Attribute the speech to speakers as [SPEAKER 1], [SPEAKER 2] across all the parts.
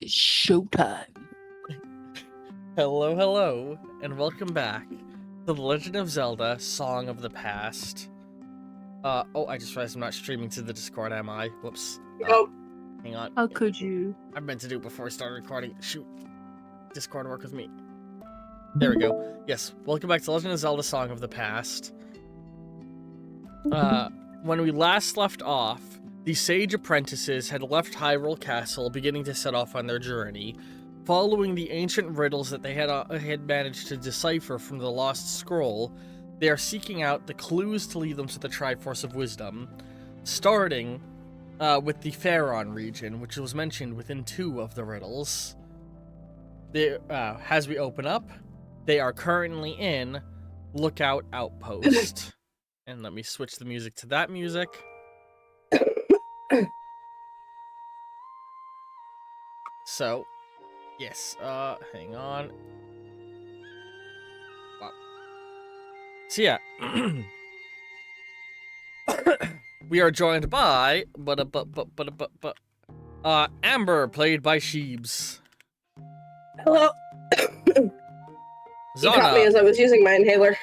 [SPEAKER 1] Showtime.
[SPEAKER 2] Hello, hello, and welcome back to The Legend of Zelda: Song of the Past. Oh, I just realized I'm not streaming to the Discord, am I? Whoops.
[SPEAKER 3] Nope.
[SPEAKER 2] Hang on.
[SPEAKER 1] How could you?
[SPEAKER 2] I meant to do it before I started recording. Shoot. Discord, work with me. There we go. Yes, welcome back to Legend of Zelda: Song of the Past. When we last left off, the sage apprentices had left Hyrule Castle, beginning to set off on their journey. Following the ancient riddles that they had managed to decipher from the Lost Scroll, they are seeking out the clues to lead them to the Triforce of Wisdom, starting with the Faron region, which was mentioned within 2 of the riddles. As we open up, they are currently in Lookout Outpost. And let me switch the music to that music. So, yes, hang on. Wow. So yeah, we are joined by, Amber, played by Sheebs.
[SPEAKER 3] Hello. You caught me as I was using my inhaler.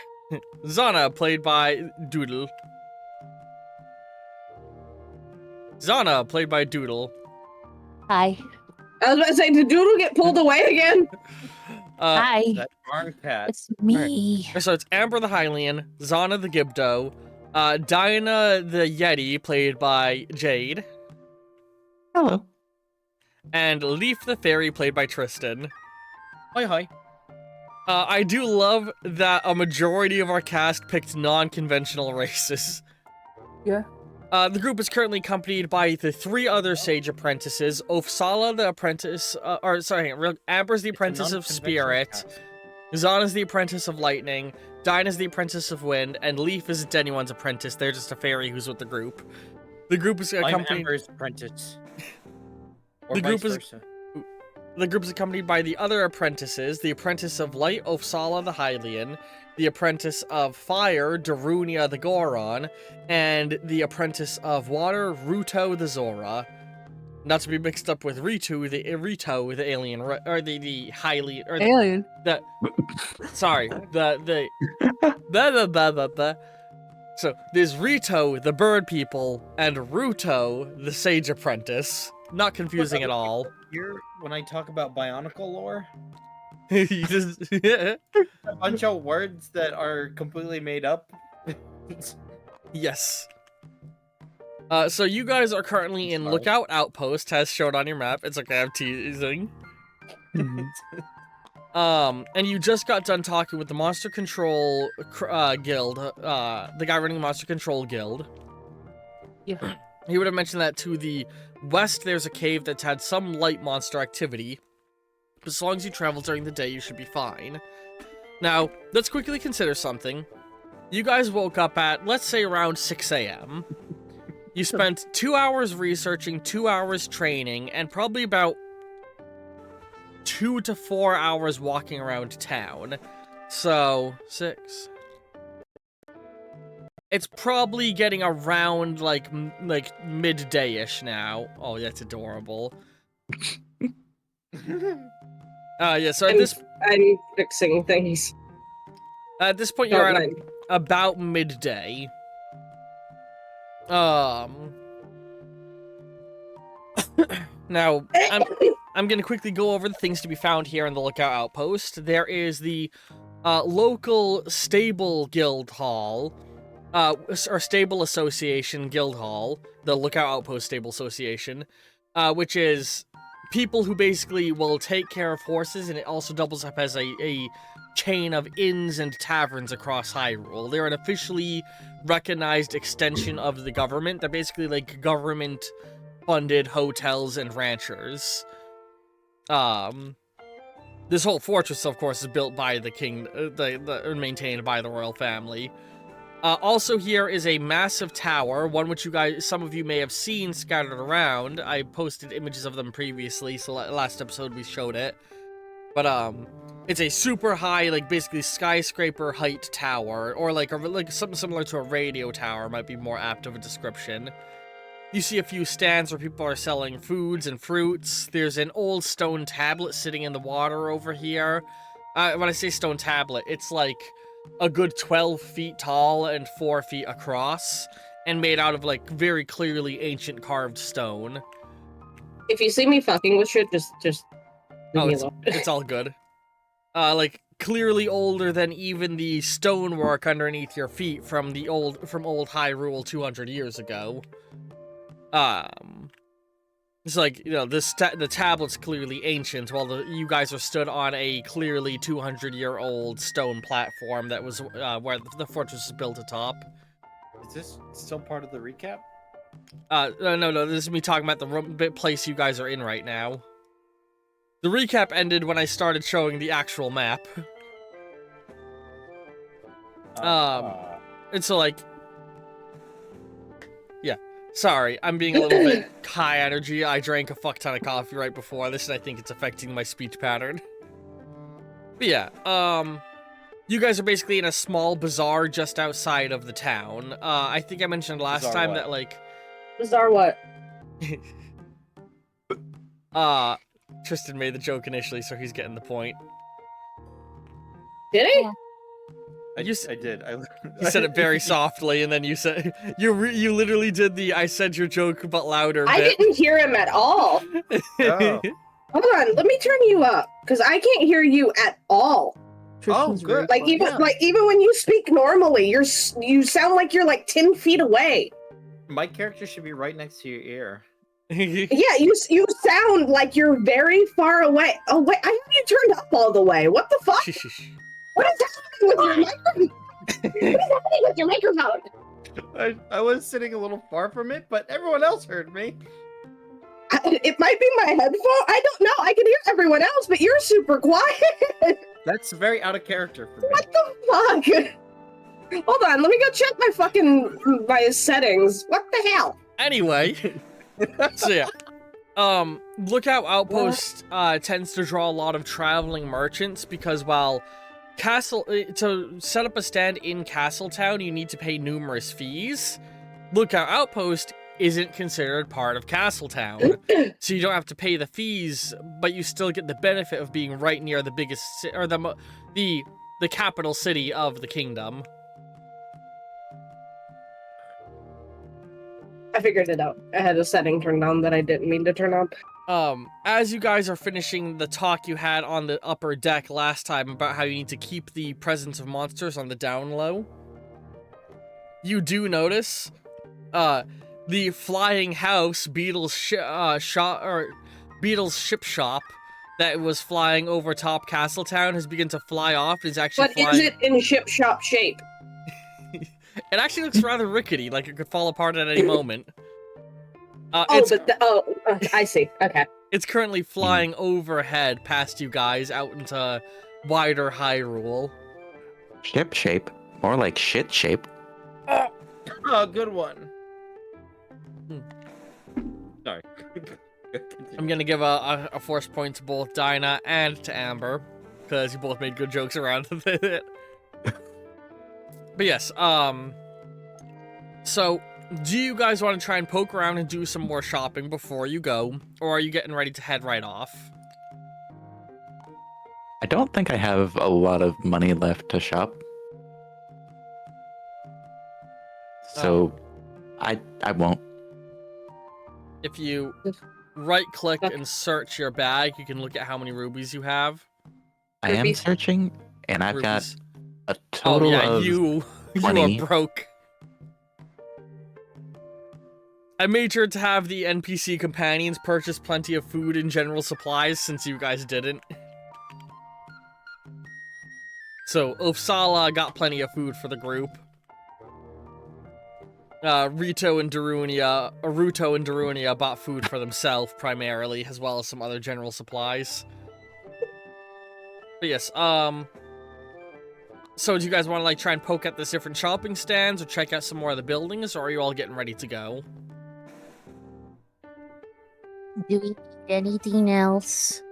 [SPEAKER 2] Zana, played by Doodle. Zana, played by Doodle.
[SPEAKER 1] Hi.
[SPEAKER 3] I was about to say, did Doodle get pulled away again?
[SPEAKER 1] Hi.
[SPEAKER 4] That darn cat.
[SPEAKER 1] It's me.
[SPEAKER 2] So it's Amber the Hylian, Zana the Gibdo, Diana the Yeti, played by Jade,
[SPEAKER 1] Hello.
[SPEAKER 2] and Leaf the Fairy, played by Tristan.
[SPEAKER 4] Hi, hi.
[SPEAKER 2] I do love that a majority of our cast picked non-conventional races.
[SPEAKER 1] Yeah.
[SPEAKER 2] The group is currently accompanied by the 3 other sage apprentices. Ofsala the apprentice, Amber's the apprentice of Spirit, Zana's the apprentice of Lightning, Dinah's the apprentice of Wind, and Leaf isn't anyone's apprentice, they're just a fairy who's with the group. The group is accompanied...
[SPEAKER 4] I'm Amber's apprentice. Or
[SPEAKER 2] The group
[SPEAKER 4] vice
[SPEAKER 2] is-
[SPEAKER 4] versa.
[SPEAKER 2] The group is accompanied by the other apprentices, the apprentice of Light, Ofsala the Hylian, the apprentice of Fire, Darunia the Goron, and the apprentice of Water, Ruto the Zora. Not to be mixed up with Rito, the alien, or the Hylian, or the,
[SPEAKER 1] Alien.
[SPEAKER 2] sorry, the So, there's Rito, the bird people, and Ruto, the sage apprentice. Not confusing at all.
[SPEAKER 4] Here, when I talk about Bionicle lore,
[SPEAKER 2] You just...
[SPEAKER 4] a bunch of words that are completely made up.
[SPEAKER 2] Yes. So you guys are currently in
[SPEAKER 4] Sorry.
[SPEAKER 2] Lookout Outpost, as shown on your map. It's okay, I'm teasing. And you just got done talking with the Monster Control Guild, the guy running the Monster Control Guild.
[SPEAKER 1] Yeah.
[SPEAKER 2] He would have mentioned that to the west there's a cave that's had some light monster activity. But as long as you travel during the day, you should be fine. Now, let's quickly consider something. You guys woke up at, let's say, around 6 a.m. You spent 2 hours researching, 2 hours training, and probably about 2 to 4 hours walking around town. So, 6... It's probably getting around, like midday-ish now. Oh, that's adorable. Yeah, so
[SPEAKER 3] I'm fixing things.
[SPEAKER 2] at this point, you're at about midday. Now, I'm gonna quickly go over the things to be found here in the Lookout Outpost. There is the local stable guild hall, or stable association guild hall, the Lookout Outpost Stable Association, which is people who basically will take care of horses, and it also doubles up as a chain of inns and taverns across Hyrule. They're an officially recognized extension of the government. They're basically like government-funded hotels and ranchers. This whole fortress, of course, is built by the king, maintained by the royal family. Also here is a massive tower, one which some of you may have seen scattered around. I posted images of them previously, so last episode we showed it. But, it's a super high, like, basically skyscraper height tower, or like something similar to a radio tower might be more apt of a description. You see a few stands where people are selling foods and fruits. There's an old stone tablet sitting in the water over here. When I say stone tablet, it's like a good 12 feet tall and 4 feet across, and made out of like very clearly ancient carved stone.
[SPEAKER 3] If you see me fucking with shit, just leave me alone.
[SPEAKER 2] It's all good. Like clearly older than even the stonework underneath your feet from old Hyrule 200 years ago. It's like, you know, the tablet's clearly ancient, while you guys are stood on a clearly 200-year-old stone platform that was where the fortress was built atop.
[SPEAKER 4] Is this still part of the recap?
[SPEAKER 2] No, this is me talking about the place you guys are in right now. The recap ended when I started showing the actual map. And so, like... Yeah. Sorry, I'm being a little bit high energy. I drank a fuck ton of coffee right before this, and I think it's affecting my speech pattern. But yeah, you guys are basically in a small bazaar just outside of the town. I think I mentioned last
[SPEAKER 4] Bazaar
[SPEAKER 2] time
[SPEAKER 4] what?
[SPEAKER 2] that, like...
[SPEAKER 3] Bizarre what?
[SPEAKER 2] Tristan made the joke initially, so he's getting the point.
[SPEAKER 3] Did he?
[SPEAKER 1] Yeah.
[SPEAKER 4] I
[SPEAKER 2] You
[SPEAKER 4] did.
[SPEAKER 2] You said it very softly, and then you said you literally did the "I said your joke but louder"
[SPEAKER 3] I
[SPEAKER 2] bit.
[SPEAKER 3] didn't hear him at all.
[SPEAKER 4] Oh.
[SPEAKER 3] Hold on, let me turn you up, because I can't hear you at all.
[SPEAKER 1] Tristan's
[SPEAKER 4] good.
[SPEAKER 1] rude.
[SPEAKER 3] Like
[SPEAKER 4] Yeah.
[SPEAKER 3] even when you speak normally, you sound like you're like 10 feet away.
[SPEAKER 4] My character should be right next to your ear.
[SPEAKER 3] Yeah, you sound like you're very far away. Oh wait, I have you turned up all the way. What the fuck? What is happening with your microphone? What is happening with your microphone?
[SPEAKER 4] I was sitting a little far from it, but everyone else heard me.
[SPEAKER 3] It might be my headphone. I don't know. I can hear everyone else, but you're super quiet.
[SPEAKER 4] That's very out of character for me.
[SPEAKER 3] What the fuck? Hold on, let me go check my settings. What the hell?
[SPEAKER 2] Anyway, so yeah, Lookout Outpost tends to draw a lot of traveling merchants because while to set up a stand in Castletown, you need to pay numerous fees. Lookout Outpost isn't considered part of Castletown, so you don't have to pay the fees, but you still get the benefit of being right near the biggest or the capital city of the kingdom.
[SPEAKER 3] I figured it out. I had a setting turned on that I didn't mean to turn on.
[SPEAKER 2] As you guys are finishing the talk you had on the upper deck last time about how you need to keep the presence of monsters on the down low, you do notice, the flying house Beetle's ship shop that was flying over top Castletown has begun to fly off and is actually
[SPEAKER 3] But is it in ship shop shape?
[SPEAKER 2] It actually looks rather rickety, like it could fall apart at any moment.
[SPEAKER 3] I see. Okay.
[SPEAKER 2] It's currently flying overhead past you guys out into wider Hyrule.
[SPEAKER 5] Ship shape? More like shit shape.
[SPEAKER 4] Oh, good one. Sorry.
[SPEAKER 2] I'm gonna give a force point to both Dinah and to Amber, because you both made good jokes around it. But yes, so do you guys want to try and poke around and do some more shopping before you go, or are you getting ready to head right off?
[SPEAKER 5] I don't think I have a lot of money left to shop. So I won't.
[SPEAKER 2] If you right-click and search your bag, you can look at how many rubies you have.
[SPEAKER 5] I am
[SPEAKER 3] Rupees.
[SPEAKER 5] searching, and I've got
[SPEAKER 2] Rubies.
[SPEAKER 5] a total
[SPEAKER 2] Oh yeah,
[SPEAKER 5] of
[SPEAKER 2] you
[SPEAKER 5] 20.
[SPEAKER 2] are broke. I made sure to have the NPC companions purchase plenty of food and general supplies since you guys didn't. So, Ofsala got plenty of food for the group. Ruto and Darunia bought food for themselves primarily, as well as some other general supplies. But yes, so do you guys want to like try and poke at the different shopping stands or check out some more of the buildings, or are you all getting ready to go?
[SPEAKER 1] Do we need anything else?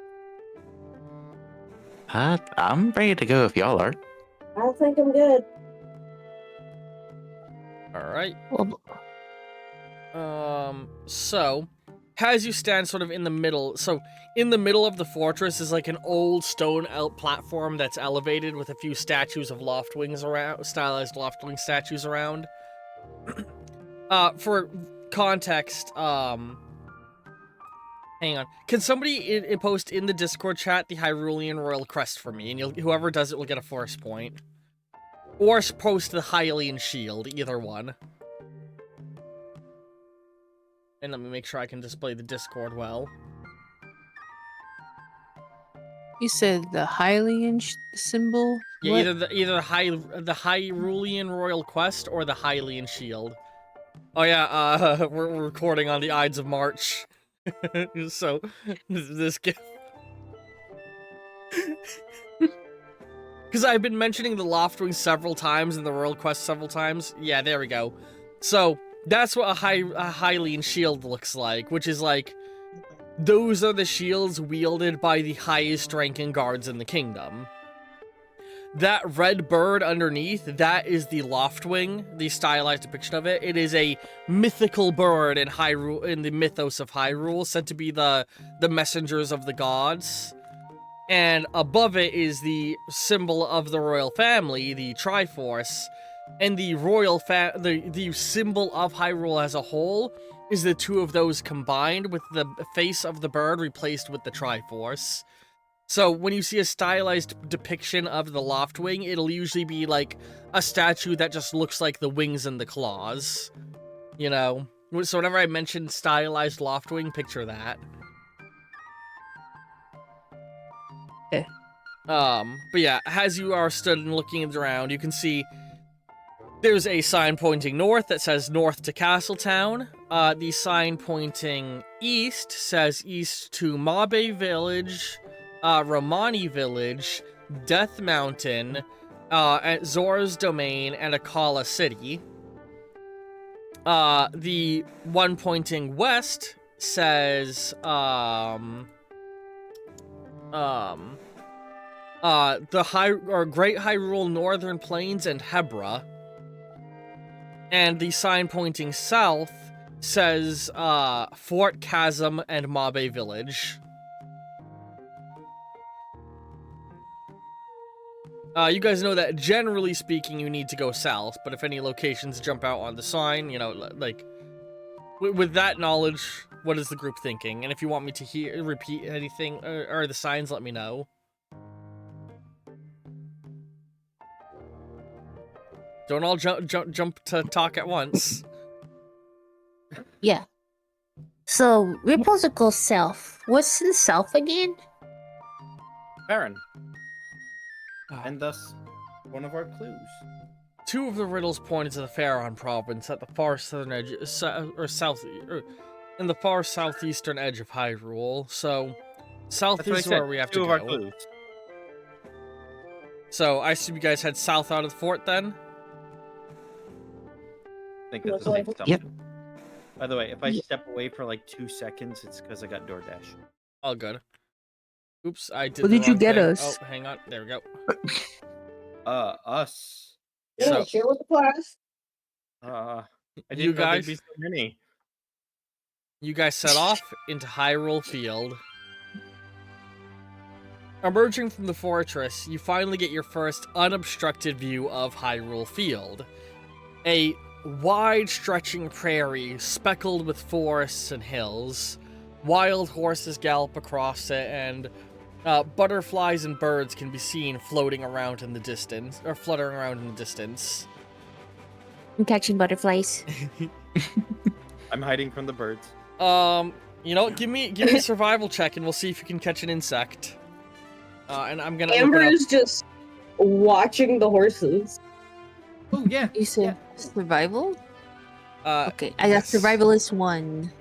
[SPEAKER 5] I'm ready to go if y'all are.
[SPEAKER 3] I think I'm good.
[SPEAKER 2] All right.
[SPEAKER 1] Well,
[SPEAKER 2] So, as you stand sort of in the middle, so in the middle of the fortress is like an old stone platform that's elevated with a few statues of loftwings around, stylized loftwing statues around. For context, hang on. Can somebody post in the Discord chat the Hyrulean Royal Crest for me, and whoever does it will get a force point. Or post the Hylian Shield, either one. And let me make sure I can display the Discord well.
[SPEAKER 6] You said the Hylian symbol?
[SPEAKER 2] Yeah,
[SPEAKER 6] What?
[SPEAKER 2] either the Hyrulean Royal Quest or the Hylian Shield. Oh yeah, we're recording on the Ides of March. So, this gift. Because I've been mentioning the Loftwing several times and the Royal Quest several times. Yeah, there we go. So, that's what a Hylian shield looks like, which is like, those are the shields wielded by the highest ranking guards in the kingdom. That red bird underneath, that is the Loftwing, the stylized depiction of it. It is a mythical bird in Hyrule, in the mythos of Hyrule, said to be the messengers of the gods. And above it is the symbol of the royal family, the Triforce. And the royal the symbol of Hyrule as a whole is the two of those combined, with the face of the bird replaced with the Triforce. So when you see a stylized depiction of the Loftwing, it'll usually be like a statue that just looks like the wings and the claws. You know? So whenever I mention stylized Loftwing, picture that.
[SPEAKER 6] Okay.
[SPEAKER 2] But yeah, as you are stood and looking around, you can see there's a sign pointing north that says north to Castletown. The sign pointing east says east to Mabe Village, Romani Village, Death Mountain, Zora's Domain, and Akala City. The one pointing west says, the Great Hyrule Northern Plains and Hebra. And the sign pointing south says, Fort Chasm and Mabe Village. You guys know that, generally speaking, you need to go south, but if any locations jump out on the sign, you know, like, with that knowledge, what is the group thinking? And if you want me to repeat anything, or the signs, let me know. Don't all jump to talk at once.
[SPEAKER 1] Yeah. So we're supposed to go south. What's in the south again?
[SPEAKER 4] Baron. And thus, one of our clues.
[SPEAKER 2] Two of the riddles pointed to the Faron province at the far southern edge, in the far southeastern edge of Hyrule. So, south is where we have to go.
[SPEAKER 4] Two of our clues.
[SPEAKER 2] So, I assume you guys head south out of the fort then?
[SPEAKER 4] I think that's a safe assumption.
[SPEAKER 5] Yep.
[SPEAKER 4] By the way, if I step away for like 2 seconds, it's because I got DoorDash.
[SPEAKER 2] All good. Oops, I did.
[SPEAKER 6] What
[SPEAKER 2] the
[SPEAKER 6] did you
[SPEAKER 2] wrong
[SPEAKER 6] get
[SPEAKER 2] thing.
[SPEAKER 6] us?
[SPEAKER 2] Oh, hang on. There we go.
[SPEAKER 4] Us.
[SPEAKER 3] Yeah,
[SPEAKER 2] So-
[SPEAKER 3] share with the class.
[SPEAKER 4] I didn't
[SPEAKER 2] You
[SPEAKER 4] know
[SPEAKER 2] guys-
[SPEAKER 4] there'd be so many.
[SPEAKER 2] You guys set off into Hyrule Field. Emerging from the fortress, you finally get your first unobstructed view of Hyrule Field. A wide-stretching prairie speckled with forests and hills. Wild horses gallop across it, and butterflies and birds can be seen floating around in the distance, or fluttering around in the distance.
[SPEAKER 1] I'm catching butterflies.
[SPEAKER 4] I'm hiding from the birds.
[SPEAKER 2] You know, give me a survival check, and we'll see if you can catch an insect. And I'm gonna
[SPEAKER 3] Amber
[SPEAKER 2] open up.
[SPEAKER 3] is just watching the horses.
[SPEAKER 4] Oh yeah.
[SPEAKER 6] You said survival? Okay, I got
[SPEAKER 2] yes.
[SPEAKER 6] survivalist 1.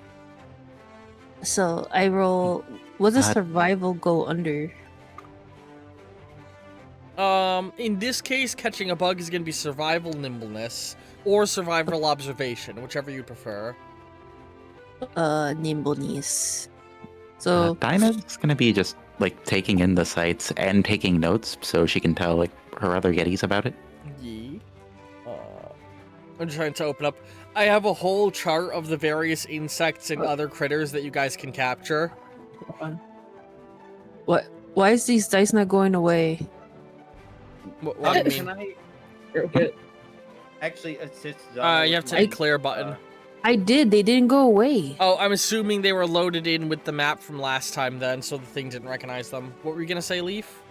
[SPEAKER 6] So I roll. What does survival go under?
[SPEAKER 2] In this case, catching a bug is gonna be survival nimbleness or survival observation, whichever you prefer.
[SPEAKER 6] Nimbleness. So
[SPEAKER 5] Dinah's gonna be just like taking in the sights and taking notes so she can tell like her other Yetis about it.
[SPEAKER 2] Yee. I'm trying to open up. I have a whole chart of the various insects and other critters that you guys can capture.
[SPEAKER 6] What? Why is these dice not going away?
[SPEAKER 2] What do you mean?
[SPEAKER 4] Can I actually assist?
[SPEAKER 2] You have to hit the clear button.
[SPEAKER 6] I did. They didn't go away.
[SPEAKER 2] Oh, I'm assuming they were loaded in with the map from last time then, so the thing didn't recognize them. What were you gonna say, Leaf?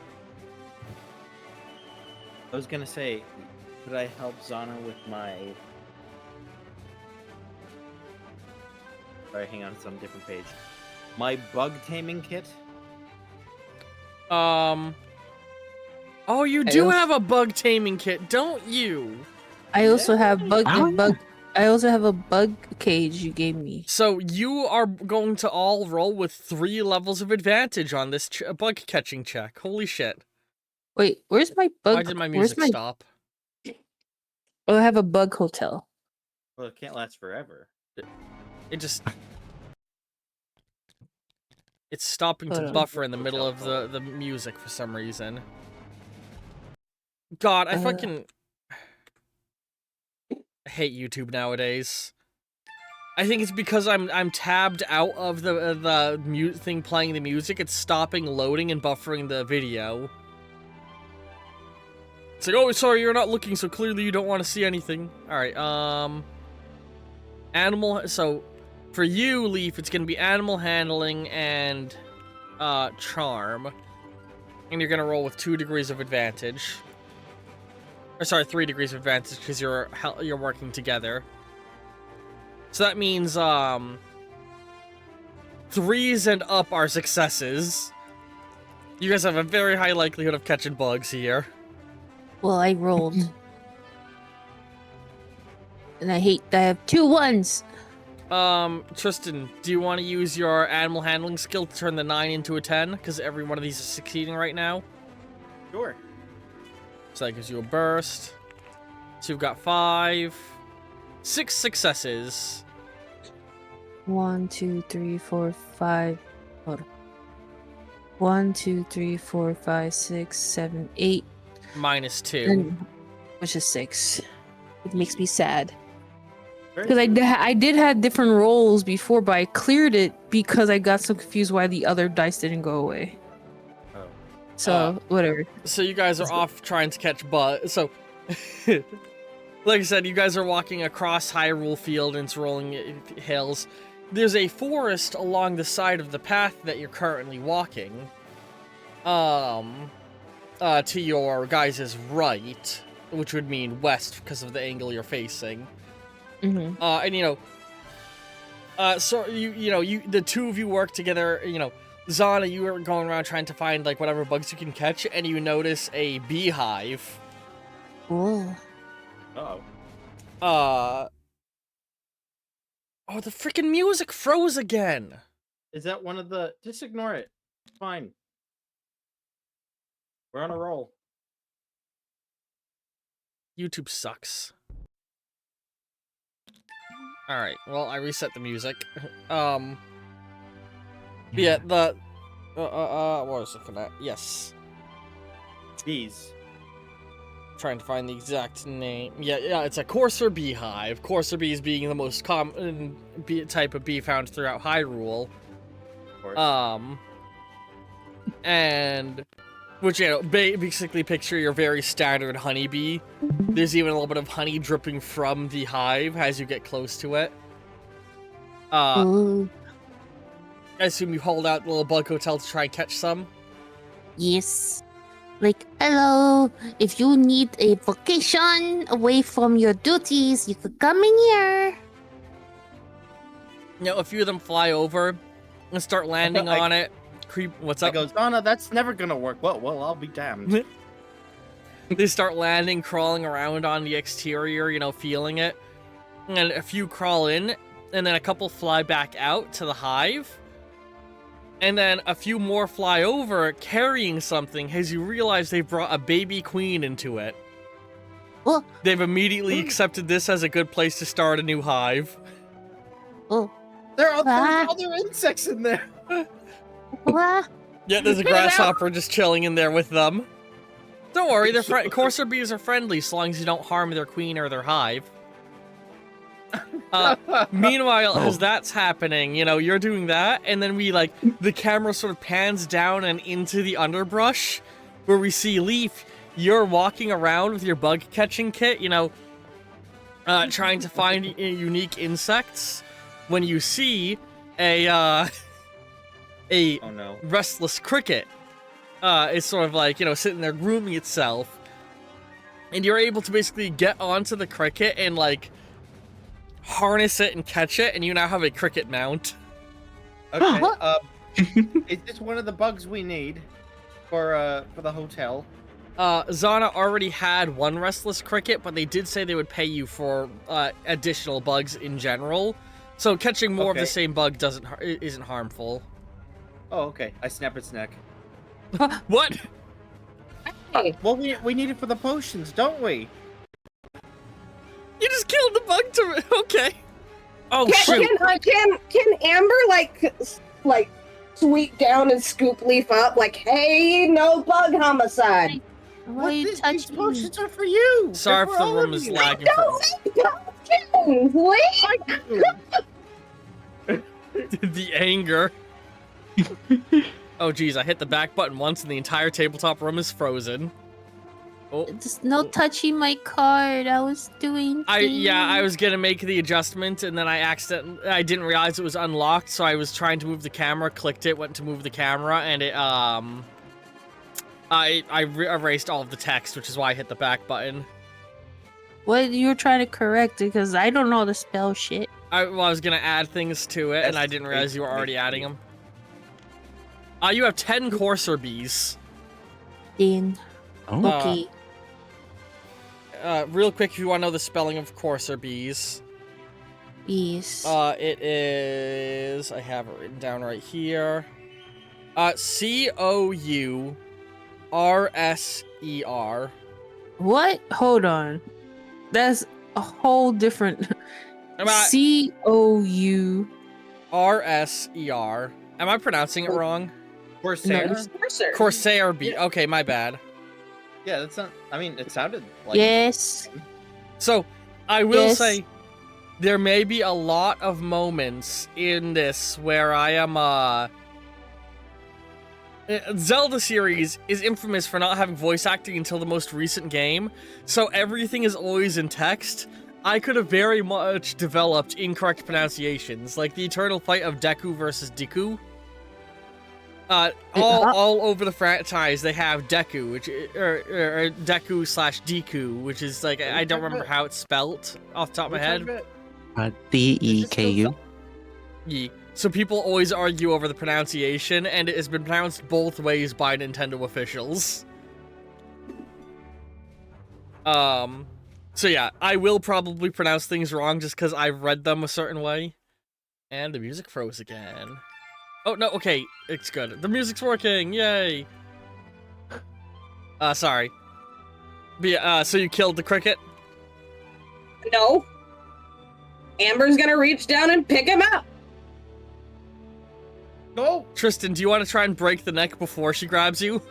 [SPEAKER 4] I was gonna say, could I help Zana with my... Sorry, hang on, it's on a different page. My bug taming kit?
[SPEAKER 2] Oh, you do have a bug taming kit, don't you?
[SPEAKER 6] I also have bug. I also have a bug cage you gave me.
[SPEAKER 2] So you are going to all roll with 3 levels of advantage on this bug catching check. Holy shit!
[SPEAKER 6] Wait, where's my bug?
[SPEAKER 2] Why did my music stop?
[SPEAKER 6] Oh, I have a bug hotel.
[SPEAKER 4] Well, it can't last forever.
[SPEAKER 2] It just... It's stopping to buffer in the middle of the music for some reason. God, I fucking... I hate YouTube nowadays. I think it's because I'm tabbed out of the thing playing the music. It's stopping loading and buffering the video. It's like, oh, sorry, you're not looking, so clearly you don't want to see anything. All right, animal. So, for you, Leaf, it's gonna be animal handling and charm, and you're gonna roll with 2 degrees of advantage. Or sorry, 3 degrees of advantage because you're working together. So that means 3s and up are successes. You guys have a very high likelihood of catching bugs here.
[SPEAKER 6] Well, I rolled. And I have 2 1s.
[SPEAKER 2] Tristan, do you want to use your animal handling skill to turn the 9 into a 10? Because every one of these is succeeding right now.
[SPEAKER 4] Sure.
[SPEAKER 2] So that gives you a burst. So you've got 6 successes.
[SPEAKER 6] 1, 2, 3, 4, 5. Hold on. 1, 2, 3, 4, 5, 6, 7, 8.
[SPEAKER 2] Minus 2.
[SPEAKER 6] Which is 6. It makes me sad. Because I did have different rolls before, but I cleared it because I got so confused why the other dice didn't go away.
[SPEAKER 4] Oh.
[SPEAKER 6] So, whatever.
[SPEAKER 2] So you guys are off trying to catch bugs. So, like I said, you guys are walking across Hyrule Field and its rolling hills. There's a forest along the side of the path that you're currently walking. To your guys' right, which would mean west because of the angle you're facing.
[SPEAKER 6] Mm-hmm.
[SPEAKER 2] And so the 2 of you work together. Zana, you are going around trying to find like whatever bugs you can catch, and you notice a beehive.
[SPEAKER 6] Cool.
[SPEAKER 4] Uh-oh.
[SPEAKER 2] Oh, the freaking music froze again.
[SPEAKER 4] Is that one of the... Just ignore it. It's fine. We're on a roll.
[SPEAKER 2] YouTube sucks. Alright, well, I reset the music. Yeah, what was it for that? Yes.
[SPEAKER 4] Bees.
[SPEAKER 2] Trying to find the exact name. Yeah, it's a courser beehive. Courser bees being the most common type of bee found throughout Hyrule.
[SPEAKER 4] Of course.
[SPEAKER 2] And... Which, basically picture your very standard honeybee. There's even a little bit of honey dripping from the hive as you get close to it. I assume you hold out the little bug hotel to try and catch some?
[SPEAKER 1] Yes. Like, hello, if you need a vacation away from your duties, you could come in here.
[SPEAKER 2] A few of them fly over and start landing on it. What's up?
[SPEAKER 4] I go, Donna, that's never gonna work. Well, I'll be damned.
[SPEAKER 2] They start landing, crawling around on the exterior, feeling it. And a few crawl in, and then a couple fly back out to the hive. And then a few more fly over, carrying something, as you realize they've brought a baby queen into it.
[SPEAKER 1] Oh.
[SPEAKER 2] They've immediately accepted this as a good place to start a new hive.
[SPEAKER 1] Oh.
[SPEAKER 4] There are other insects in there.
[SPEAKER 1] What?
[SPEAKER 2] Yeah, there's a grasshopper just chilling in there with them. Don't worry, courser bees are friendly so long as you don't harm their queen or their hive. Meanwhile,
[SPEAKER 5] Oh.
[SPEAKER 2] as that's happening, you're doing that, and then the camera sort of pans down and into the underbrush, where we see Leaf. You're walking around with your bug catching kit, trying to find unique insects. When you see a
[SPEAKER 4] Oh no.
[SPEAKER 2] restless cricket, it's sort of sitting there grooming itself, and you're able to basically get onto the cricket and harness it and catch it, and you now have a cricket mount.
[SPEAKER 4] Okay. Is this one of the bugs we need for the hotel?
[SPEAKER 2] Zana already had one restless cricket, but they did say they would pay you for additional bugs in general. So catching more of the
[SPEAKER 4] Okay.
[SPEAKER 2] same bug isn't harmful.
[SPEAKER 4] Oh, okay. I snap its neck.
[SPEAKER 2] What?
[SPEAKER 3] Hey,
[SPEAKER 4] Well, we need it for the potions, don't we?
[SPEAKER 2] You just killed the bug to okay. Oh
[SPEAKER 3] can,
[SPEAKER 2] shoot!
[SPEAKER 3] can Amber like sweep down and scoop Leaf up? Like, hey, no bug homicide.
[SPEAKER 1] Why are you
[SPEAKER 4] These
[SPEAKER 1] touching me?
[SPEAKER 4] potions are for you.
[SPEAKER 2] Sorry
[SPEAKER 4] They're
[SPEAKER 2] if
[SPEAKER 4] for
[SPEAKER 2] the
[SPEAKER 4] all
[SPEAKER 2] room
[SPEAKER 4] of
[SPEAKER 2] is
[SPEAKER 4] you.
[SPEAKER 2] lagging.
[SPEAKER 3] Don't make potions, Leaf.
[SPEAKER 2] The anger. Oh geez, I hit the back button once, and the entire tabletop room is frozen. Oh.
[SPEAKER 1] Just no touching my card. I was doing.
[SPEAKER 2] I was gonna make the adjustment, and then I didn't realize it was unlocked, so I was trying to move the camera, clicked it, went to move the camera, and it I erased all of the text, which is why I hit the back button.
[SPEAKER 1] What you were trying to correct? Because I don't know how to spell shit.
[SPEAKER 2] I was gonna add things to it, and I didn't realize you were already adding them. You have 10 courser bees.
[SPEAKER 1] Then
[SPEAKER 5] Oh.
[SPEAKER 1] okay.
[SPEAKER 2] Real quick, if you want to know the spelling of courser bees,
[SPEAKER 1] Yes.
[SPEAKER 2] it is. I have it written down right here. Courser.
[SPEAKER 1] What? Hold on. That's a whole different.
[SPEAKER 2] Am I
[SPEAKER 1] COU.
[SPEAKER 2] RSER? Am I pronouncing it wrong?
[SPEAKER 4] Corsair?
[SPEAKER 1] No,
[SPEAKER 3] Corsair.
[SPEAKER 2] Corsair bee. Okay, my bad.
[SPEAKER 4] Yeah, that's not. I mean, it sounded like.
[SPEAKER 1] Yes.
[SPEAKER 2] So, I will
[SPEAKER 1] Yes.
[SPEAKER 2] say, there may be a lot of moments in this where I am, Zelda series is infamous for not having voice acting until the most recent game, so everything is always in text. I could have very much developed incorrect pronunciations, like the eternal fight of Deku versus Deku. All over the franchise, they have Deku, which or Deku/Deku, which is I don't remember how it's spelt off the top of my head.
[SPEAKER 5] DEKU.
[SPEAKER 2] Yeah. So people always argue over the pronunciation, and it has been pronounced both ways by Nintendo officials. So yeah, I will probably pronounce things wrong just because I've read them a certain way. And the music froze again. Oh, no, okay, it's good. The music's working, yay! Sorry. But yeah, so you killed the cricket?
[SPEAKER 3] No. Amber's gonna reach down and pick him up.
[SPEAKER 4] No.
[SPEAKER 2] Tristan, do you want to try and break the neck before she grabs you?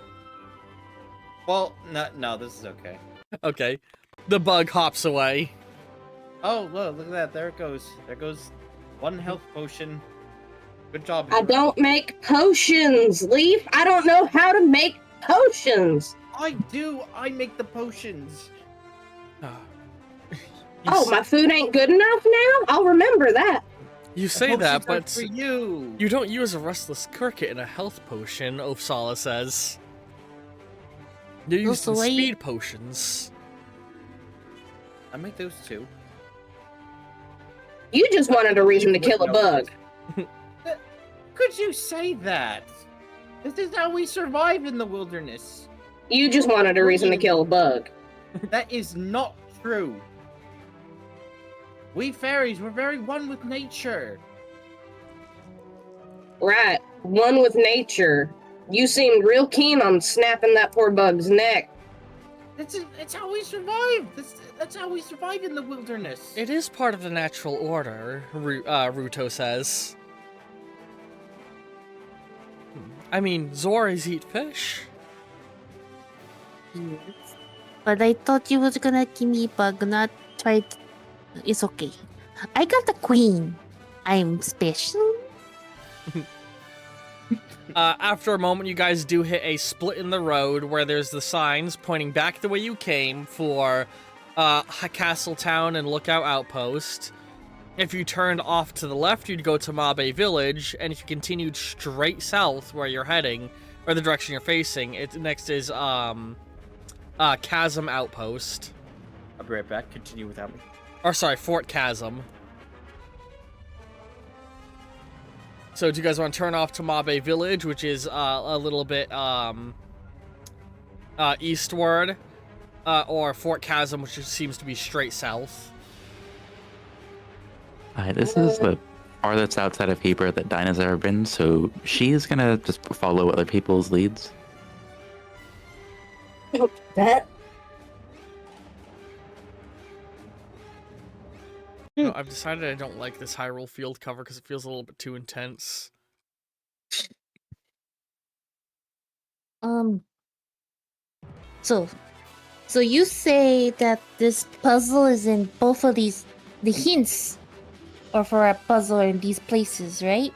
[SPEAKER 4] Well, no, this is okay.
[SPEAKER 2] Okay. The bug hops away.
[SPEAKER 4] Oh, look at that. There it goes. There goes one health potion. Good job.
[SPEAKER 3] I don't make potions, Leaf. I don't know how to make potions.
[SPEAKER 4] I do. I make the potions.
[SPEAKER 3] My food ain't good enough now? I'll remember that.
[SPEAKER 2] You say that,
[SPEAKER 4] Potions are
[SPEAKER 2] but
[SPEAKER 4] for you.
[SPEAKER 2] you don't use a restless cricket in a health potion, Opsala says. You use
[SPEAKER 1] Also, why you-
[SPEAKER 2] speed potions.
[SPEAKER 4] I make those too.
[SPEAKER 3] You just wanted a reason to kill a bug.
[SPEAKER 4] Could you say that? This is how we survive in the wilderness.
[SPEAKER 3] You just wanted a reason to kill a bug.
[SPEAKER 4] That is not true. We fairies, we're very one with nature.
[SPEAKER 3] Right. One with nature. You seemed real keen on snapping that poor bug's neck.
[SPEAKER 4] That's how we survive. That's how we survive in the wilderness.
[SPEAKER 2] It is part of the natural order, Ruto says. I mean, Zoras eat fish.
[SPEAKER 1] But I thought you was gonna give me bug, not try. It's okay. I got the queen. I'm special.
[SPEAKER 2] After a moment, you guys do hit a split in the road where there's the signs pointing back the way you came for Castle Town and Lookout Outpost. If you turned off to the left, you'd go to Mabe Village, and if you continued straight south where you're heading, or the direction you're facing, next is Chasm Outpost.
[SPEAKER 4] I'll be right back. Continue without me.
[SPEAKER 2] Or sorry, Fort Chasm. So do you guys want to turn off to Mabe Village, which is a little bit eastward, or Fort Chasm, which seems to be straight south?
[SPEAKER 5] This is the farthest outside of Heber that Dinah's ever been, so she's gonna just follow other people's leads.
[SPEAKER 3] That
[SPEAKER 2] No, I've decided I don't like this Hyrule field cover because it feels a little bit too intense.
[SPEAKER 1] So you say that this puzzle is in both of the hints, or for a puzzle in these places, right?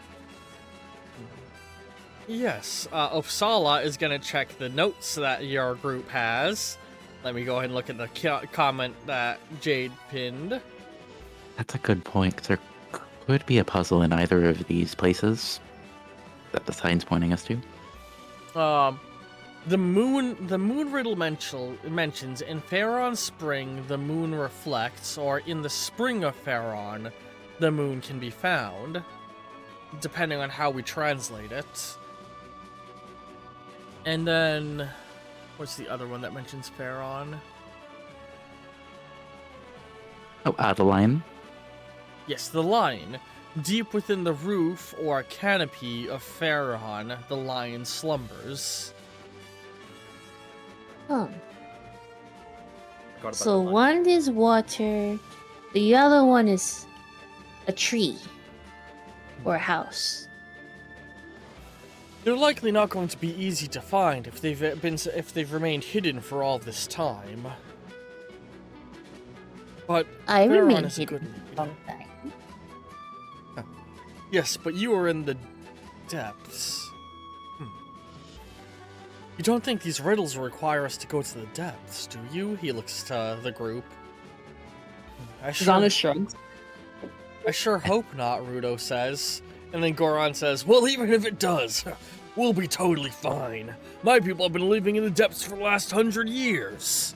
[SPEAKER 2] Yes, Uppsala is going to check the notes that your group has. Let me go ahead and look at the comment that Jade pinned.
[SPEAKER 5] That's a good point, 'cause there could be a puzzle in either of these places that the sign's pointing us to.
[SPEAKER 2] The moon riddle mentions in Pharaon Spring the moon reflects, or in the spring of Pharaon the moon can be found, depending on how we translate it. And then, what's the other one that mentions Pharaon?
[SPEAKER 5] Oh, Adeline.
[SPEAKER 2] Yes, the line. Deep within the roof or canopy of Pharaon, the lion slumbers.
[SPEAKER 1] Huh.
[SPEAKER 4] Forgot about
[SPEAKER 1] So
[SPEAKER 4] that line.
[SPEAKER 1] one is water, the other one is a tree or a house.
[SPEAKER 2] They're likely not going to be easy to find if they've remained hidden for all this time. But
[SPEAKER 1] I
[SPEAKER 2] Pharaon
[SPEAKER 1] remain
[SPEAKER 2] is a
[SPEAKER 1] hidden
[SPEAKER 2] good
[SPEAKER 1] for a long time.
[SPEAKER 2] Yes, but you are in the depths. You don't think these riddles will require us to go to the depths, do you? He looks to the group.
[SPEAKER 6] Zana shrugs.
[SPEAKER 2] I sure hope not, Rudo says. And then Goron says, well, even if it does, we'll be totally fine. My people have been living in the depths for the last 100 years.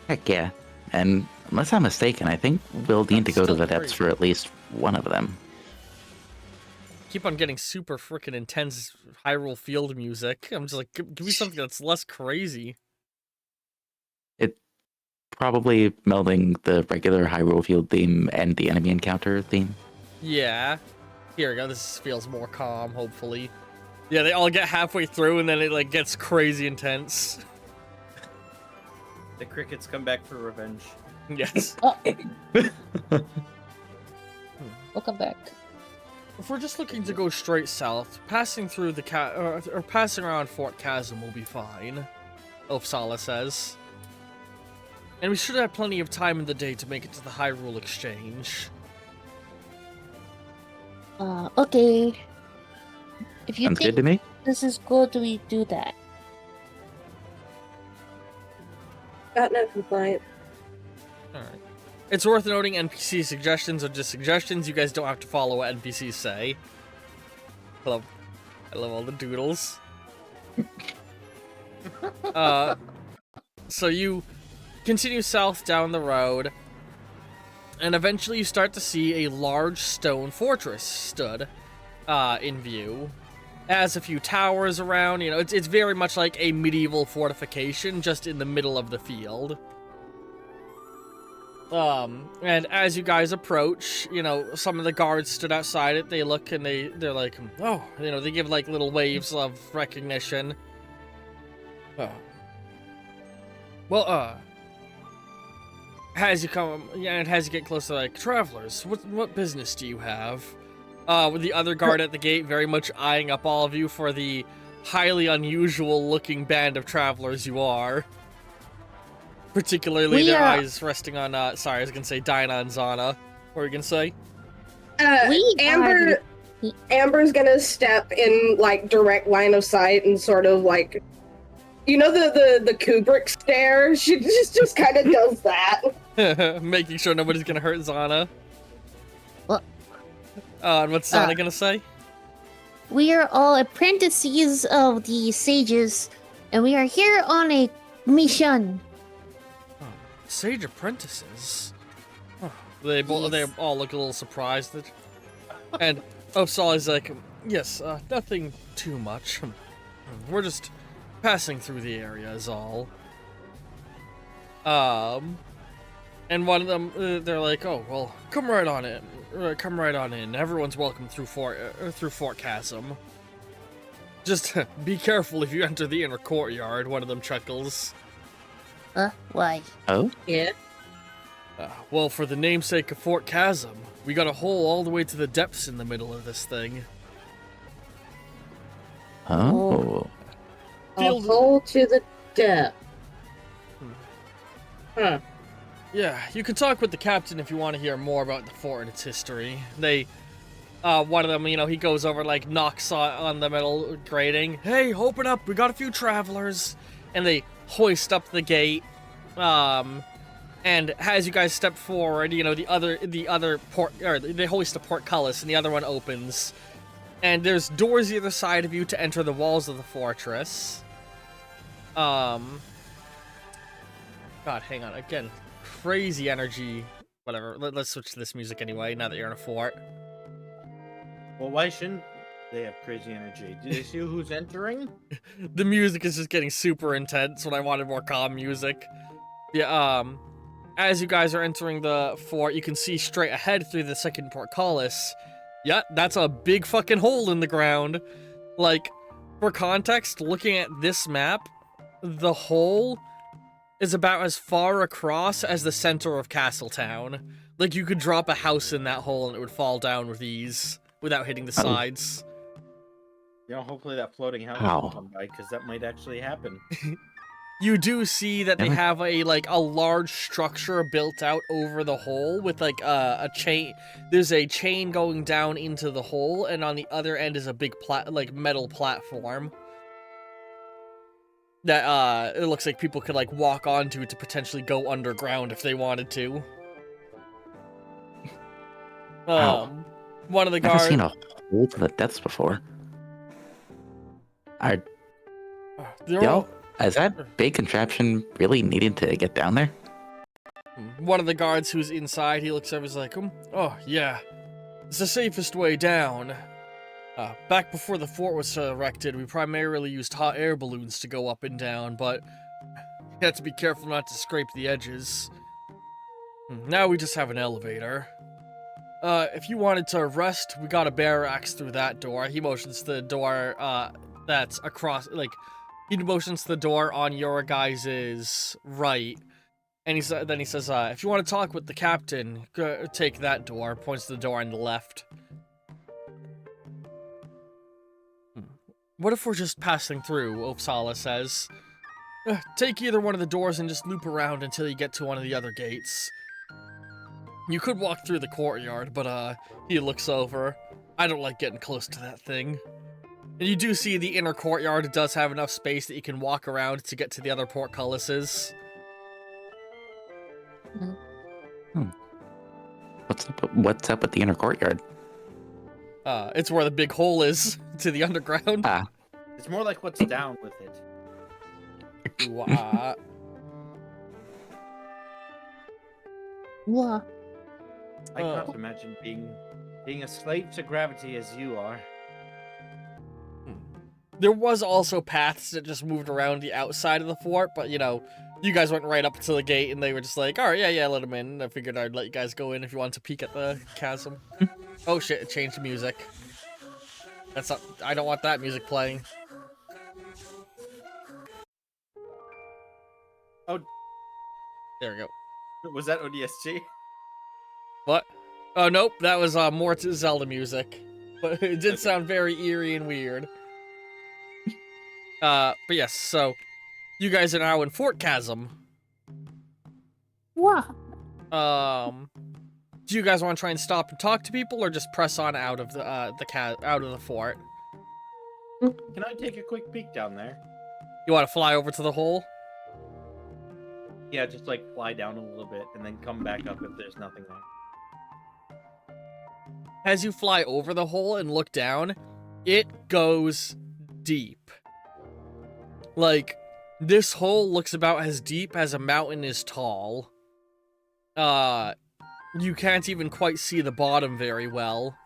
[SPEAKER 5] Heck yeah. And unless I'm mistaken, I think we'll need to go to the depths for at least one of them.
[SPEAKER 2] Keep on getting super freaking intense Hyrule Field music. I'm just like, give me something that's less crazy.
[SPEAKER 5] It probably melding the regular Hyrule Field theme and the enemy encounter theme.
[SPEAKER 2] Yeah. Here we go. This feels more calm, hopefully. Yeah, they all get halfway through and then it like gets crazy intense.
[SPEAKER 4] The crickets come back for revenge.
[SPEAKER 2] Yes.
[SPEAKER 1] Welcome back.
[SPEAKER 2] If we're just looking to go straight south, passing through the or passing around Fort Chasm will be fine, Uppsala says. And we should have plenty of time in the day to make it to the Hyrule Exchange.
[SPEAKER 1] Okay. If you
[SPEAKER 5] Sounds good
[SPEAKER 1] think
[SPEAKER 5] to me.
[SPEAKER 1] this is good, we do that.
[SPEAKER 3] got no complaint.
[SPEAKER 2] Alright. It's worth noting NPC suggestions are just suggestions. You guys don't have to follow what NPCs say. I love all the doodles. So you continue south down the road, and eventually you start to see a large stone fortress stood in view. It has a few towers around, you know, it's very much like a medieval fortification just in the middle of the field. And as you guys approach, you know, some of the guards stood outside it. They look and they're like, oh, you know, they give like little waves of recognition. As you come, yeah, and as you get closer, like, travelers, what business do you have? With the other guard at the gate very much eyeing up all of you for the highly unusual looking band of travelers you are. Particularly
[SPEAKER 1] We
[SPEAKER 2] their
[SPEAKER 1] are-
[SPEAKER 2] eyes resting on, sorry, I was gonna say Dinah and Zana. What were you gonna say?
[SPEAKER 1] We
[SPEAKER 3] Amber, Amber's gonna step in like direct line of sight and sort of like, you know, the Kubrick stare. She just kind of does that.
[SPEAKER 2] Making sure nobody's gonna hurt Zana.
[SPEAKER 1] What?
[SPEAKER 2] And what's Zana gonna say?
[SPEAKER 1] We are all apprentices of the sages, and we are here on a mission.
[SPEAKER 2] Sage apprentices. Oh, they all look a little surprised. And Opsal is like, yes, nothing too much. We're just passing through the area is all. And one of them, they're like, oh, well, come right on in. Come right on in. Everyone's welcome through Fort Chasm. Just be careful if you enter the inner courtyard, one of them chuckles.
[SPEAKER 1] Why?
[SPEAKER 5] Oh?
[SPEAKER 3] Yeah.
[SPEAKER 2] Well, for the namesake of Fort Chasm, we got a hole all the way to the depths in the middle of this thing.
[SPEAKER 5] Oh.
[SPEAKER 3] A
[SPEAKER 2] Field-
[SPEAKER 3] hole to the depth. Huh.
[SPEAKER 2] Yeah, you can talk with the captain if you want to hear more about the fort and its history. They, one of them, you know, he goes over, like, knocks on the metal grating. Hey, open up, we got a few travelers. And they hoist up the gate. And as you guys step forward, you know, the other port, or they hoist a portcullis and the other one opens. And there's doors either side of you to enter the walls of the fortress. God, hang on, again. Crazy energy. Whatever. Let's switch to this music anyway, now that you're in a fort.
[SPEAKER 4] Well, why shouldn't they have crazy energy? Do they see who's entering?
[SPEAKER 2] The music is just getting super intense when I wanted more calm music. Yeah, as you guys are entering the fort, you can see straight ahead through the second portcullis. Yeah, that's a big fucking hole in the ground. Like, for context, looking at this map, the hole is about as far across as the center of Castletown. Like, you could drop a house in that hole and it would fall down with ease without hitting the sides.
[SPEAKER 4] You know, hopefully that floating house
[SPEAKER 5] Ow.
[SPEAKER 4] will come by, because that might actually happen.
[SPEAKER 2] You do see that they
[SPEAKER 5] Damn it.
[SPEAKER 2] have a large structure built out over the hole with like a chain. There's a chain going down into the hole, and on the other end is a big metal platform that it looks like people could like walk onto to potentially go underground if they wanted to.
[SPEAKER 5] Wow.
[SPEAKER 2] One of the
[SPEAKER 5] I've never
[SPEAKER 2] guards.
[SPEAKER 5] seen a hole to the depths before. Is that big contraption really needed to get down there?
[SPEAKER 2] One of the guards who's inside, he looks over, he's like, oh, yeah, it's the safest way down. Back before the fort was erected, we primarily used hot air balloons to go up and down, but you have to be careful not to scrape the edges. Now we just have an elevator. If you wanted to rest, we got a barracks through that door. He motions to the door, that's across, like, he motions to the door on your guys' right. And then he says, if you want to talk with the captain, go take that door. Points to the door on the left. What if we're just passing through, Opsala says. Take either one of the doors and just loop around until you get to one of the other gates. You could walk through the courtyard, but he looks over. I don't like getting close to that thing. And you do see the inner courtyard. It does have enough space that you can walk around to get to the other portcullises.
[SPEAKER 5] What's up with the inner courtyard?
[SPEAKER 2] It's where the big hole is to the underground.
[SPEAKER 4] It's more like what's down with it.
[SPEAKER 1] What?
[SPEAKER 4] I can't imagine being a slave to gravity as you are.
[SPEAKER 2] There was also paths that just moved around the outside of the fort, but, you know, you guys went right up to the gate, and they were just like, alright, yeah, let them in. I figured I'd let you guys go in if you wanted to peek at the chasm. Oh shit, it changed the music. That's not- I don't want that music playing.
[SPEAKER 4] Oh.
[SPEAKER 2] There we go.
[SPEAKER 4] Was that ODST?
[SPEAKER 2] What? Oh, nope, that was more to Zelda music. But it did sound very eerie and weird. But yes, so you guys are now in Fort Chasm.
[SPEAKER 1] What?
[SPEAKER 2] Do you guys want to try and stop and talk to people, or just press on out of the out of the fort?
[SPEAKER 4] Can I take a quick peek down there?
[SPEAKER 2] You want to fly over to the hole?
[SPEAKER 4] Yeah, just like fly down a little bit and then come back up if there's nothing there.
[SPEAKER 2] As you fly over the hole and look down, it goes deep. Like, this hole looks about as deep as a mountain is tall. You can't even quite see the bottom very well.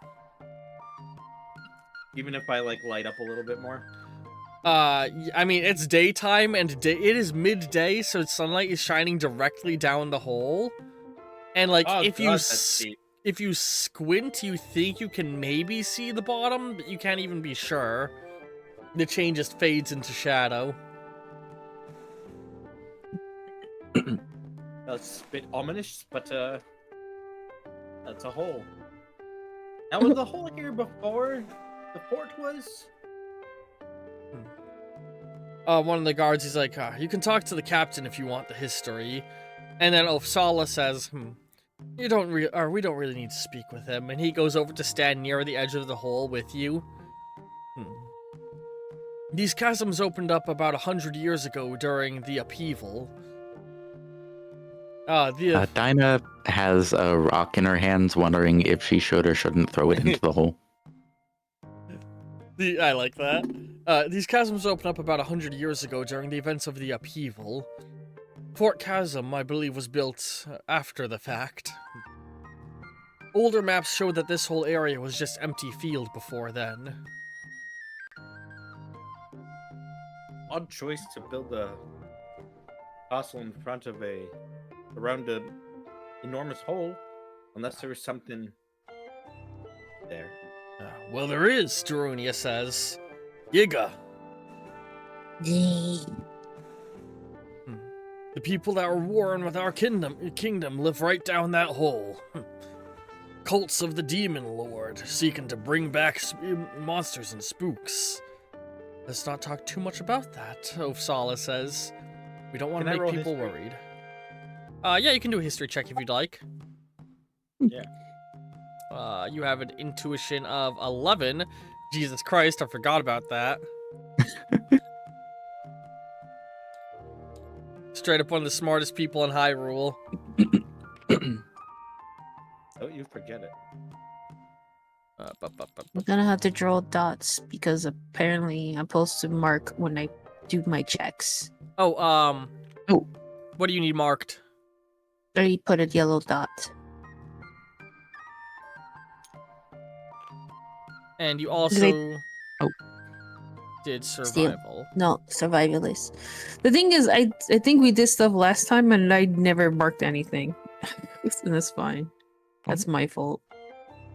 [SPEAKER 4] Even if I like light up a little bit more.
[SPEAKER 2] I mean, it's daytime and it is midday, so sunlight is shining directly down the hole. And like,
[SPEAKER 4] Oh,
[SPEAKER 2] if
[SPEAKER 4] God,
[SPEAKER 2] you
[SPEAKER 4] that's deep.
[SPEAKER 2] if you squint, you think you can maybe see the bottom, but you can't even be sure. The chain just fades into shadow.
[SPEAKER 4] That's a bit ominous, but that's a hole. Now was the hole here before the fort was?
[SPEAKER 2] One of the guards, he's like, you can talk to the captain if you want the history. And then Ofsala says, we don't really need to speak with him. And he goes over to stand near the edge of the hole with you. These chasms opened up about 100 years ago during the upheaval.
[SPEAKER 5] Dinah has a rock in her hands, wondering if she should or shouldn't throw it into the hole.
[SPEAKER 2] I like that. These chasms opened up about 100 years ago during the events of the upheaval. Fort Chasm, I believe, was built after the fact. Older maps show that this whole area was just empty field before then.
[SPEAKER 4] Odd choice to build a castle in front of around an enormous hole, unless there was something there.
[SPEAKER 2] Well, there is, Darunia says. Yiga. The people that were warring with our kingdom live right down that hole. Cults of the Demon Lord, seeking to bring back monsters and spooks. Let's not talk too much about that, Ofsala says. We don't want to make people worried. Yeah, you can do a history check if you'd like.
[SPEAKER 4] Yeah.
[SPEAKER 2] You have an intuition of 11. Jesus Christ, I forgot about that. Straight up one of the smartest people in Hyrule.
[SPEAKER 4] Don't you forget it.
[SPEAKER 6] I'm gonna have to draw dots because apparently I'm supposed to mark when I do my checks.
[SPEAKER 2] Oh, what do you need marked?
[SPEAKER 6] I already put a yellow dot.
[SPEAKER 2] And you also did survival.
[SPEAKER 6] No, survivalist. The thing is, I think we did stuff last time and I never marked anything. And that's fine. That's my fault.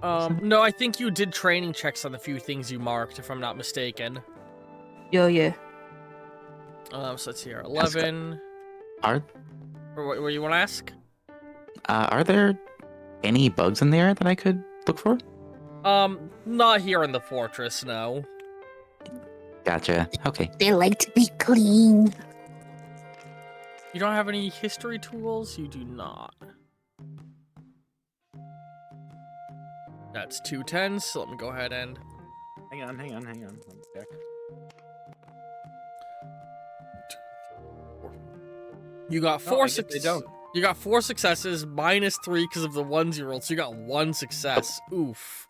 [SPEAKER 2] No, I think you did training checks on the few things you marked, if I'm not mistaken.
[SPEAKER 6] Yeah.
[SPEAKER 2] So let's see here. 11.
[SPEAKER 5] Are
[SPEAKER 2] What you want to ask?
[SPEAKER 5] are there any bugs in there that I could look for?
[SPEAKER 2] Not here in the fortress, no.
[SPEAKER 5] Gotcha. Okay.
[SPEAKER 1] They like to be clean.
[SPEAKER 2] You don't have any history tools? You do not. That's 2 10s, so let me go ahead and...
[SPEAKER 4] Hang on. Let me check.
[SPEAKER 2] You got
[SPEAKER 4] No, I
[SPEAKER 2] four
[SPEAKER 4] guess they don't.
[SPEAKER 2] You got 4 successes, minus 3 because of the ones you rolled, so you got 1 success. Oof.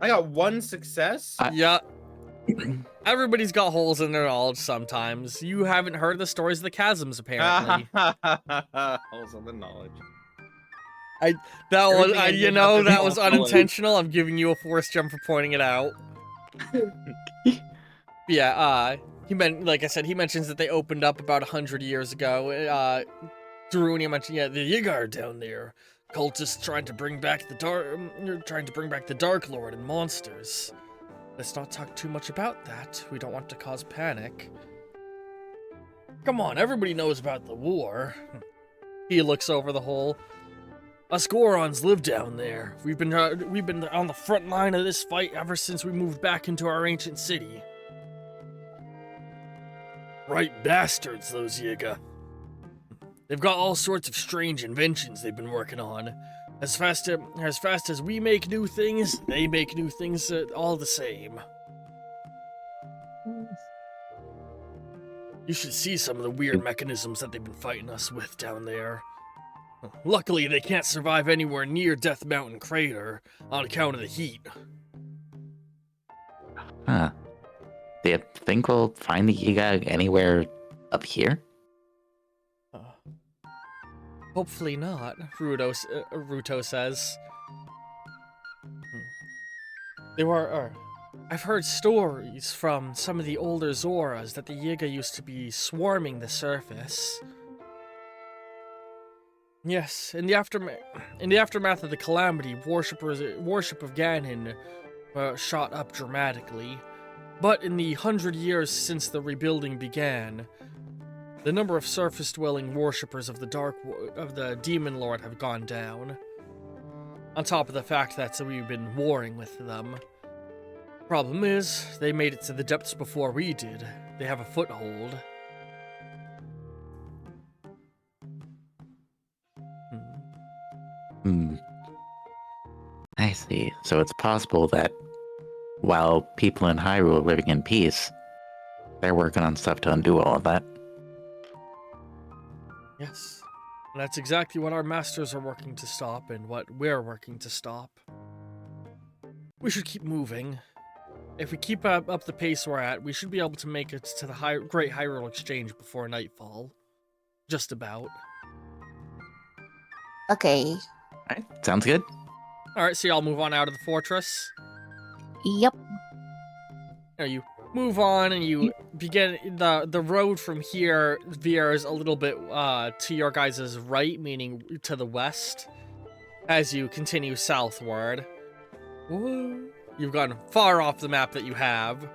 [SPEAKER 4] I got 1 success.
[SPEAKER 2] Yeah. Everybody's got holes in their knowledge sometimes. You haven't heard the stories of the chasms, apparently.
[SPEAKER 4] Holes of the knowledge.
[SPEAKER 2] That
[SPEAKER 4] Everything I did had to
[SPEAKER 2] was
[SPEAKER 4] be
[SPEAKER 2] unintentional. I'm giving you a force jump for pointing it out. Yeah, he mentions that they opened up about 100 years ago. Darunia mentioned, the Yigar down there. Cultists trying to bring back the Dark Lord and monsters. Let's not talk too much about that. We don't want to cause panic. Come on, everybody knows about the war. He looks over the hole. Us Gorons live down there. We've been on the front line of this fight ever since we moved back into our ancient city. Right bastards, those Yiga. They've got all sorts of strange inventions they've been working on. As fast as we make new things, they make new things all the same. You should see some of the weird mechanisms that they've been fighting us with down there. Luckily, they can't survive anywhere near Death Mountain Crater on account of the heat.
[SPEAKER 5] Huh. Do you think we'll find the Yiga anywhere up here?
[SPEAKER 2] Hopefully not, Ruto says. I've heard stories from some of the older Zoras that the Yiga used to be swarming the surface. Yes, in the aftermath of the calamity, worship of Ganon shot up dramatically. But in the 100 years since the rebuilding began, the number of surface-dwelling worshippers of the Demon Lord have gone down. On top of the fact that we've been warring with them. Problem is, they made it to the depths before we did. They have a foothold.
[SPEAKER 5] I see. So it's possible that while people in Hyrule are living in peace, they're working on stuff to undo all of that.
[SPEAKER 2] Yes. And that's exactly what our masters are working to stop and what we're working to stop. We should keep moving. If we keep up the pace we're at, we should be able to make it to the Great Hyrule Exchange before nightfall. Just about.
[SPEAKER 1] Okay.
[SPEAKER 5] Alright, sounds good.
[SPEAKER 2] Alright, so y'all move on out of the fortress.
[SPEAKER 1] Yep.
[SPEAKER 2] You move on and you begin the road from here veers a little bit to your guys' right, meaning to the west, as you continue southward. Woo. You've gone far off the map that you have.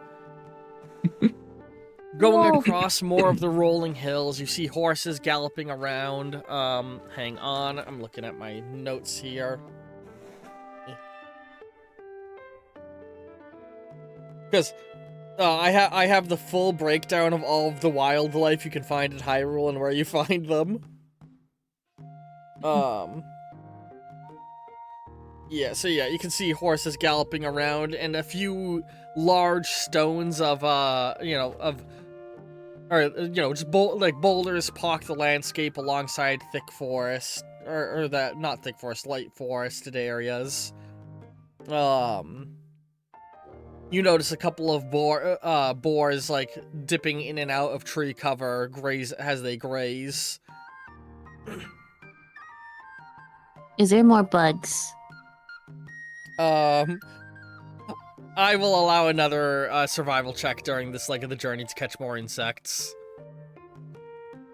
[SPEAKER 2] Going across more of the rolling hills, you see horses galloping around. Hang on, I'm looking at my notes here. Because I have the full breakdown of all of the wildlife you can find in Hyrule and where you find them. Yeah, so yeah, you can see horses galloping around and a few large stones of, just boulders pock the landscape alongside thick forest, not thick forest, light forested areas. You notice a couple of boars, like, dipping in and out of tree cover as they graze.
[SPEAKER 1] Is there more bugs?
[SPEAKER 2] I will allow another survival check during this leg of the journey to catch more insects.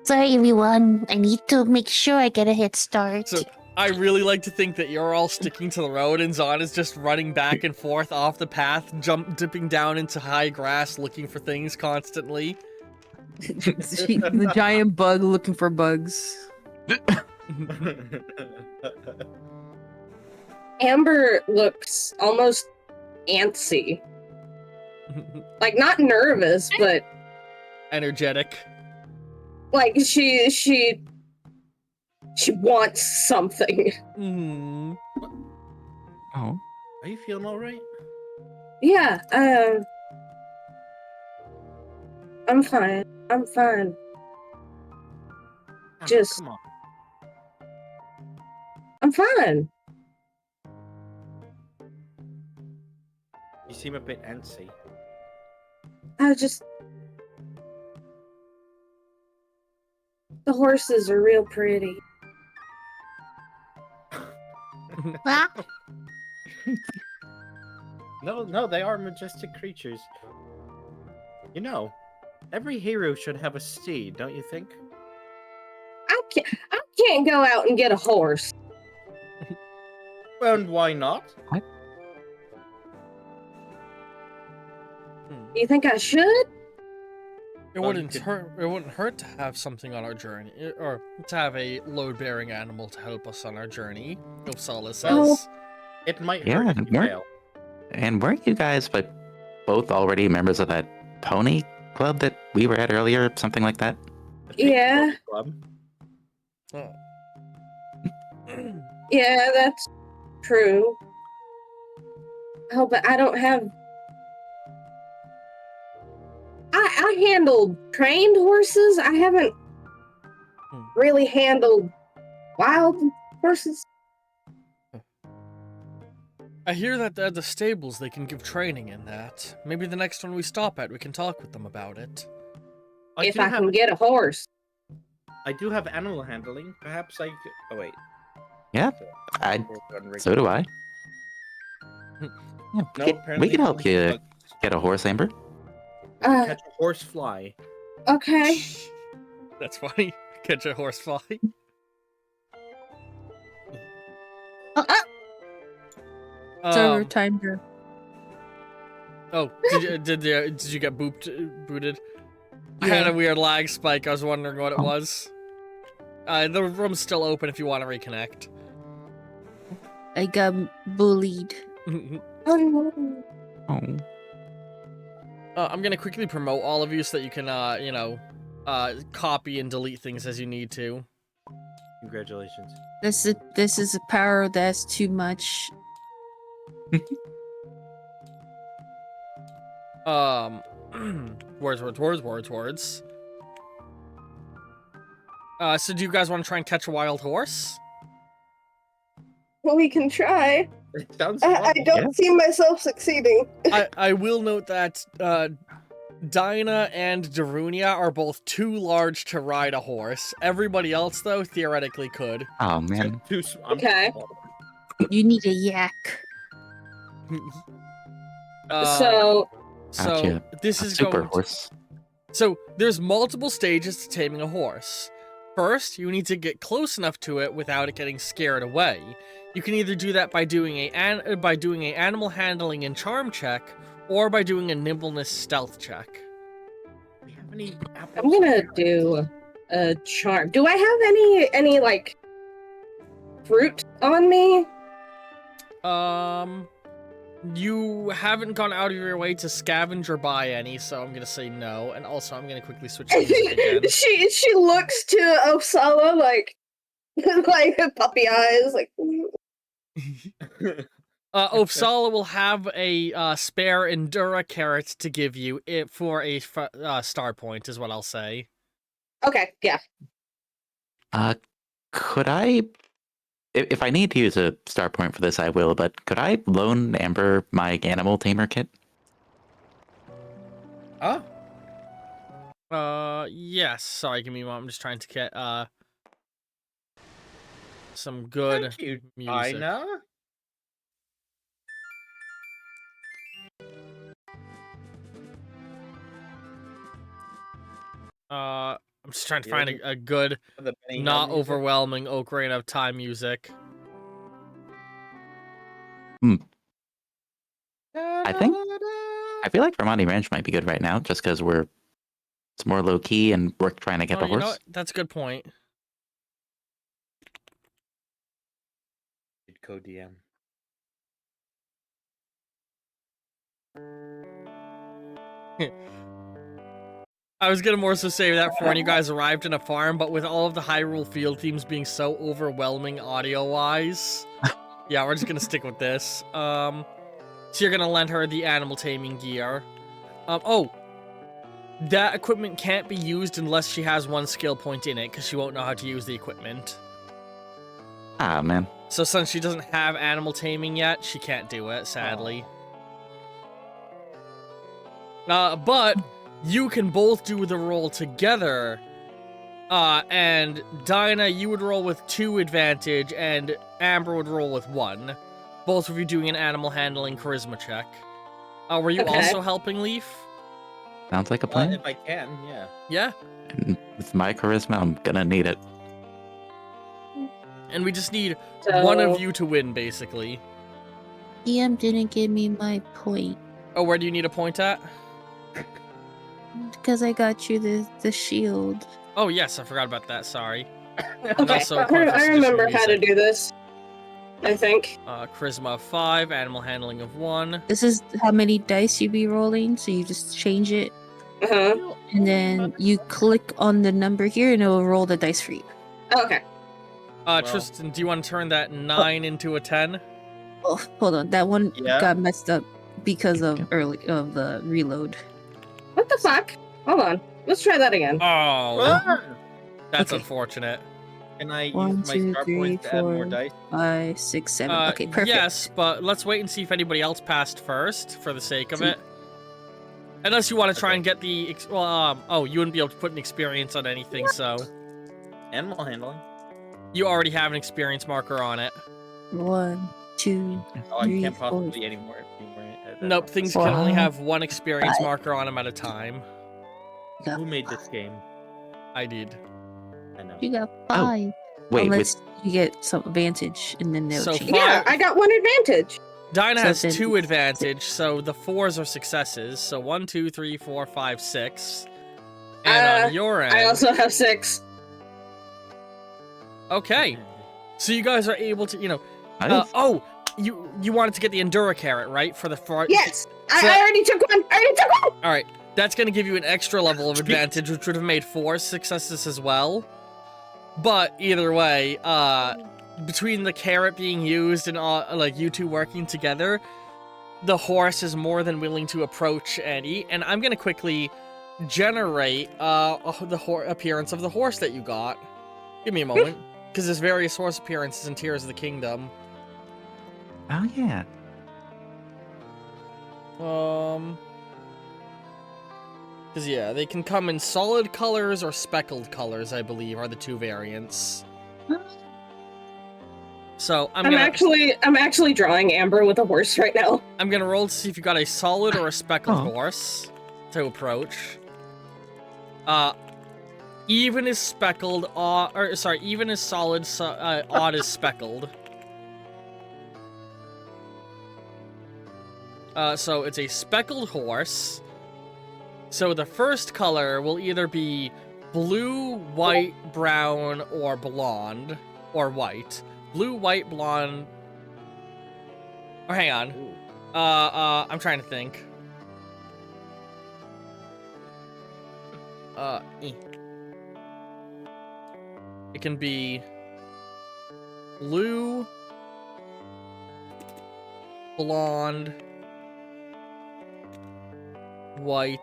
[SPEAKER 1] Sorry, everyone. I need to make sure I get a head start.
[SPEAKER 2] So, I really like to think that you're all sticking to the road and Zon is just running back and forth off the path, dipping down into high grass, looking for things constantly.
[SPEAKER 6] The giant bug looking for bugs.
[SPEAKER 3] Amber looks almost antsy. Like, not nervous, but
[SPEAKER 2] energetic.
[SPEAKER 3] like she wants something.
[SPEAKER 2] Mm.
[SPEAKER 5] Oh.
[SPEAKER 4] Are you feeling all right?
[SPEAKER 3] Yeah, I'm fine. I'm fine.
[SPEAKER 4] Oh,
[SPEAKER 3] Just-
[SPEAKER 4] come on.
[SPEAKER 3] I'm fine.
[SPEAKER 4] You seem a bit antsy.
[SPEAKER 3] The horses are real pretty.
[SPEAKER 1] Ah,
[SPEAKER 4] No, they are majestic creatures. You know, every hero should have a steed, don't you think?
[SPEAKER 3] I can't go out and get a horse.
[SPEAKER 4] Well, and why not?
[SPEAKER 3] Do you think I should?
[SPEAKER 2] It wouldn't hurt to have something on our journey, or to have a load-bearing animal to help us on our journey. Opsala says.
[SPEAKER 3] Oh.
[SPEAKER 4] It might
[SPEAKER 5] Yeah,
[SPEAKER 4] hurt if you fail.
[SPEAKER 5] And weren't you guys both already members of that pony club that we were at earlier? Something like that?
[SPEAKER 4] The Pink
[SPEAKER 3] Yeah.
[SPEAKER 4] Club.
[SPEAKER 2] Oh.
[SPEAKER 3] Yeah, that's true. Oh, but I don't have. I handled trained horses. I haven't really handled wild horses.
[SPEAKER 2] I hear that at the stables they can give training in that. Maybe the next one we stop at, we can talk with them about it.
[SPEAKER 3] If I can get a horse.
[SPEAKER 4] I do have animal handling. Perhaps I could... Oh, wait.
[SPEAKER 5] Yeah, so do I. Yeah,
[SPEAKER 4] No,
[SPEAKER 5] we
[SPEAKER 4] apparently
[SPEAKER 5] can help you
[SPEAKER 4] it's
[SPEAKER 5] get a horse, Amber.
[SPEAKER 4] catch a horse fly.
[SPEAKER 3] Okay.
[SPEAKER 2] That's funny. Catch a horse fly.
[SPEAKER 6] Server timer.
[SPEAKER 2] Oh, did you get booted? I had
[SPEAKER 6] Yeah.
[SPEAKER 2] a weird lag spike. I was wondering what it was. The room's still open if you want to reconnect.
[SPEAKER 6] I got bullied.
[SPEAKER 3] Oh, no.
[SPEAKER 5] Oh.
[SPEAKER 2] I'm gonna quickly promote all of you so that you can, copy and delete things as you need to.
[SPEAKER 4] Congratulations.
[SPEAKER 6] This is a power that's too much.
[SPEAKER 2] Words. So do you guys want to try and catch a wild horse?
[SPEAKER 3] Well, we can try.
[SPEAKER 4] It sounds
[SPEAKER 3] I
[SPEAKER 4] fun.
[SPEAKER 3] don't see myself succeeding.
[SPEAKER 2] I will note that, Dinah and Darunia are both too large to ride a horse. Everybody else, though, theoretically could.
[SPEAKER 5] Oh man.
[SPEAKER 3] Okay.
[SPEAKER 6] You need a yak.
[SPEAKER 3] So,
[SPEAKER 5] Gotcha.
[SPEAKER 2] This
[SPEAKER 5] A
[SPEAKER 2] is
[SPEAKER 5] super
[SPEAKER 2] going to-
[SPEAKER 5] horse.
[SPEAKER 2] So there's multiple stages to taming a horse. First, you need to get close enough to it without it getting scared away. You can either do that by doing a animal handling and charm check, or by doing a nimbleness stealth check.
[SPEAKER 4] We have any apples?
[SPEAKER 3] I'm gonna do a charm. Do I have any like fruit on me?
[SPEAKER 2] You haven't gone out of your way to scavenge or buy any, so I'm gonna say no. And also, I'm gonna quickly switch to music again.
[SPEAKER 3] she looks to Osala like like puppy eyes like.
[SPEAKER 2] Opsala will have a spare Endura carrot to give you for a star point, is what I'll say.
[SPEAKER 3] Okay, yeah.
[SPEAKER 5] Could I, if I need to use a star point for this, I will. But could I loan Amber my animal tamer kit?
[SPEAKER 4] Huh?
[SPEAKER 2] Yes. Sorry, give me a moment. I'm just trying to get some good
[SPEAKER 4] Thank you,
[SPEAKER 2] music.
[SPEAKER 4] Dinah.
[SPEAKER 2] I'm just trying to
[SPEAKER 4] Yeah,
[SPEAKER 2] find a good,
[SPEAKER 4] The Benny Hill
[SPEAKER 2] not
[SPEAKER 4] music.
[SPEAKER 2] overwhelming Ocarina of Time music.
[SPEAKER 5] I think- I feel like Vermonti Ranch might be good right now, just because it's more low key and we're trying to get the
[SPEAKER 2] you know
[SPEAKER 5] horse.
[SPEAKER 2] what? That's a good point.
[SPEAKER 4] Code DM.
[SPEAKER 2] I was gonna more so save that for when you guys arrived in a farm, but with all of the Hyrule field themes being so overwhelming audio-wise, yeah, we're just gonna stick with this. So you're gonna lend her the animal taming gear. That equipment can't be used unless she has one skill point in it, because she won't know how to use the equipment.
[SPEAKER 5] Ah man.
[SPEAKER 2] So since she doesn't have animal taming yet, she can't do it, sadly. But you can both do the roll together. And Dinah, you would roll with 2 advantage, and Amber would roll with 1. Both of you doing an animal handling charisma check. Were you
[SPEAKER 3] Okay.
[SPEAKER 2] also helping Leaf?
[SPEAKER 5] Sounds like a plan.
[SPEAKER 4] If I can, yeah.
[SPEAKER 2] Yeah.
[SPEAKER 5] And with my charisma, I'm gonna need it.
[SPEAKER 2] And we just need
[SPEAKER 3] So,
[SPEAKER 2] one of you to win, basically.
[SPEAKER 6] EM didn't give me my point
[SPEAKER 2] Oh, where do you need a point at?
[SPEAKER 6] because I got you the shield.
[SPEAKER 2] Oh, yes, I forgot about that, sorry.
[SPEAKER 3] Okay,
[SPEAKER 2] also a point for
[SPEAKER 3] I remember
[SPEAKER 2] suggestion
[SPEAKER 3] how to
[SPEAKER 2] music.
[SPEAKER 3] do this. I think.
[SPEAKER 2] Charisma of 5, animal handling of 1.
[SPEAKER 6] This is how many dice you be rolling, so you just change it,
[SPEAKER 3] Uh-huh.
[SPEAKER 6] and then you click on the number here, and it will roll the dice for you.
[SPEAKER 3] Okay.
[SPEAKER 4] Well,
[SPEAKER 2] Tristan, do you want to turn that 9 into a 10?
[SPEAKER 6] Oh, hold on. That one
[SPEAKER 4] Yeah.
[SPEAKER 6] got messed up because of
[SPEAKER 5] Okay.
[SPEAKER 6] the reload.
[SPEAKER 3] What the fuck? Hold on. Let's try that again.
[SPEAKER 2] Oh,
[SPEAKER 4] Ah!
[SPEAKER 2] that's
[SPEAKER 6] Okay.
[SPEAKER 2] unfortunate.
[SPEAKER 4] Can I
[SPEAKER 6] 1,
[SPEAKER 4] use my
[SPEAKER 6] 2,
[SPEAKER 4] star
[SPEAKER 6] 3,
[SPEAKER 4] points to add more
[SPEAKER 6] 4,
[SPEAKER 4] dice?
[SPEAKER 6] 5, 6, 7. Okay, perfect.
[SPEAKER 2] Yes, but let's wait and see if anybody else passed first, for the sake of
[SPEAKER 6] See-
[SPEAKER 2] it. Unless you want to try
[SPEAKER 4] Okay.
[SPEAKER 2] and get the... oh, you wouldn't be able to put an experience on anything, so...
[SPEAKER 4] Animal handling.
[SPEAKER 2] You already have an experience marker on it.
[SPEAKER 6] 1, 2,
[SPEAKER 4] Oh, I
[SPEAKER 6] 3,
[SPEAKER 4] can't
[SPEAKER 6] 4.
[SPEAKER 4] possibly anymore.
[SPEAKER 2] Nope, things
[SPEAKER 6] Four.
[SPEAKER 2] can only have one experience
[SPEAKER 6] Five.
[SPEAKER 2] marker on them at a time.
[SPEAKER 4] Who made this game?
[SPEAKER 2] I did.
[SPEAKER 4] I know.
[SPEAKER 6] You got
[SPEAKER 5] Oh,
[SPEAKER 6] 5.
[SPEAKER 5] Wait,
[SPEAKER 6] Unless you get some advantage, and then they'll
[SPEAKER 2] So
[SPEAKER 6] change.
[SPEAKER 3] Yeah,
[SPEAKER 2] Five.
[SPEAKER 3] I got 1 advantage.
[SPEAKER 2] Dinah
[SPEAKER 6] So
[SPEAKER 2] has
[SPEAKER 6] then
[SPEAKER 2] 2
[SPEAKER 6] it's
[SPEAKER 2] advantage, so the 4s are successes. So 1, 2, 3, 4, 5, 6. And on your end...
[SPEAKER 3] I also have 6.
[SPEAKER 2] Okay. So you guys are able to,
[SPEAKER 5] Nice.
[SPEAKER 2] you wanted to get the Endura carrot, right? For the front.
[SPEAKER 3] Yes,
[SPEAKER 2] So-
[SPEAKER 3] I already took 1. I already took 1.
[SPEAKER 2] All right. That's going to give you an extra level of advantage, which would have made 4 successes as well. But either way, between the carrot being used and you two working together, the horse is more than willing to approach and eat. And I'm going to quickly generate the appearance of the horse that you got. Give me a moment. Because there's various horse appearances in Tears of the Kingdom.
[SPEAKER 5] Oh yeah.
[SPEAKER 2] Because yeah, they can come in solid colors or speckled colors, I believe, are the 2 variants. So I'm
[SPEAKER 3] actually drawing Amber with a horse right now.
[SPEAKER 2] gonna roll to see if you got a solid or a speckled
[SPEAKER 5] Oh.
[SPEAKER 2] horse to approach. Even is speckled, even is solid, odd is speckled. So it's a speckled horse. So the first color will either be blue, white, brown, or blonde, or white. Blue, white, blonde. Or hang on. I'm trying to think. It can be blue, blonde, white,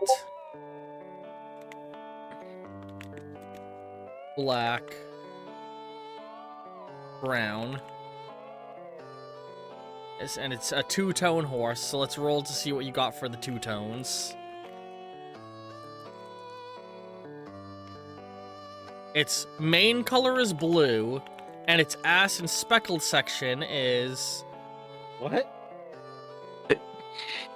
[SPEAKER 2] black, brown. Yes, and it's a 2-tone horse, so let's roll to see what you got for the 2 tones. Its main color is blue, and its ass and speckled section is
[SPEAKER 4] What?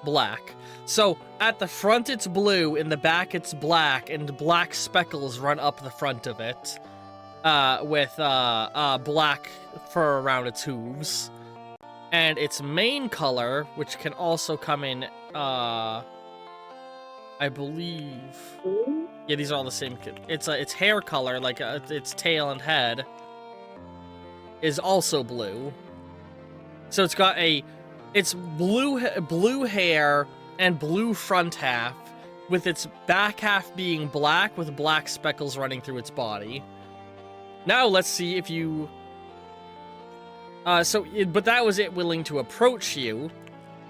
[SPEAKER 2] black. So at the front it's blue, in the back it's black, and black speckles run up the front of it, with black fur around its hooves. And its main color, which can also come in, I believe. Yeah, these are all the same. It's hair color, like its tail and head, is also blue. So it's got it's blue hair and blue front half, with its back half being black with black speckles running through its body. Now let's see if you. But that was it willing to approach you.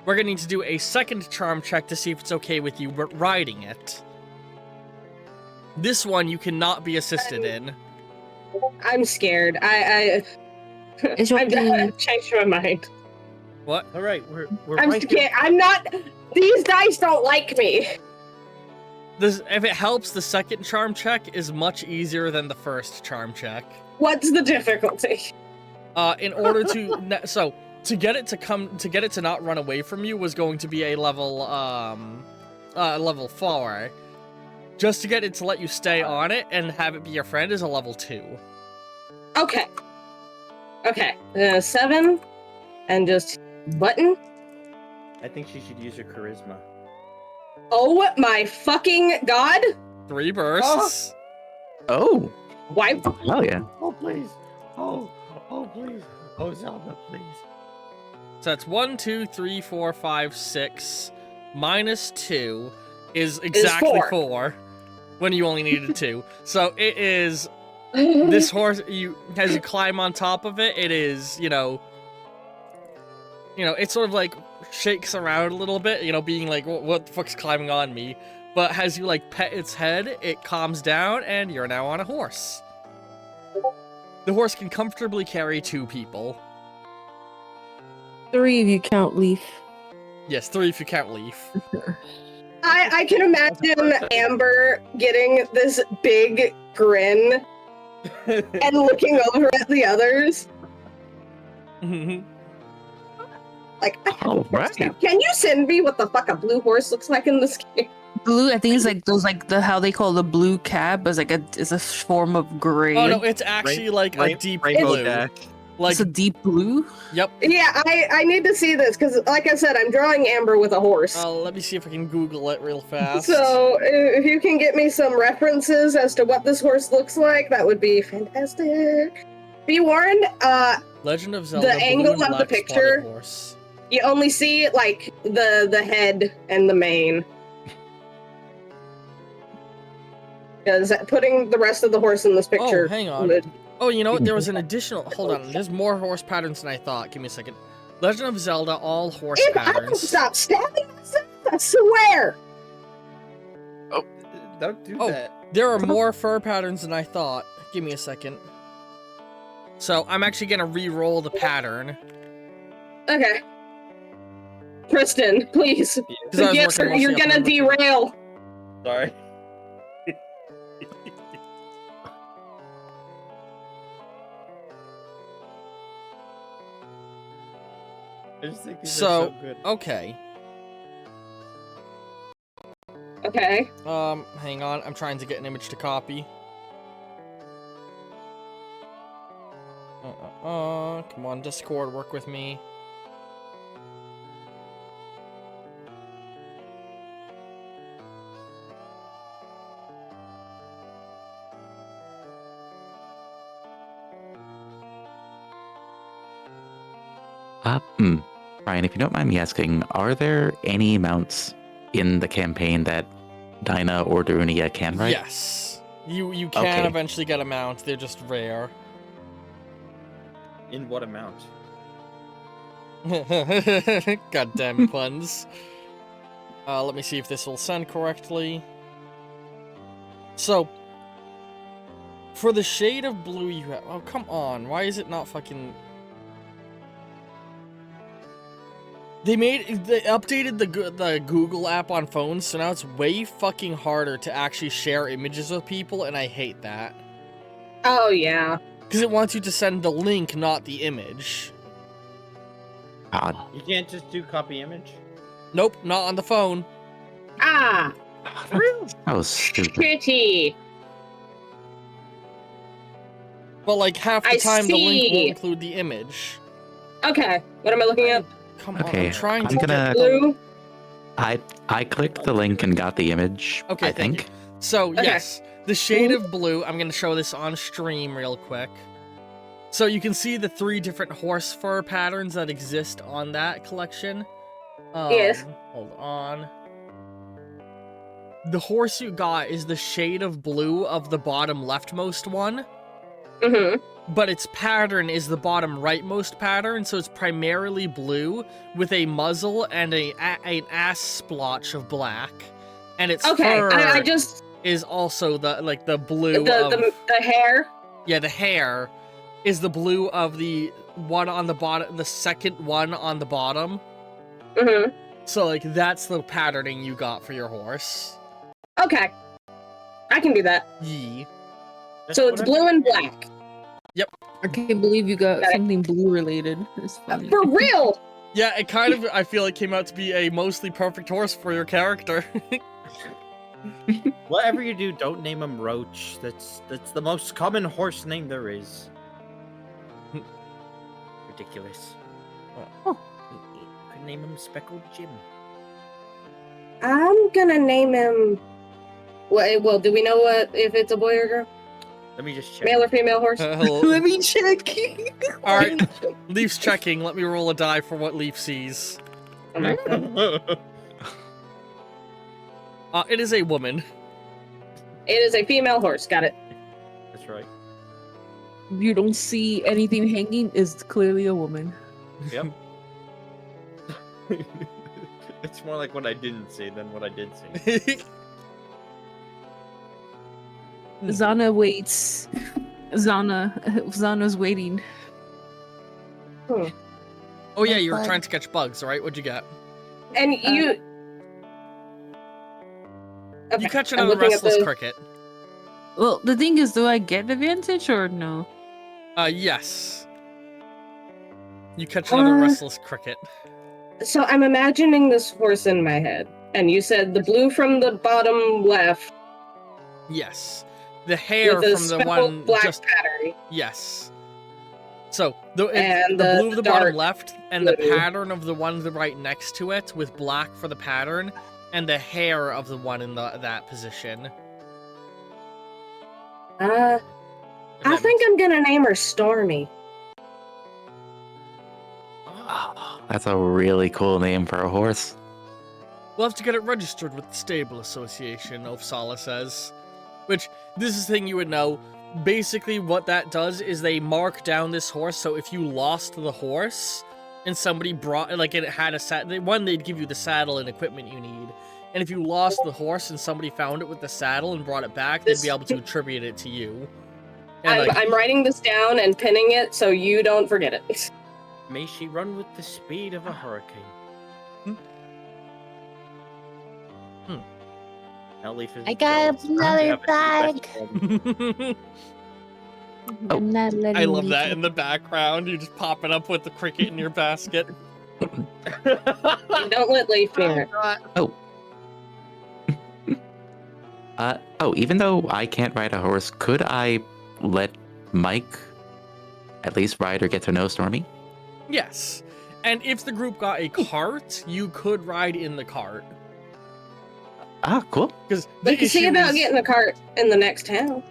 [SPEAKER 2] We're gonna need to do a second charm check to see if it's okay with you riding it. This one you cannot be assisted in.
[SPEAKER 3] I'm scared.
[SPEAKER 6] It's your
[SPEAKER 3] I've changed my mind.
[SPEAKER 2] What?
[SPEAKER 4] All right, we're
[SPEAKER 3] I'm
[SPEAKER 4] right
[SPEAKER 3] scared. I'm not. These dice don't like me.
[SPEAKER 2] If it helps, the second charm check is much easier than the first charm check.
[SPEAKER 3] What's the difficulty?
[SPEAKER 2] In order to to get it to not run away from you was going to be a level 4. Just to get it to let you stay on it and have it be your friend is a level 2.
[SPEAKER 3] Okay. 7, and just button.
[SPEAKER 4] I think she should use her charisma.
[SPEAKER 3] Oh my fucking god!
[SPEAKER 2] 3 bursts.
[SPEAKER 5] Oh.
[SPEAKER 3] Why?
[SPEAKER 5] Oh yeah.
[SPEAKER 4] Oh please! Oh please! Oh Zelda, please!
[SPEAKER 2] So that's 1, 2, 3, 4, 5, 6 minus 2 is exactly 4 when you only needed 2. So it is This horse, as you climb on top of it, it is, it sort of like shakes around a little bit, being like, what the fuck's climbing on me? But as you like pet its head, it calms down and you're now on a horse. The horse can comfortably carry 2 people.
[SPEAKER 6] 3 if you count Leaf.
[SPEAKER 2] Yes, 3 if you count Leaf.
[SPEAKER 3] I can imagine Amber getting this big grin and looking over at the others. Like,
[SPEAKER 5] All right.
[SPEAKER 3] can you send me what the fuck a blue horse looks like in this game?
[SPEAKER 6] Blue, I think it's like those, like the how they call the blue cab, is like it's a form of gray.
[SPEAKER 2] Oh no, it's actually like a deep blue. Like
[SPEAKER 6] It's a deep blue.
[SPEAKER 2] Yep.
[SPEAKER 3] Yeah, I need to see this because, like I said, I'm drawing Amber with a horse.
[SPEAKER 2] Let me see if I can Google it real fast.
[SPEAKER 3] So if you can get me some references as to what this horse looks like, that would be fantastic. Be warned,
[SPEAKER 2] Legend of Zelda.
[SPEAKER 3] the
[SPEAKER 2] Blue
[SPEAKER 3] angle
[SPEAKER 2] and
[SPEAKER 3] of the
[SPEAKER 2] Black
[SPEAKER 3] picture-
[SPEAKER 2] Spotted Horse.
[SPEAKER 3] you only see like the head and the mane. Because putting the rest of the horse in this picture.
[SPEAKER 2] Oh, hang on.
[SPEAKER 3] would-
[SPEAKER 2] Oh, you know what? There was an additional. Hold on. There's more horse patterns than I thought. Give me a second. Legend of Zelda, all horse
[SPEAKER 3] If I don't
[SPEAKER 2] patterns.
[SPEAKER 3] stop stabbing myself, I swear.
[SPEAKER 4] Don't do
[SPEAKER 2] Oh.
[SPEAKER 4] that.
[SPEAKER 2] There are more fur patterns than I thought. Give me a second. So I'm actually gonna re-roll the pattern.
[SPEAKER 3] Okay. Kristen, please.
[SPEAKER 2] 'Cause I was
[SPEAKER 3] Yes,
[SPEAKER 2] working
[SPEAKER 3] you're
[SPEAKER 2] mostly
[SPEAKER 3] gonna
[SPEAKER 2] off memory.
[SPEAKER 3] derail.
[SPEAKER 4] Sorry. I just think these are so good.
[SPEAKER 2] Okay.
[SPEAKER 3] Okay.
[SPEAKER 2] Hang on. I'm trying to get an image to copy. Come on, Discord, work with me.
[SPEAKER 5] Ryan, if you don't mind me asking, are there any mounts in the campaign that Dinah or Darunia can ride?
[SPEAKER 2] Yes. You can
[SPEAKER 5] Okay.
[SPEAKER 2] eventually get a mount. They're just rare.
[SPEAKER 4] In what amount?
[SPEAKER 2] Goddamn puns. Let me see if this will send correctly. So, for the shade of blue you have... Oh, come on. Why is it not fucking... They updated the Google app on phones, so now it's way fucking harder to actually share images with people, and I hate that.
[SPEAKER 3] Oh, yeah.
[SPEAKER 2] Because it wants you to send the link, not the image.
[SPEAKER 5] God.
[SPEAKER 4] You can't just do copy image?
[SPEAKER 2] Nope, not on the phone.
[SPEAKER 3] Ah,
[SPEAKER 5] That was stupid.
[SPEAKER 3] pretty.
[SPEAKER 2] But like half the
[SPEAKER 3] I
[SPEAKER 2] time the link
[SPEAKER 3] see.
[SPEAKER 2] won't include the image.
[SPEAKER 3] Okay, what am I looking at?
[SPEAKER 2] Come on,
[SPEAKER 5] Okay,
[SPEAKER 2] I'm trying
[SPEAKER 5] I'm
[SPEAKER 2] to
[SPEAKER 5] gonna-
[SPEAKER 2] get the...
[SPEAKER 3] Blue?
[SPEAKER 5] I clicked the link and got the image.
[SPEAKER 2] Okay,
[SPEAKER 5] I
[SPEAKER 2] thank
[SPEAKER 5] think.
[SPEAKER 2] So,
[SPEAKER 3] Okay.
[SPEAKER 2] yes, the shade of blue, I'm going to show this on stream real quick. So you can see the 3 different horse fur patterns that exist on that collection.
[SPEAKER 3] Yes.
[SPEAKER 2] Hold on. The horse you got is the shade of blue of the bottom leftmost one,
[SPEAKER 3] Mm-hmm.
[SPEAKER 2] but its pattern is the bottom rightmost pattern, so it's primarily blue with a muzzle and an ass splotch of black. And its
[SPEAKER 3] Okay,
[SPEAKER 2] fur
[SPEAKER 3] I just...
[SPEAKER 2] is also the blue of...
[SPEAKER 3] The hair?
[SPEAKER 2] Yeah, the hair is the blue of the one on the bottom, the second one on the bottom.
[SPEAKER 3] Mm-hmm.
[SPEAKER 2] So, like, that's the patterning you got for your horse.
[SPEAKER 3] Okay. I can do that.
[SPEAKER 2] Yee.
[SPEAKER 3] So it's blue and black.
[SPEAKER 6] I can't believe you got
[SPEAKER 3] Got it.
[SPEAKER 6] something blue related. It's funny.
[SPEAKER 3] For real!
[SPEAKER 2] Yeah, it kind of, I feel like, came out to be a mostly perfect horse for your character.
[SPEAKER 4] Whatever you do, don't name him Roach. That's the most common horse name there is. Ridiculous.
[SPEAKER 2] Oh.
[SPEAKER 4] You could name him Speckled Jim.
[SPEAKER 3] I'm gonna name him... Well, do we know if it's a boy or girl?
[SPEAKER 4] Let me just check.
[SPEAKER 3] Male or female horse?
[SPEAKER 6] Let me check.
[SPEAKER 2] Alright, Leaf's checking. Let me roll a die for what Leaf sees.
[SPEAKER 3] Oh my God.
[SPEAKER 2] It is a woman.
[SPEAKER 3] It is a female horse, got it.
[SPEAKER 4] That's right.
[SPEAKER 6] you don't see anything hanging is clearly a woman.
[SPEAKER 4] Yep. It's more like what I didn't see than what I did see.
[SPEAKER 6] Zana waits. Zana's waiting.
[SPEAKER 2] Oh yeah, you were
[SPEAKER 1] Bug.
[SPEAKER 2] trying to catch bugs, right? What'd you get?
[SPEAKER 3] And you. Okay,
[SPEAKER 2] You catch
[SPEAKER 3] I'm
[SPEAKER 2] another
[SPEAKER 3] looking at
[SPEAKER 2] restless
[SPEAKER 3] the-
[SPEAKER 2] cricket.
[SPEAKER 6] Well, the thing is, do I get advantage or no?
[SPEAKER 2] Yes. You catch another restless cricket.
[SPEAKER 3] So I'm imagining this horse in my head, and you said the blue from the bottom left
[SPEAKER 2] Yes. The hair
[SPEAKER 3] with the
[SPEAKER 2] from the
[SPEAKER 3] speckled
[SPEAKER 2] one
[SPEAKER 3] black
[SPEAKER 2] just
[SPEAKER 3] pattern.
[SPEAKER 2] yes. So the
[SPEAKER 3] And
[SPEAKER 2] the
[SPEAKER 3] the
[SPEAKER 2] blue of the bottom
[SPEAKER 3] dark
[SPEAKER 2] left and the
[SPEAKER 3] blue.
[SPEAKER 2] pattern of the one right next to it with black for the pattern and the hair of the one in that position. And
[SPEAKER 3] I
[SPEAKER 2] then-
[SPEAKER 3] think I'm gonna name her Stormy.
[SPEAKER 5] Oh, that's a really cool name for a horse.
[SPEAKER 2] we'll have to get it registered with the Stable Association, Ofsala says. Which, this is the thing you would know. Basically, what that does is they mark down this horse, so if you lost the horse, and somebody brought, like, it had a saddle, one, they'd give you the saddle and equipment you need. And if you lost the horse and somebody found it with the saddle and brought it back, they'd be able to attribute it to you. And,
[SPEAKER 3] I'm writing this down and pinning it so you don't forget it.
[SPEAKER 4] May she run with the speed of a hurricane. Now Leaf is
[SPEAKER 1] I got
[SPEAKER 4] jealous.
[SPEAKER 1] another
[SPEAKER 4] You have
[SPEAKER 1] bag.
[SPEAKER 4] a
[SPEAKER 5] Oh.
[SPEAKER 1] I'm not letting
[SPEAKER 2] I love
[SPEAKER 1] you
[SPEAKER 2] that
[SPEAKER 1] get-
[SPEAKER 2] in the background. You just popping up with the cricket in your basket.
[SPEAKER 3] Don't let Leaf near it.
[SPEAKER 5] Even though I can't ride a horse, could I let Mike at least ride or get to know Stormy?
[SPEAKER 2] Yes. And if the group got a cart, you could ride in the cart.
[SPEAKER 5] Ah, cool.
[SPEAKER 2] Because
[SPEAKER 3] We can see about getting a cart in the next town.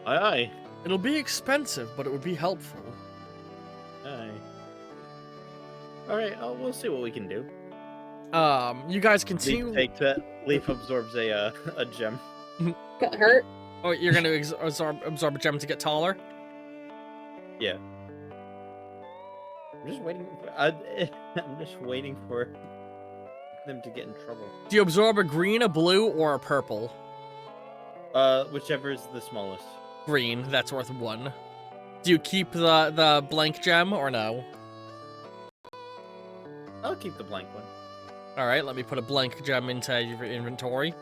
[SPEAKER 4] Aye, aye,
[SPEAKER 2] it'll be expensive, but it would be helpful.
[SPEAKER 4] aye. All right, we'll see what we can do.
[SPEAKER 2] You guys continue.
[SPEAKER 4] Leaf takes that. Leaf absorbs a gem.
[SPEAKER 3] Got hurt?
[SPEAKER 2] Oh, you're gonna absorb a gem to get taller.
[SPEAKER 4] Yeah. I'm just waiting. I'm just waiting for them to get in trouble.
[SPEAKER 2] Do you absorb a green, a blue, or a purple?
[SPEAKER 4] Whichever is the smallest.
[SPEAKER 2] Green. That's worth 1. Do you keep the blank gem or no?
[SPEAKER 4] I'll keep the blank one.
[SPEAKER 2] All right. Let me put a blank gem into your inventory.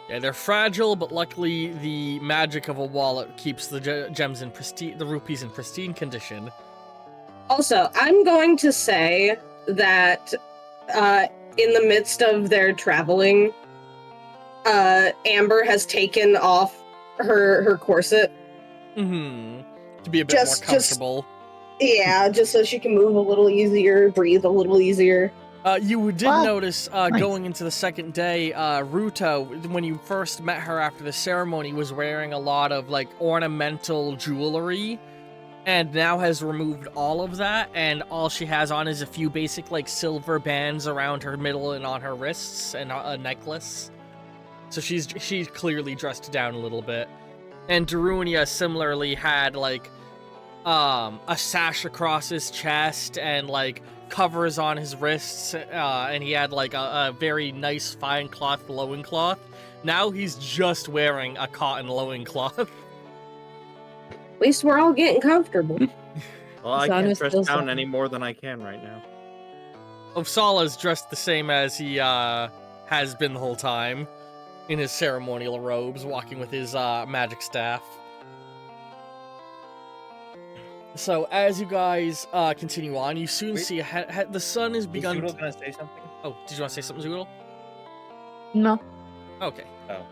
[SPEAKER 2] Yeah, they're fragile, but luckily the magic of a wallet keeps the gems in the rupees in pristine condition.
[SPEAKER 3] Also, I'm going to say that in the midst of their traveling, Amber has taken off her corset.
[SPEAKER 2] To be a bit more comfortable.
[SPEAKER 3] Yeah, just so she can move a little easier, breathe a little easier.
[SPEAKER 2] You did
[SPEAKER 1] What?
[SPEAKER 2] notice going into the second day, Ruto, when you first met her after the ceremony, was wearing a lot of like ornamental jewelry, and now has removed all of that, and all she has on is a few basic like silver bands around her middle and on her wrists, and a necklace. So she's clearly dressed down a little bit. And Darunia similarly had like a sash across his chest and like covers on his wrists, and he had like a very nice fine cloth loincloth. Now he's just wearing a cotton loincloth.
[SPEAKER 3] At least we're all getting comfortable.
[SPEAKER 4] Well, I
[SPEAKER 6] Zana's
[SPEAKER 4] can't dress
[SPEAKER 6] still
[SPEAKER 4] down
[SPEAKER 6] something.
[SPEAKER 4] any more than I can right now.
[SPEAKER 2] Ofsala's dressed the same as he has been the whole time, in his ceremonial robes, walking with his magic staff. So as you guys continue on, you soon
[SPEAKER 4] Wait.
[SPEAKER 2] see the sun has
[SPEAKER 4] Was
[SPEAKER 2] begun.
[SPEAKER 4] Zoodle gonna say something?
[SPEAKER 2] Oh, did you want to say something, Zoodle?
[SPEAKER 6] No.
[SPEAKER 2] Okay.
[SPEAKER 4] Oh.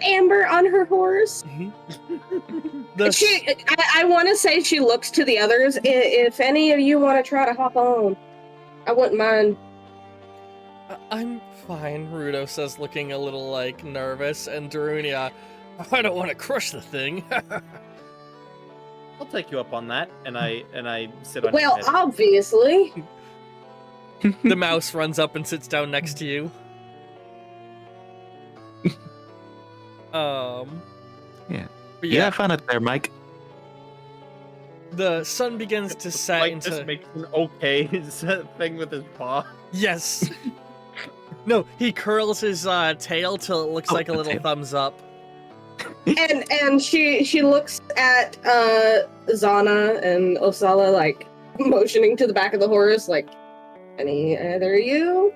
[SPEAKER 3] Amber on her horse.
[SPEAKER 2] The
[SPEAKER 3] I want to say she looks to the others. If any of you want to try to hop on, I wouldn't mind.
[SPEAKER 2] I'm fine, Rudo says, looking a little like nervous, and Darunia, I don't want to crush the thing.
[SPEAKER 4] I'll take you up on that, and I sit on your
[SPEAKER 3] Well,
[SPEAKER 4] head.
[SPEAKER 3] obviously.
[SPEAKER 2] The mouse runs up and sits down next to you.
[SPEAKER 5] Yeah.
[SPEAKER 2] But
[SPEAKER 5] You
[SPEAKER 2] yeah,
[SPEAKER 5] have fun up there, Mike.
[SPEAKER 2] the sun begins to set
[SPEAKER 4] Mike
[SPEAKER 2] into.
[SPEAKER 4] just makes an okay thing with his paw.
[SPEAKER 2] Yes. No, he curls his tail till it looks
[SPEAKER 5] Oh,
[SPEAKER 2] like a
[SPEAKER 5] the
[SPEAKER 2] little
[SPEAKER 5] tail.
[SPEAKER 2] thumbs up.
[SPEAKER 3] And she looks at Zana and Osala, like motioning to the back of the horse, like, any either of you?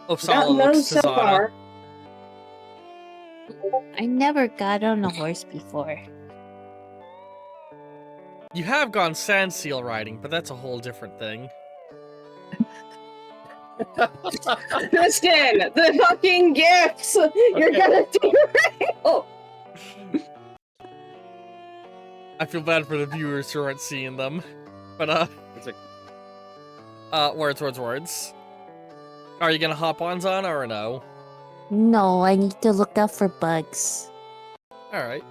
[SPEAKER 2] Opsala
[SPEAKER 3] Gotten
[SPEAKER 2] looks
[SPEAKER 3] those
[SPEAKER 2] to
[SPEAKER 3] so
[SPEAKER 2] Zana.
[SPEAKER 3] far.
[SPEAKER 1] I never got on a horse before.
[SPEAKER 2] You have gone sand seal riding, but that's a whole different thing.
[SPEAKER 3] Kristen, the fucking gifts! You're
[SPEAKER 4] Okay.
[SPEAKER 3] gonna derail!
[SPEAKER 2] I feel bad for the viewers who aren't seeing them. But,
[SPEAKER 4] It's like,
[SPEAKER 2] words. Are you gonna hop on Zana or no?
[SPEAKER 1] No, I need to look out for bugs.
[SPEAKER 2] Alright.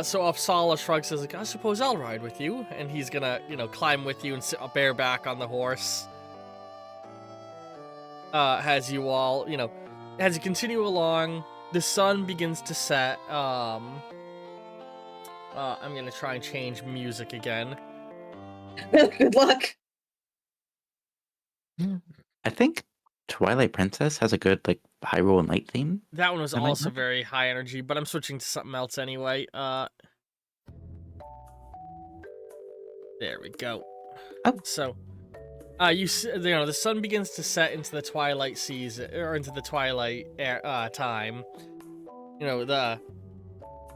[SPEAKER 2] So Opsala shrugs and says, like, I suppose I'll ride with you. And he's gonna, climb with you and sit bareback on the horse. As you all, as you continue along, the sun begins to set. I'm gonna try and change music again.
[SPEAKER 3] Good luck.
[SPEAKER 5] I think Twilight Princess has a good like Hyrule Night theme.
[SPEAKER 2] That one was
[SPEAKER 5] That might
[SPEAKER 2] also
[SPEAKER 5] work.
[SPEAKER 2] very high energy, but I'm switching to something else anyway. There we go.
[SPEAKER 5] Oh.
[SPEAKER 2] So, the sun begins to set into the twilight season, or into the twilight time. I'm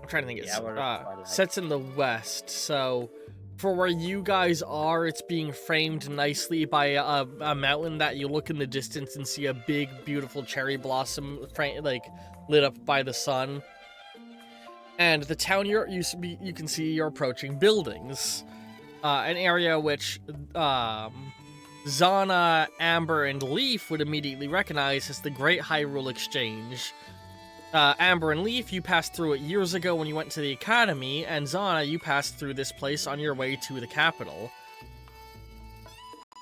[SPEAKER 2] trying to think.
[SPEAKER 4] Yeah, we're in twilight.
[SPEAKER 2] Sets in the west. So, for where you guys are, it's being framed nicely by a mountain that you look in the distance and see a big, beautiful cherry blossom, lit up by the sun. And the town you can see you're approaching buildings. An area which Zana, Amber, and Leaf would immediately recognize as the Great Hyrule Exchange. Amber and Leaf, you passed through it years ago when you went to the academy, and Zana, you passed through this place on your way to the capital.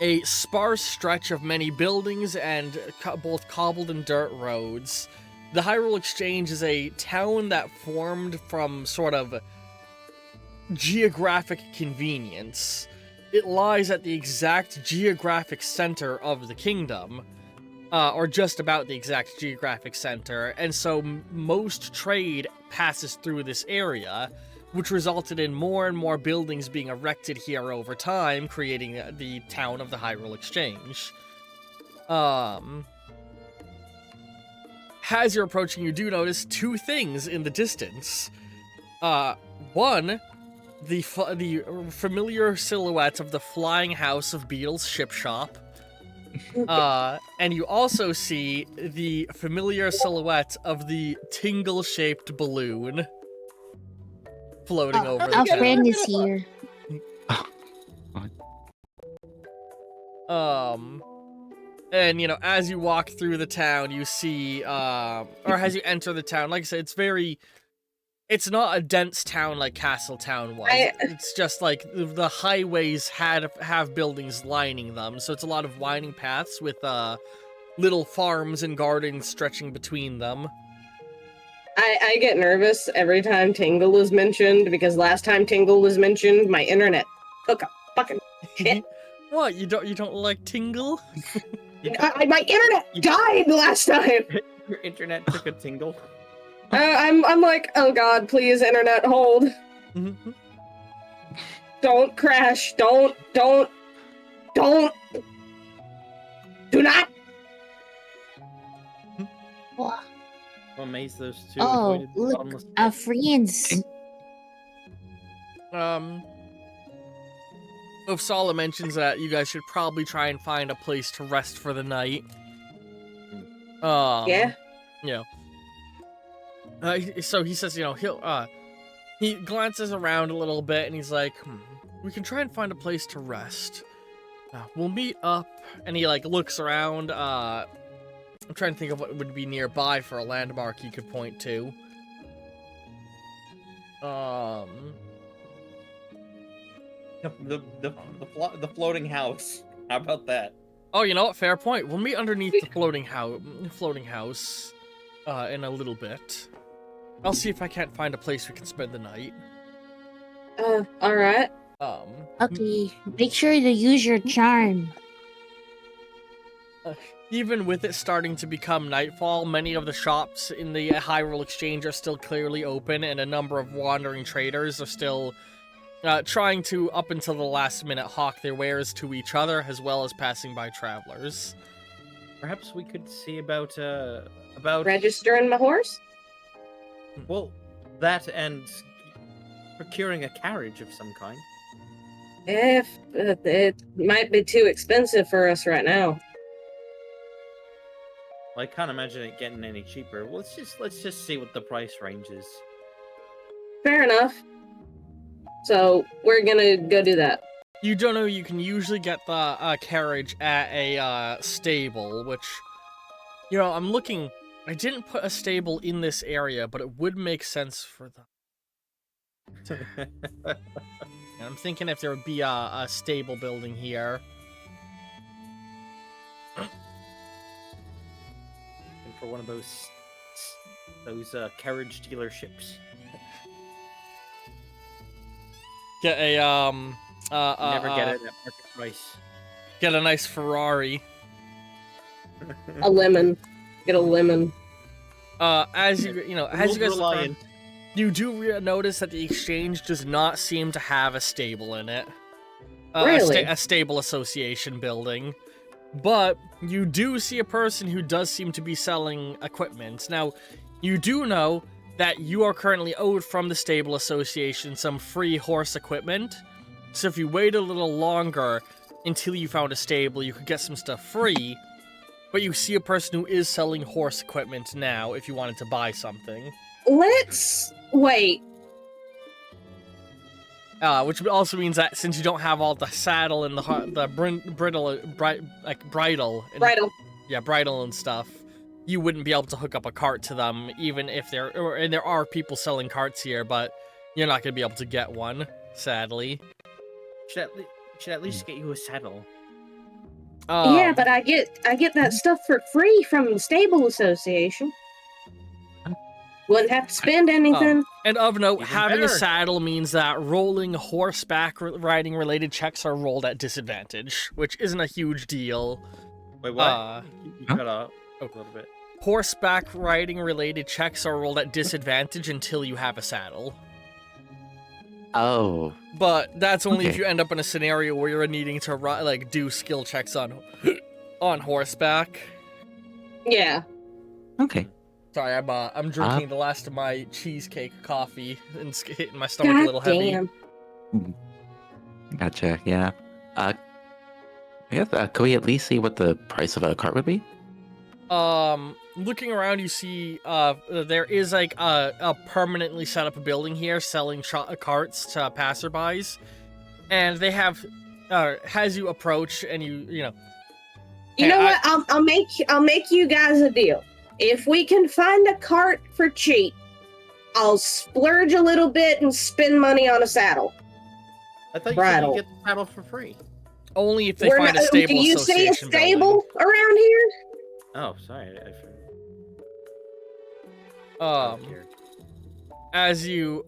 [SPEAKER 2] A sparse stretch of many buildings and both cobbled and dirt roads. The Hyrule Exchange is a town that formed from sort of geographic convenience. It lies at the exact geographic center of the kingdom, or just about the exact geographic center, and so most trade passes through this area, which resulted in more and more buildings being erected here over time, creating the town of the Hyrule Exchange. As you're approaching, you do notice two things in the distance. One, the familiar silhouette of the flying house of Beetle's ship shop. And you also see the familiar silhouette of the tingle-shaped balloon floating over the
[SPEAKER 1] Our
[SPEAKER 2] town.
[SPEAKER 1] friend is here.
[SPEAKER 2] And, as you walk through the town, you see, or as you enter the town, like I said, it's not a dense town like Castle Town was. It's just like the highways have buildings lining them, so it's a lot of winding paths with little farms and gardens stretching between them.
[SPEAKER 3] I get nervous every time Tingle is mentioned, because last time Tingle was mentioned, my internet took a fucking shit.
[SPEAKER 2] What, you don't like Tingle?
[SPEAKER 3] My internet died last time!
[SPEAKER 4] your internet took a tingle.
[SPEAKER 3] I'm like, oh god, please, internet, hold. Don't crash. Don't. Do not.
[SPEAKER 1] What?
[SPEAKER 4] What amazed those two?
[SPEAKER 1] Oh,
[SPEAKER 4] avoided the
[SPEAKER 1] look,
[SPEAKER 4] bottomless
[SPEAKER 1] our
[SPEAKER 4] pit.
[SPEAKER 1] friends.
[SPEAKER 2] Opsala mentions that you guys should probably try and find a place to rest for the night.
[SPEAKER 3] Yeah.
[SPEAKER 2] So he says, he glances around a little bit and he's like, we can try and find a place to rest. We'll meet up. And he looks around. I'm trying to think of what would be nearby for a landmark he could point to.
[SPEAKER 4] The floating house. How about that?
[SPEAKER 2] Oh, you know what? Fair point. We'll meet underneath the floating house in a little bit. I'll see if I can't find a place we can spend the night.
[SPEAKER 3] All right.
[SPEAKER 1] Okay, make sure to use your charm.
[SPEAKER 2] Even with it starting to become nightfall, many of the shops in the Hyrule Exchange are still clearly open, and a number of wandering traders are still trying to, up until the last minute, hawk their wares to each other, as well as passing by travelers.
[SPEAKER 4] Perhaps we could see about
[SPEAKER 3] Registering my horse?
[SPEAKER 4] well, that and procuring a carriage of some kind.
[SPEAKER 3] If it might be too expensive for us right now.
[SPEAKER 4] Well, I can't imagine it getting any cheaper. Well, let's just see what the price range is.
[SPEAKER 3] Fair enough. So we're gonna go do that.
[SPEAKER 2] You don't know, you can usually get the carriage at a stable, which, you know, I'm looking, I didn't put a stable in this area, but it would make sense for them. And I'm thinking if there would be a stable building here.
[SPEAKER 4] And for one of those carriage dealerships.
[SPEAKER 2] Get a
[SPEAKER 4] Never get it at market price.
[SPEAKER 2] Get a nice Ferrari.
[SPEAKER 3] A lemon. Get a lemon.
[SPEAKER 2] As you guys look
[SPEAKER 4] Reliant.
[SPEAKER 2] around, you do notice that the exchange does not seem to have a stable in it.
[SPEAKER 3] Really?
[SPEAKER 2] A stable association building. But you do see a person who does seem to be selling equipment. Now, you do know that you are currently owed from the stable association some free horse equipment. So if you wait a little longer until you found a stable, you could get some stuff free. But you see a person who is selling horse equipment now if you wanted to buy something.
[SPEAKER 3] Let's wait.
[SPEAKER 2] Which also means that since you don't have all the saddle and the bridle and stuff, you wouldn't be able to hook up a cart to them, even if and there are people selling carts here, but you're not going to be able to get one, sadly.
[SPEAKER 4] Should at least get you a saddle.
[SPEAKER 3] Yeah, but I get that stuff for free from the stable association. Wouldn't have to spend anything.
[SPEAKER 2] And of note,
[SPEAKER 4] Even
[SPEAKER 2] having
[SPEAKER 4] better.
[SPEAKER 2] a saddle means that rolling horseback riding related checks are rolled at disadvantage, which isn't a huge deal.
[SPEAKER 4] Wait, what? You cut off a little bit.
[SPEAKER 2] Horseback riding related checks are rolled at disadvantage until you have a saddle.
[SPEAKER 5] Oh,
[SPEAKER 2] But that's only if
[SPEAKER 5] Okay.
[SPEAKER 2] you end up in a scenario where you're needing to do skill checks on horseback.
[SPEAKER 3] Yeah.
[SPEAKER 5] okay.
[SPEAKER 2] Sorry, I'm drinking the last of my cheesecake coffee and it's hitting my stomach a little
[SPEAKER 3] God
[SPEAKER 2] heavy.
[SPEAKER 3] damn.
[SPEAKER 5] Gotcha. Yeah. I guess, could we at least see what the price of a cart would be?
[SPEAKER 2] Looking around, you see there is like a permanently set up building here selling carts to passerbys, and they have has you approach and you know.
[SPEAKER 3] You know what? I'll make you guys a deal. If we can find a cart for cheap, I'll splurge a little bit and spend money on a saddle.
[SPEAKER 4] I thought you
[SPEAKER 3] Bridle.
[SPEAKER 4] could get the saddle for free.
[SPEAKER 2] Only if they find a
[SPEAKER 3] Do
[SPEAKER 2] stable
[SPEAKER 3] you see a
[SPEAKER 2] association
[SPEAKER 3] stable around here?
[SPEAKER 4] Oh, sorry.
[SPEAKER 2] building. As you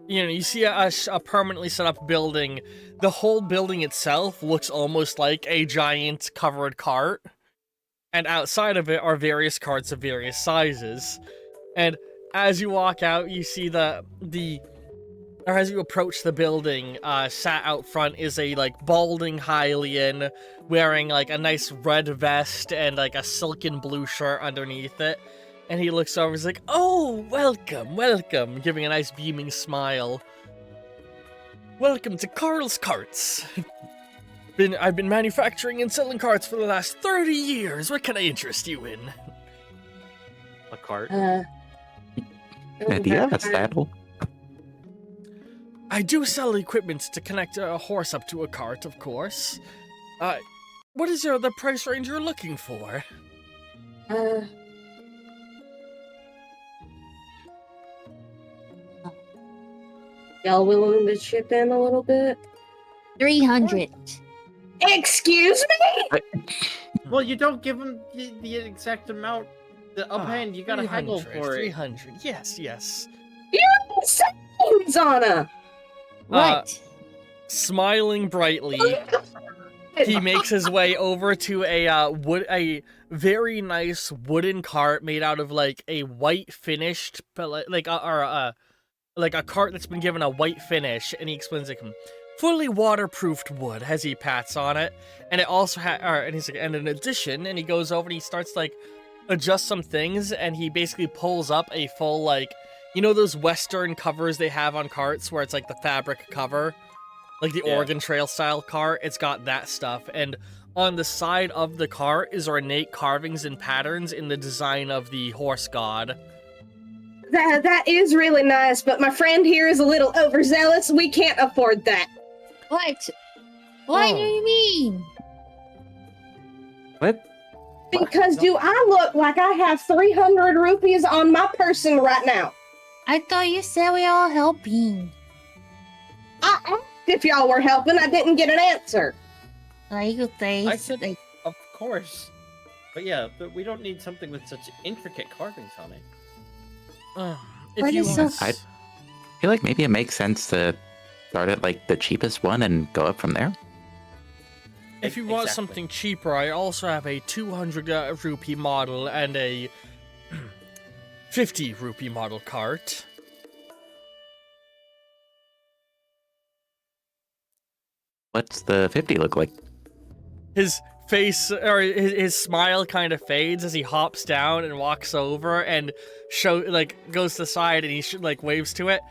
[SPEAKER 2] you see a permanently set up building. The whole building itself looks almost like a giant covered cart, and outside of it are various carts of various sizes. And as you walk out, you see as you approach the building, sat out front is a balding Hylian wearing a nice red vest and a silken blue shirt underneath it. And he looks over, he's like, "Oh, welcome," giving a nice beaming smile. "Welcome to Carl's Carts. I've been manufacturing and selling carts for the last 30 years. What can I interest you in?"
[SPEAKER 4] A cart.
[SPEAKER 5] Do you have a saddle?
[SPEAKER 2] "I do sell equipment to connect a horse up to a cart, of course. What is the price range you're looking for?"
[SPEAKER 3] Y'all willing to chip in a little bit?
[SPEAKER 1] 300.
[SPEAKER 3] Excuse me?
[SPEAKER 4] Well, you don't give them the exact amount The upend, you gotta haggle
[SPEAKER 2] 300,
[SPEAKER 4] for it.
[SPEAKER 2] 300. Yes, yes.
[SPEAKER 3] Zana.
[SPEAKER 1] What?
[SPEAKER 2] Smiling brightly, he makes his way over to a very nice wooden cart made out of like a white finished, like a cart that's been given a white finish, and he explains like fully waterproofed wood as he pats on it, and it also and he's like, and in addition, and he goes over and he starts like adjust some things, and he basically pulls up a full like, you know those Western covers they have on carts where it's like the fabric cover. Like the Oregon Trail style cart, it's got that stuff. And on the side of the cart is ornate carvings and patterns in the design of the horse god.
[SPEAKER 3] That is really nice, but my friend here is a little overzealous. We can't afford that.
[SPEAKER 1] What? What do you mean?
[SPEAKER 5] What?
[SPEAKER 3] Because do I look like I have 300 rupees on my person right now?
[SPEAKER 1] I thought you said we all helping.
[SPEAKER 3] I asked if y'all were helping. I didn't get an answer.
[SPEAKER 1] Like you say,
[SPEAKER 4] I said,
[SPEAKER 1] like,
[SPEAKER 4] of course. But yeah, but we don't need something with such intricate carvings on it.
[SPEAKER 2] If
[SPEAKER 1] What
[SPEAKER 2] you
[SPEAKER 1] is
[SPEAKER 2] want,
[SPEAKER 1] so-
[SPEAKER 5] I feel like maybe it makes sense to start at like the cheapest one and go up from there.
[SPEAKER 2] if you want
[SPEAKER 4] Exactly.
[SPEAKER 2] something cheaper, I also have a 200 rupee model and a 50 rupee model cart.
[SPEAKER 5] What's the 50 look like?
[SPEAKER 2] His face or his smile kind of fades as he hops down and walks over and goes to the side, and he like waves to it.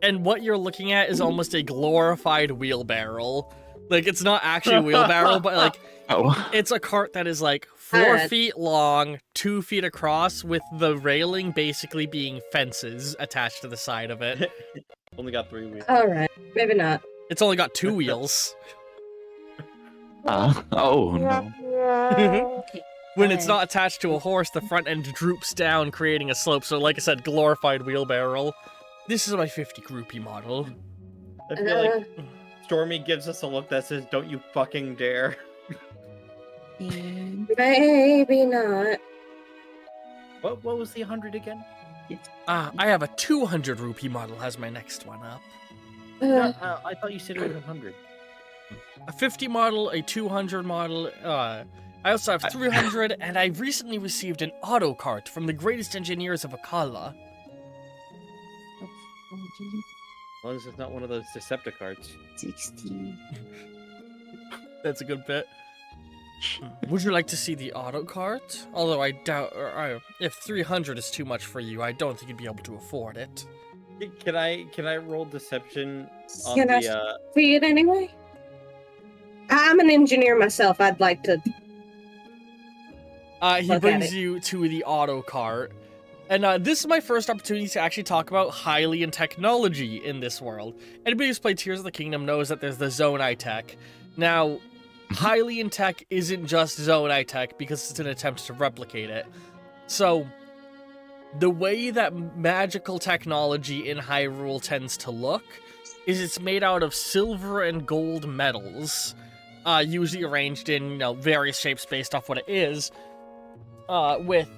[SPEAKER 2] And what you're looking at is almost a glorified wheelbarrow. Like, it's not actually a wheelbarrow, but like
[SPEAKER 5] Oh,
[SPEAKER 2] it's a cart that is like 4 feet long, 2 feet across, with the railing basically being fences attached to the side of it.
[SPEAKER 4] Only got 3 wheels.
[SPEAKER 3] All right, maybe not.
[SPEAKER 2] It's only got 2 wheels.
[SPEAKER 5] oh no.
[SPEAKER 2] When it's not attached to a horse, the front end droops down, creating a slope. So, like I said, glorified wheelbarrow. This is my 50 rupee model.
[SPEAKER 4] I feel like Stormy gives us a look that says, "Don't you fucking dare."
[SPEAKER 3] Maybe not.
[SPEAKER 4] What was the 100 again?
[SPEAKER 2] I have a 200 rupee model as my next one up.
[SPEAKER 4] I thought you said it was 100.
[SPEAKER 2] A 50 model, a 200 model, I also have 300, and I recently received an auto cart from the greatest engineers of Akala.
[SPEAKER 4] As long as it's not one of those Decepticards.
[SPEAKER 1] 60.
[SPEAKER 2] That's a good bit. Would you like to see the auto cart? Although I doubt, if 300 is too much for you, I don't think you'd be able to afford it.
[SPEAKER 4] Can I roll deception on
[SPEAKER 3] Can I see it anyway? I'm an engineer myself. I'd like to.
[SPEAKER 2] He
[SPEAKER 3] Look at
[SPEAKER 2] brings
[SPEAKER 3] it.
[SPEAKER 2] you to the auto cart. And this is my first opportunity to actually talk about Hylian technology in this world. Anybody who's played Tears of the Kingdom knows that there's the Zonai tech. Now, Hylian tech isn't just Zonai tech because it's an attempt to replicate it. So, the way that magical technology in Hyrule tends to look is it's made out of silver and gold metals, usually arranged in various shapes based off what it is, with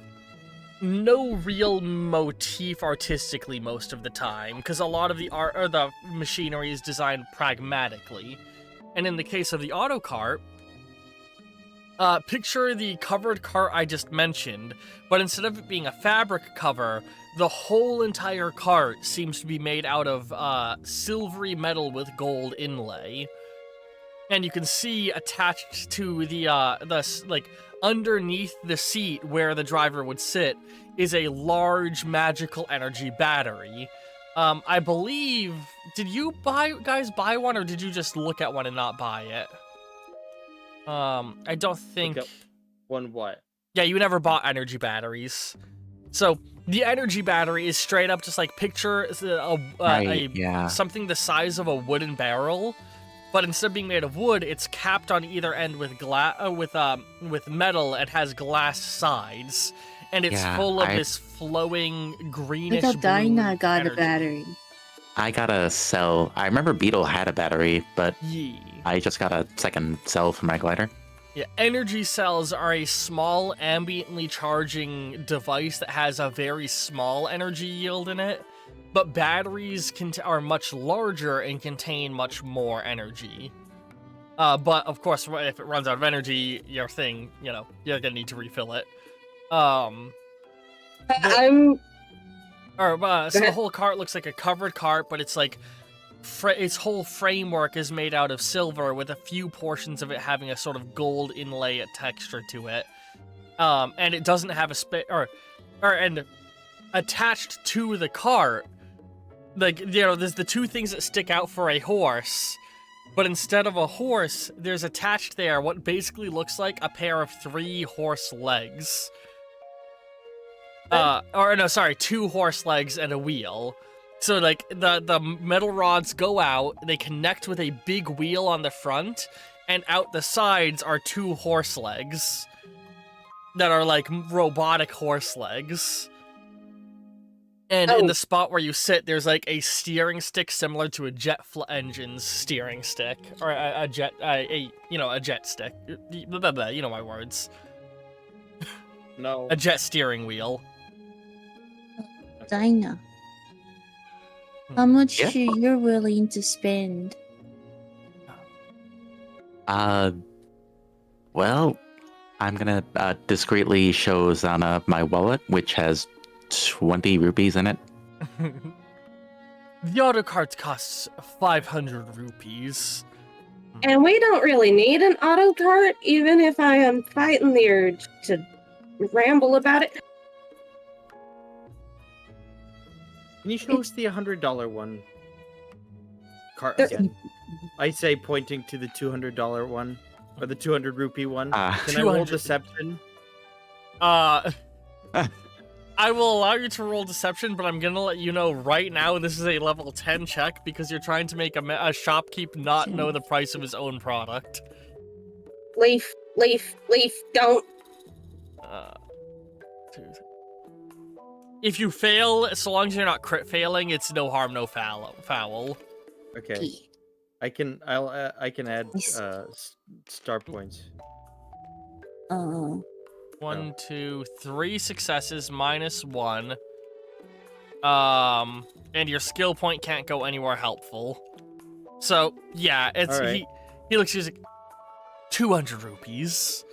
[SPEAKER 2] no real motif artistically most of the time, because a lot of the art or the machinery is designed pragmatically. And in the case of the auto cart, picture the covered cart I just mentioned, but instead of it being a fabric cover, the whole entire cart seems to be made out of silvery metal with gold inlay. And you can see attached to the underneath the seat where the driver would sit is a large magical energy battery. I believe, did you guys buy one, or did you just look at one and not buy it? I don't think.
[SPEAKER 4] Look up one what?
[SPEAKER 2] Yeah, you never bought energy batteries. So the energy battery is straight up just like picture something the size of a wooden barrel. But instead of being made of wood, it's capped on either end with with metal and has glass sides, and it's full of this flowing greenish.
[SPEAKER 1] I thought Dinah
[SPEAKER 2] blue
[SPEAKER 1] got
[SPEAKER 2] energy.
[SPEAKER 1] a battery.
[SPEAKER 5] I got a cell. I remember Beetle had a battery, but
[SPEAKER 2] Yeah.
[SPEAKER 5] I just got a second cell for my glider.
[SPEAKER 2] Yeah, energy cells are a small ambiently charging device that has a very small energy yield in it, but batteries are much larger and contain much more energy. But of course, if it runs out of energy, your thing, you're gonna need to refill it. So the whole cart looks like a covered cart, but it's like its whole framework is made out of silver, with a few portions of it having a sort of gold inlay texture to it. And it doesn't have and attached to the cart, like, there's the two things that stick out for a horse, but instead of a horse, there's attached there what basically looks like a pair of 3 horse legs. 2 horse legs and a wheel. So, like, the metal rods go out, they connect with a big wheel on the front, and out the sides are 2 horse legs that are, like, robotic horse legs. And in the spot where you sit, there's, like, a steering stick similar to a jet engine's steering stick. Or a jet stick. You know my words.
[SPEAKER 4] No.
[SPEAKER 2] A jet steering wheel.
[SPEAKER 1] Dinah, how much
[SPEAKER 5] Yeah.
[SPEAKER 1] you're willing to spend?
[SPEAKER 5] Well, I'm gonna discreetly show Zana my wallet, which has 20 rupees in it.
[SPEAKER 2] The auto cart costs 500 rupees.
[SPEAKER 3] And we don't really need an auto cart, even if I am fighting the urge to ramble about it.
[SPEAKER 4] Can you show us the $100 one? Cart
[SPEAKER 3] There-
[SPEAKER 4] again. I say, pointing to the $200 one, or the 200 rupee one. Can I roll
[SPEAKER 2] 200.
[SPEAKER 4] deception?
[SPEAKER 2] I will allow you to roll deception, but I'm gonna let you know right now this is a level 10 check because you're trying to make a shopkeep not know the price of his own product.
[SPEAKER 3] Leaf, don't.
[SPEAKER 2] If you fail, so long as you're not crit failing, it's no harm, no foul.
[SPEAKER 4] Okay. I can add star points.
[SPEAKER 1] Oh.
[SPEAKER 2] 1, 2, 3 successes minus 1. And your skill point can't go anywhere helpful. So yeah, it's
[SPEAKER 4] All right.
[SPEAKER 2] he looks, he's like 200 rupees.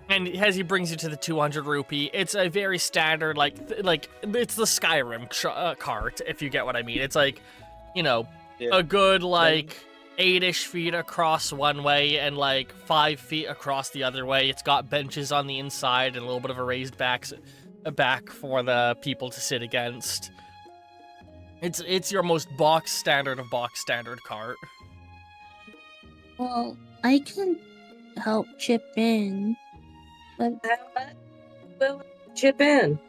[SPEAKER 2] And as he brings you to the 200 rupee, it's a very standard, like it's the Skyrim cart, if you get what I mean. It's like, a good, like, 8-ish feet across one way and, like, 5 feet across the other way. It's got benches on the inside and a little bit of a raised back for the people to sit against. It's your most box standard cart.
[SPEAKER 1] Well, I can help chip in. But,
[SPEAKER 3] We'll chip in.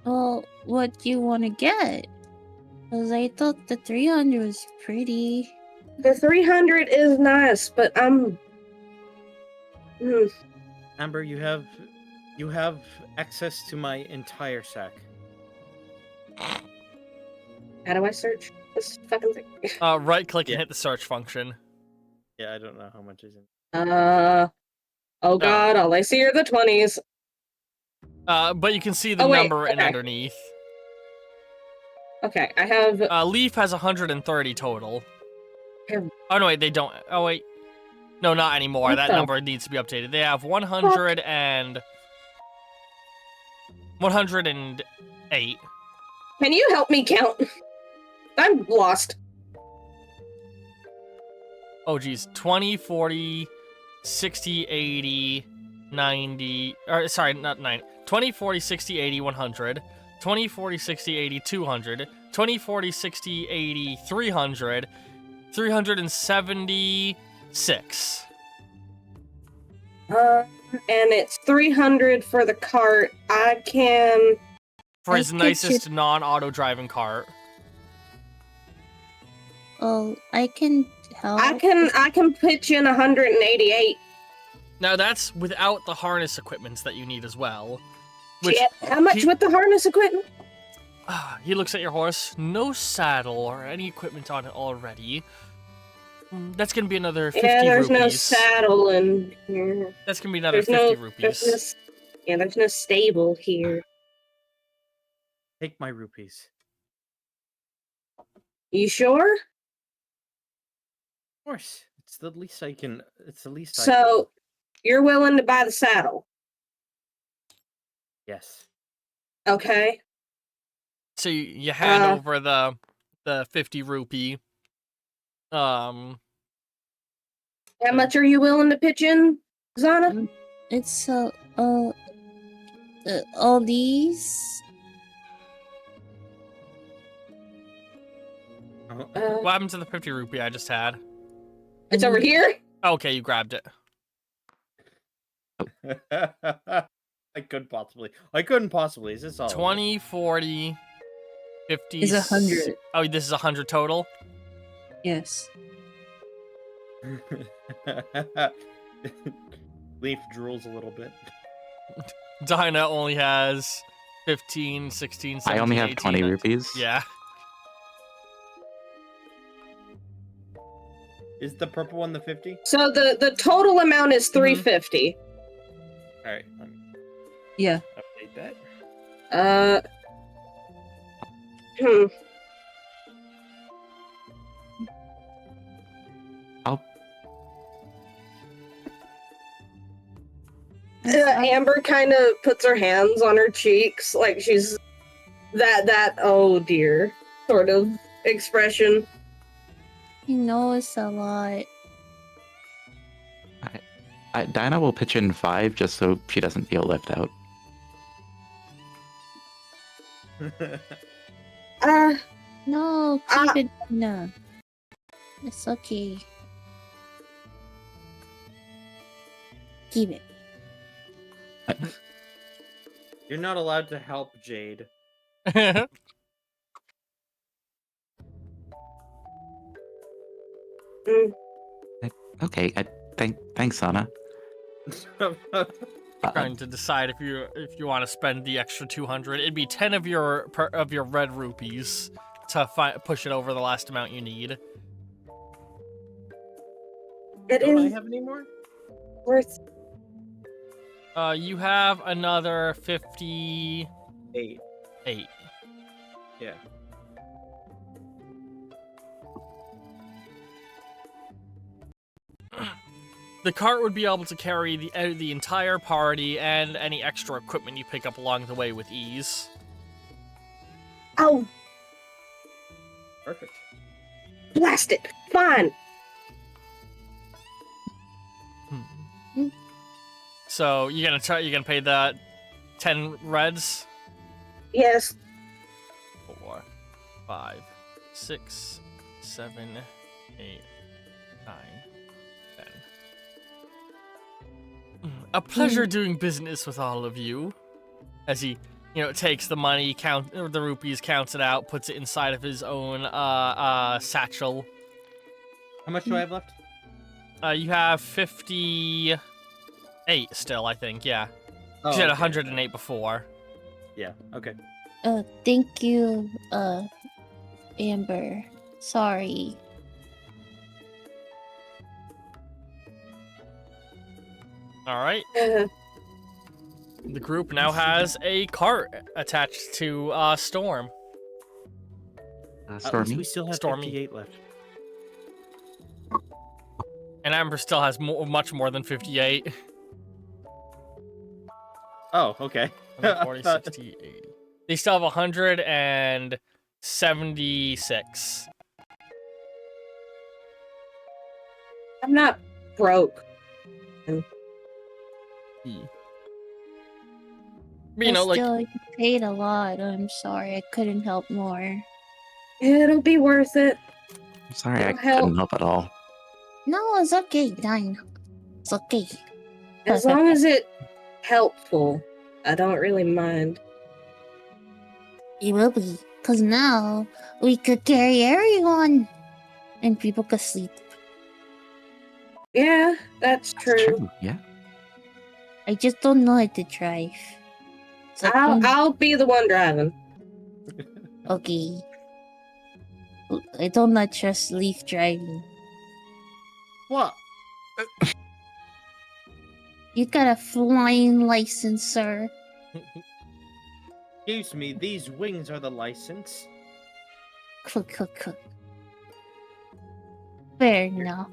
[SPEAKER 1] well, what do you want to get? Because I thought the 300 was pretty.
[SPEAKER 3] The 300 is nice, but I'm...
[SPEAKER 4] Amber, you have access to my entire sack.
[SPEAKER 3] How do I search this fucking thing?
[SPEAKER 2] Right click and
[SPEAKER 4] Yeah.
[SPEAKER 2] hit the search function.
[SPEAKER 4] Yeah, I don't know how much is in.
[SPEAKER 3] Oh god, all I see are the 20s.
[SPEAKER 2] But you can see the
[SPEAKER 3] Oh, wait,
[SPEAKER 2] number
[SPEAKER 3] okay.
[SPEAKER 2] underneath.
[SPEAKER 3] Okay, I have...
[SPEAKER 2] Leaf has 130 total.
[SPEAKER 3] Yeah.
[SPEAKER 2] Oh, no, wait, they don't. Oh, wait. No, not anymore.
[SPEAKER 3] What
[SPEAKER 2] That
[SPEAKER 3] the-
[SPEAKER 2] number needs to be updated. They have 108.
[SPEAKER 3] Can you help me count? I'm lost.
[SPEAKER 2] Oh, geez. 20, 40, 60, 80, 90. Or, sorry, not 90. 20, 40, 60, 80, 100. 20, 40, 60, 80, 200. 20, 40, 60, 80, 300. 376.
[SPEAKER 3] And it's 300 for the cart. I can...
[SPEAKER 2] For his
[SPEAKER 1] I could
[SPEAKER 2] nicest
[SPEAKER 1] chip-
[SPEAKER 2] non-auto driving cart.
[SPEAKER 1] Well, I can help.
[SPEAKER 3] I can pitch in 188.
[SPEAKER 2] Now that's without the harness equipments that you need as well. Which
[SPEAKER 3] Shit, how much
[SPEAKER 2] he-
[SPEAKER 3] with the harness equipment?
[SPEAKER 2] he looks at your horse. No saddle or any equipment on it already. That's gonna be another 50
[SPEAKER 3] Yeah, there's no
[SPEAKER 2] rupees.
[SPEAKER 3] saddle in here.
[SPEAKER 2] That's gonna be another
[SPEAKER 3] There's
[SPEAKER 2] 50
[SPEAKER 3] no,
[SPEAKER 2] rupees.
[SPEAKER 3] there's no stable here.
[SPEAKER 4] Take my rupees.
[SPEAKER 3] You sure?
[SPEAKER 4] Of course. It's the least I can. It's the least I can.
[SPEAKER 3] So, you're willing to buy the saddle?
[SPEAKER 4] Yes.
[SPEAKER 3] Okay.
[SPEAKER 2] So you hand over the 50 rupee.
[SPEAKER 3] How much are you willing to pitch in, Zana?
[SPEAKER 1] It's all these.
[SPEAKER 2] What happened to the 50 rupee I just had?
[SPEAKER 3] It's over here.
[SPEAKER 2] Okay, you grabbed it.
[SPEAKER 4] I couldn't possibly. Is this all?
[SPEAKER 2] 20, 40, 50.
[SPEAKER 6] Is 100.
[SPEAKER 2] Oh, this is 100 total?
[SPEAKER 6] Yes.
[SPEAKER 4] Leaf drools a little bit.
[SPEAKER 2] Dinah only has 15, 16, 17,
[SPEAKER 5] I only have
[SPEAKER 2] 18,
[SPEAKER 5] 20
[SPEAKER 2] 19.
[SPEAKER 5] rupees.
[SPEAKER 2] Yeah.
[SPEAKER 4] Is the purple one the 50?
[SPEAKER 3] So the total amount is 350.
[SPEAKER 4] All right. Let me
[SPEAKER 6] Yeah.
[SPEAKER 4] update that.
[SPEAKER 5] I'll
[SPEAKER 3] Amber kind of puts her hands on her cheeks, like she's that oh dear sort of expression.
[SPEAKER 1] You know it's a lot.
[SPEAKER 5] Dinah will pitch in 5 just so she doesn't feel left out.
[SPEAKER 1] No, keep it. No, it's okay. Keep it.
[SPEAKER 4] You're not allowed to help Jade.
[SPEAKER 5] Okay, thanks, Sana.
[SPEAKER 2] Trying to decide if you want to spend the extra 200. It'd be 10 of your red rupees to push it over the last amount you need.
[SPEAKER 3] It
[SPEAKER 4] Don't I
[SPEAKER 3] is
[SPEAKER 4] have any more?
[SPEAKER 3] worth.
[SPEAKER 2] You have another 58.
[SPEAKER 4] 8. Yeah.
[SPEAKER 2] The cart would be able to carry the entire party and any extra equipment you pick up along the way with ease.
[SPEAKER 3] Oh,
[SPEAKER 4] Perfect.
[SPEAKER 3] blast it! Fine.
[SPEAKER 2] So you're gonna pay the 10 reds?
[SPEAKER 3] Yes.
[SPEAKER 2] 4, 5, 6, 7, 8, 9, 10. A pleasure doing business with all of you. As he, takes the money, the rupees, counts it out, puts it inside of his own satchel.
[SPEAKER 4] How much do I have left?
[SPEAKER 2] You have 58 still, I think. Yeah,
[SPEAKER 4] Oh,
[SPEAKER 2] you had
[SPEAKER 4] okay.
[SPEAKER 2] 108 before.
[SPEAKER 4] Yeah. Okay.
[SPEAKER 1] Thank you, Amber. Sorry.
[SPEAKER 2] All right. The group now has a cart attached to Storm.
[SPEAKER 4] At least
[SPEAKER 5] Stormy?
[SPEAKER 4] we still have
[SPEAKER 2] Stormy.
[SPEAKER 4] 58 left.
[SPEAKER 2] And Amber still has much more than 58.
[SPEAKER 4] Oh, okay.
[SPEAKER 2] 40, 60, 80. They still have 176.
[SPEAKER 3] I'm not broke.
[SPEAKER 2] But,
[SPEAKER 1] You paid a lot. I'm sorry, I couldn't help more.
[SPEAKER 3] It'll be worth it.
[SPEAKER 5] I'm sorry, I
[SPEAKER 3] It'll help.
[SPEAKER 5] couldn't help at all.
[SPEAKER 1] No, it's okay, Dine. It's okay.
[SPEAKER 3] As long as it's helpful, I don't really mind.
[SPEAKER 1] It will be, because now we could carry everyone and people could sleep.
[SPEAKER 3] Yeah, that's
[SPEAKER 5] That's
[SPEAKER 3] true.
[SPEAKER 5] true, yeah.
[SPEAKER 1] I just don't know how to drive. So
[SPEAKER 3] I'll be the one driving.
[SPEAKER 1] okay. I don't not trust Leaf driving.
[SPEAKER 4] What?
[SPEAKER 1] You got a flying license, sir.
[SPEAKER 4] Excuse me, these wings are the license.
[SPEAKER 1] Cook. Fair enough.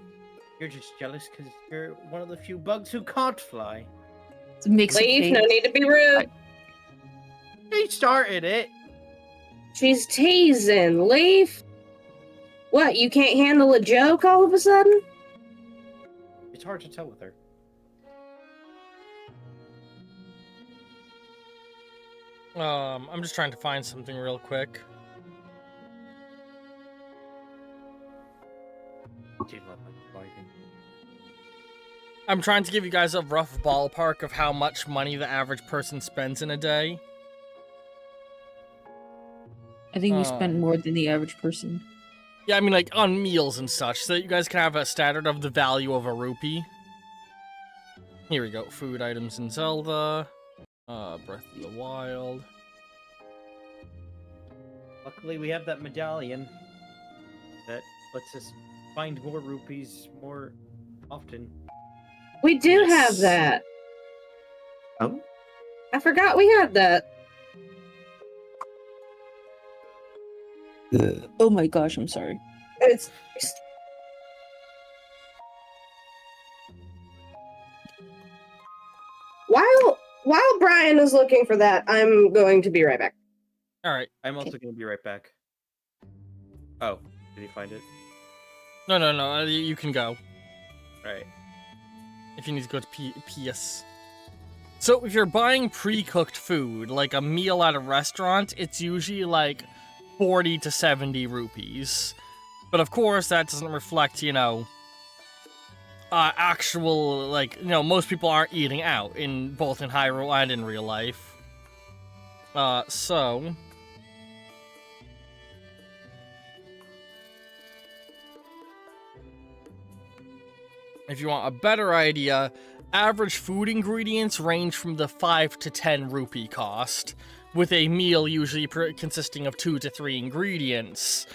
[SPEAKER 4] You're just jealous because you're one of the few bugs who can't fly.
[SPEAKER 6] Mix
[SPEAKER 3] Leaf, no need to be rude.
[SPEAKER 4] They started it.
[SPEAKER 3] She's teasing. Leaf. What, you can't handle a joke all of a sudden?
[SPEAKER 4] It's hard to tell with her.
[SPEAKER 2] I'm just trying to find something real quick. I'm trying to give you guys a rough ballpark of how much money the average person spends in a day.
[SPEAKER 6] I think we spend more than the average person.
[SPEAKER 2] Yeah, I mean, like, on meals and such, so that you guys can have a standard of the value of a rupee. Here we go. Food items in Zelda. Breath of the Wild.
[SPEAKER 4] Luckily, we have that medallion that lets us find more rupees more often.
[SPEAKER 3] We do
[SPEAKER 2] Yes.
[SPEAKER 3] have that.
[SPEAKER 5] Oh,
[SPEAKER 3] I forgot we had that.
[SPEAKER 6] Oh my gosh, I'm sorry.
[SPEAKER 3] It's while Brian is looking for that, I'm going to be right back.
[SPEAKER 2] Alright.
[SPEAKER 4] I'm also going to be right back. Oh, did you find it?
[SPEAKER 2] No, you can go.
[SPEAKER 4] Right.
[SPEAKER 2] If you need to go to PS. So, if you're buying pre-cooked food, like a meal at a restaurant, it's usually like 40 to 70 rupees. But of course, that doesn't reflect, actual, most people aren't eating out, both in Hyrule and in real life. So... if you want a better idea, average food ingredients range from the 5 to 10 rupee cost, with a meal usually consisting of 2 to 3 ingredients.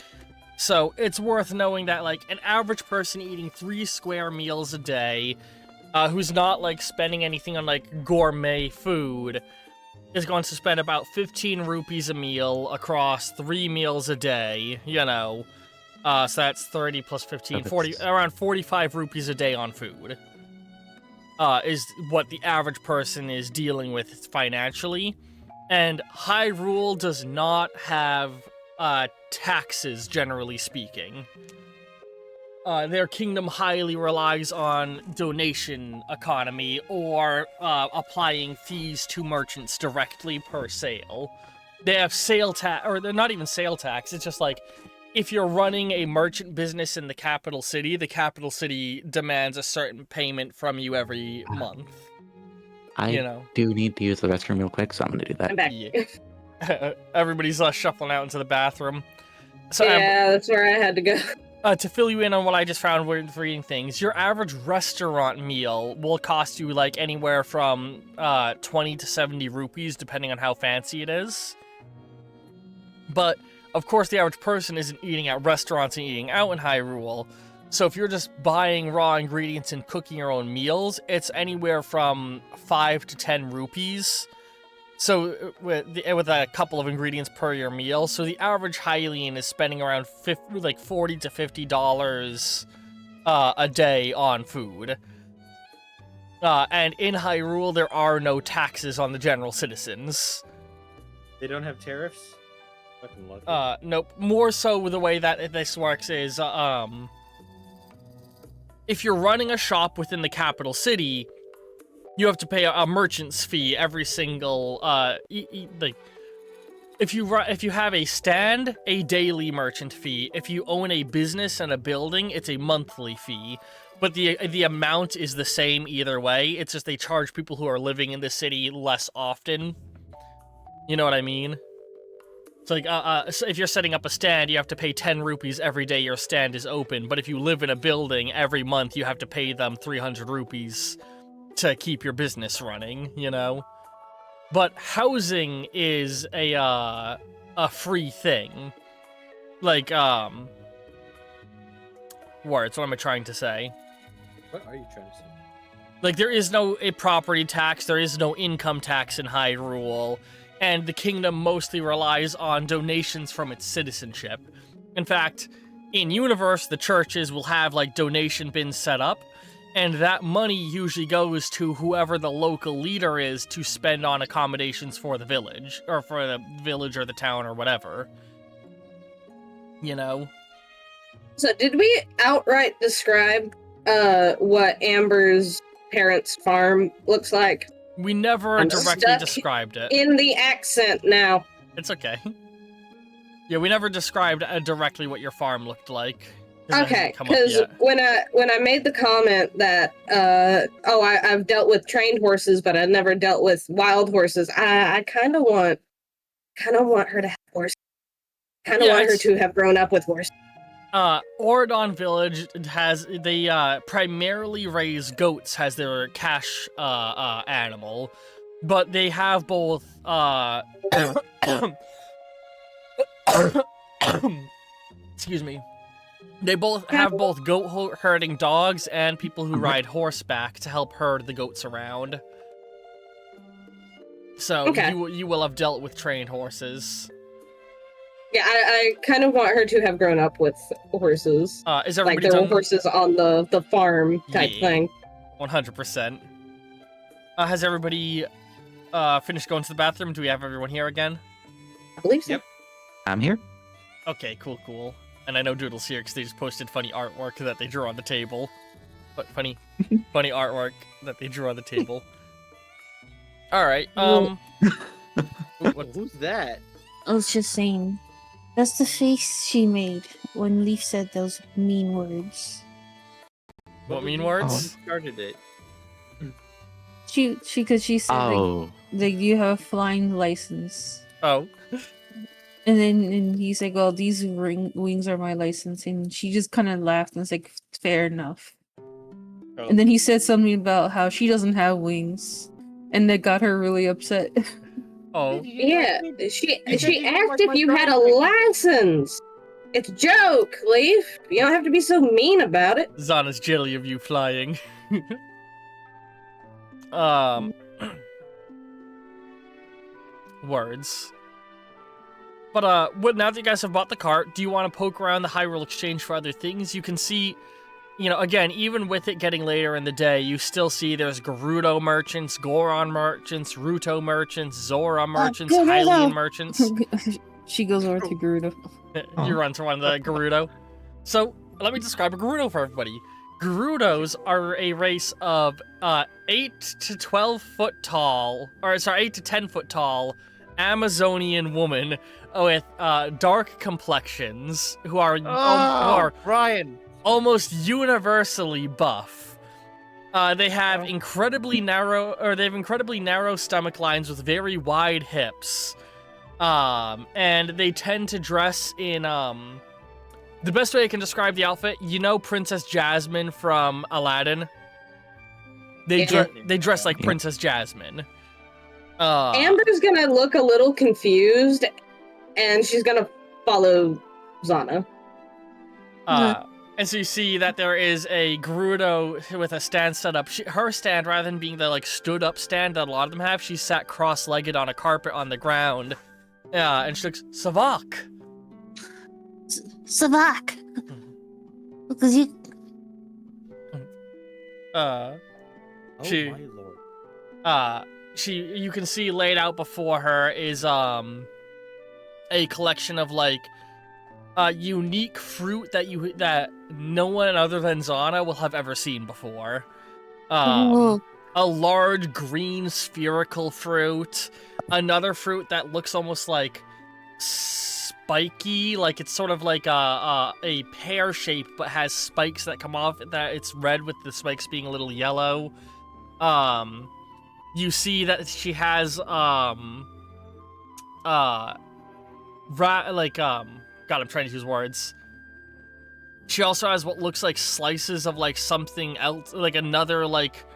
[SPEAKER 2] So it's worth knowing that, like, an average person eating 3 square meals a day, who's not, like, spending anything on, like, gourmet food, is going to spend about 15 rupees a meal across 3 meals a day, so that's 30 plus 15, 40, around 45 rupees a day on food. Is what the average person is dealing with financially. And Hyrule does not have taxes, generally speaking. Their kingdom highly relies on donation economy or applying fees to merchants directly per sale. They have sale tax, or they're not even sale tax, it's just like, if you're running a merchant business in the capital city demands a certain payment from you every month.
[SPEAKER 5] I do need to use the restroom real quick, so I'm gonna do that.
[SPEAKER 3] I'm back.
[SPEAKER 2] Yeah. Everybody's shuffling out into the bathroom. So
[SPEAKER 3] Yeah, that's where I had to go.
[SPEAKER 2] to fill you in on what I just found with reading things, your average restaurant meal will cost you like anywhere from 20 to 70 rupees, depending on how fancy it is. But of course, the average person isn't eating at restaurants and eating out in Hyrule. So if you're just buying raw ingredients and cooking your own meals, it's anywhere from 5 to 10 rupees. So with a couple of ingredients per your meal. So the average Hylian is spending around $40 to $50 a day on food. And in Hyrule, there are no taxes on the general citizens.
[SPEAKER 4] They don't have tariffs? Fucking lucky.
[SPEAKER 2] Nope. More so the way that this works is, if you're running a shop within the capital city, you have to pay a merchant's fee every single, if you have a stand, a daily merchant fee. If you own a business and a building, it's a monthly fee. But the amount is the same either way. It's just they charge people who are living in the city less often. You know what I mean? So so if you're setting up a stand, you have to pay 10 rupees every day your stand is open. But if you live in a building, every month you have to pay them 300 rupees to keep your business running, But housing is a free thing. Like, words, what am I trying to say?
[SPEAKER 4] What are you trying to say?
[SPEAKER 2] Like, there is no a property tax, there is no income tax in Hyrule, and the kingdom mostly relies on donations from its citizenship. In fact, in universe, the churches will have like donation bins set up, and that money usually goes to whoever the local leader is to spend on accommodations for the village, or for the village or the town or whatever. You know?
[SPEAKER 3] So did we outright describe what Amber's parents' farm looks like?
[SPEAKER 2] We never
[SPEAKER 3] I'm
[SPEAKER 2] directly
[SPEAKER 3] stuck
[SPEAKER 2] described it.
[SPEAKER 3] In the accent now.
[SPEAKER 2] It's okay. Yeah, we never described directly what your farm looked like. 'Cause it
[SPEAKER 3] Okay,
[SPEAKER 2] hasn't come up
[SPEAKER 3] because
[SPEAKER 2] yet.
[SPEAKER 3] when I made the comment that I've dealt with trained horses, but I've never dealt with wild horses, I kind of want her to have horses. Kind of
[SPEAKER 2] Yeah,
[SPEAKER 3] want her
[SPEAKER 2] it's-
[SPEAKER 3] to have grown up with horses.
[SPEAKER 2] Oradon Village they primarily raise goats as their cash animal, but they have both excuse me. They both have both goat herding dogs and people who ride horseback to help herd the goats around. So
[SPEAKER 3] Okay.
[SPEAKER 2] you will have dealt with trained horses.
[SPEAKER 3] Yeah, I kind of want her to have grown up with horses.
[SPEAKER 2] Is
[SPEAKER 3] Like
[SPEAKER 2] everybody
[SPEAKER 3] there were
[SPEAKER 2] done?
[SPEAKER 3] horses on the farm type
[SPEAKER 2] Yeah.
[SPEAKER 3] thing.
[SPEAKER 2] 100%. Has everybody finished going to the bathroom? Do we have everyone here again?
[SPEAKER 3] I believe so.
[SPEAKER 4] Yep.
[SPEAKER 5] I'm here.
[SPEAKER 2] Okay, cool. And I know Doodle's here because they just posted funny artwork that they drew on the table. But funny artwork that they drew on the table. All right.
[SPEAKER 4] Who's that?
[SPEAKER 7] I was just saying, that's the face she made when Leaf said those mean words.
[SPEAKER 2] What mean
[SPEAKER 4] Who
[SPEAKER 2] words?
[SPEAKER 4] started it?
[SPEAKER 7] She said
[SPEAKER 5] Oh,
[SPEAKER 7] like you have a flying license,
[SPEAKER 2] Oh,
[SPEAKER 7] and then he's like, "Oh, these wings are my license," and she just kind of laughed and was like, "Fair enough."
[SPEAKER 4] Oh.
[SPEAKER 7] And then he said something about how she doesn't have wings, and that got her really upset.
[SPEAKER 2] oh.
[SPEAKER 3] Yeah, she
[SPEAKER 4] You said you didn't
[SPEAKER 3] asked
[SPEAKER 4] like
[SPEAKER 3] if
[SPEAKER 4] my
[SPEAKER 3] you had a
[SPEAKER 4] brand.
[SPEAKER 3] license. It's a joke, Leaf. You don't have to be so mean about it.
[SPEAKER 2] Zana's jelly of you flying. Words. But now that you guys have bought the cart, do you want to poke around the Hyrule Exchange for other things? You can see, you know, again, even with it getting later in the day, you still see there's Gerudo merchants, Goron merchants, Ruto merchants, Zora merchants,
[SPEAKER 7] Gerudo!
[SPEAKER 2] Hylian merchants.
[SPEAKER 7] She goes over to Gerudo.
[SPEAKER 2] You run to one of the Gerudo. So, let me describe a Gerudo for everybody. Gerudos are a race of 8 to 12 foot tall, or sorry, 8 to 10 foot tall Amazonian woman with dark complexions who are
[SPEAKER 4] Brian.
[SPEAKER 2] almost universally buff. They have incredibly narrow stomach lines with very wide hips. And they tend to dress in the best way I can describe the outfit, you know Princess Jasmine from Aladdin? They dress like
[SPEAKER 5] Yeah.
[SPEAKER 2] Princess Jasmine.
[SPEAKER 3] Amber's gonna look a little confused, and she's gonna follow Zana.
[SPEAKER 2] And so you see that there is a Gerudo with a stand set up. Her stand, rather than being the like stood up stand that a lot of them have, she sat cross-legged on a carpet on the ground. And she looks Savak.
[SPEAKER 1] Savak. Because you.
[SPEAKER 4] Oh
[SPEAKER 2] She-
[SPEAKER 4] my lord.
[SPEAKER 2] You can see laid out before her is a collection of like unique fruit that no one other than Zana will have ever seen before.
[SPEAKER 1] Oh,
[SPEAKER 2] A large green spherical fruit, another fruit that looks almost like spiky, like it's sort of like a pear shape but has spikes that come off. That it's red with the spikes being a little yellow. You see that she has God, I'm trying to use words. She also has what looks like slices of like something else, like another like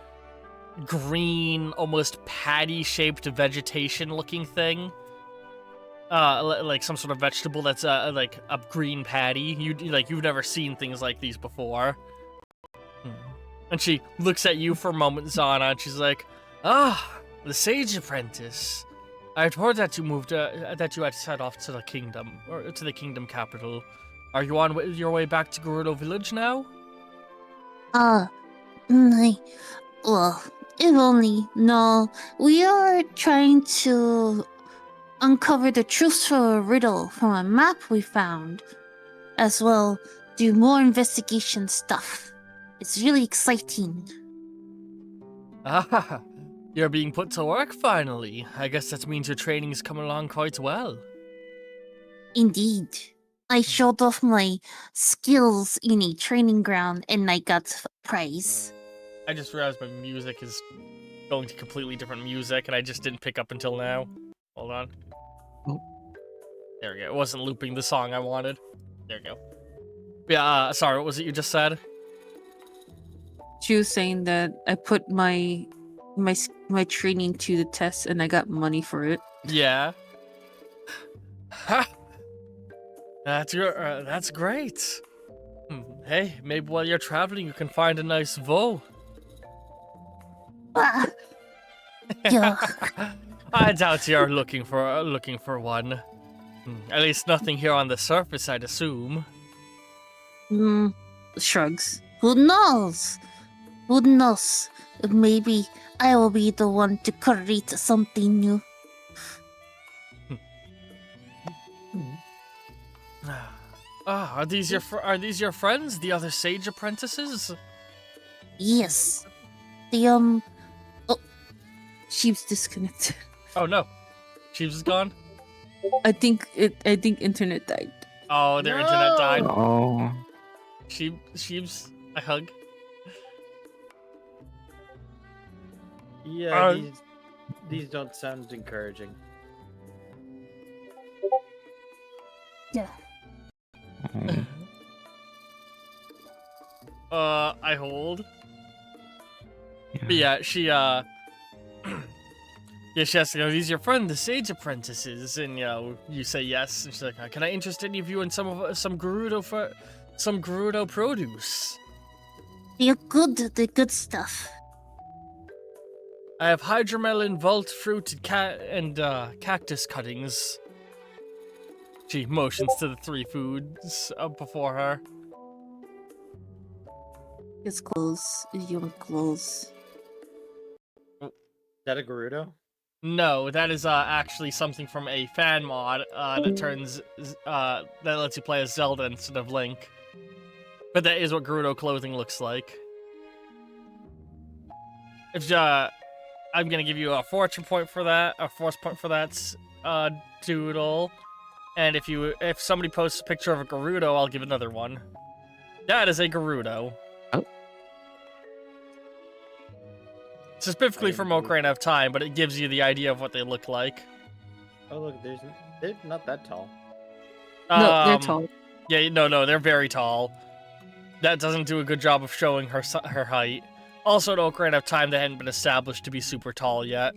[SPEAKER 2] green, almost patty-shaped vegetation-looking thing. Like some sort of vegetable that's like a green patty. You've never seen things like these before. And she looks at you for a moment, Zana, and she's like, "Ah, the Sage Apprentice. I had heard that you moved, that you had set off to the kingdom, or to the kingdom capital. Are you on your way back to Gerudo Village now?"
[SPEAKER 1] Uh, mm, well, if only. No, we are trying to uncover the truth for a riddle from a map we found, as well do more investigation stuff. It's really exciting.
[SPEAKER 2] Ah, you're being put to work finally. I guess that means your training is coming along quite well.
[SPEAKER 1] Indeed. I showed off my skills in a training ground and I got praise.
[SPEAKER 2] I just realized my music is going to completely different music, and I just didn't pick up until now. Hold on.
[SPEAKER 5] Oh.
[SPEAKER 2] There we go. It wasn't looping the song I wanted. There we go. Yeah, sorry, what was it you just said?
[SPEAKER 6] She was saying that I put my training to the test and I got money for it.
[SPEAKER 2] Yeah. Ha! That's great. Hey, maybe while you're traveling, you can find a nice vo.
[SPEAKER 1] Ah, yeah.
[SPEAKER 2] I doubt you're looking for one. At least nothing here on the surface, I'd assume.
[SPEAKER 6] Shrugs.
[SPEAKER 1] Who knows? Who knows? Maybe I will be the one to create something new.
[SPEAKER 2] Are these your friends, the other sage apprentices?
[SPEAKER 1] Yes. The
[SPEAKER 6] Sheep's disconnected.
[SPEAKER 2] Oh no, Sheeps is gone.
[SPEAKER 6] I think internet died.
[SPEAKER 2] Oh, their internet died.
[SPEAKER 5] Oh.
[SPEAKER 2] Sheeps, I hug.
[SPEAKER 4] Yeah, these don't sound encouraging.
[SPEAKER 1] yeah.
[SPEAKER 2] I hold.
[SPEAKER 5] Yeah.
[SPEAKER 2] But yeah, she yeah, she asks, these your friend, the Sage Apprentices, and you say yes, and she's like, can I interest any of you in some Gerudo produce?
[SPEAKER 1] They're good, the good stuff.
[SPEAKER 2] I have hydromelon, vault fruit, and cactus cuttings. She motions to the 3 foods up before her.
[SPEAKER 1] It's close. You want close.
[SPEAKER 4] Is that a Gerudo?
[SPEAKER 2] No, that is actually something from a fan mod that lets you play as Zelda instead of Link. But that is what Gerudo clothing looks like. If I'm gonna give you a fortune point for that, a force point for that doodle, and if somebody posts a picture of a Gerudo, I'll give another one. That is a Gerudo.
[SPEAKER 5] Oh.
[SPEAKER 2] Specifically for Ocarina of Time, but it gives you the idea of what they look like.
[SPEAKER 4] Oh look, they're not that tall.
[SPEAKER 6] No, they're tall.
[SPEAKER 2] Yeah, no, they're very tall. That doesn't do a good job of showing her height. Also, in Ocarina of Time, they hadn't been established to be super tall yet.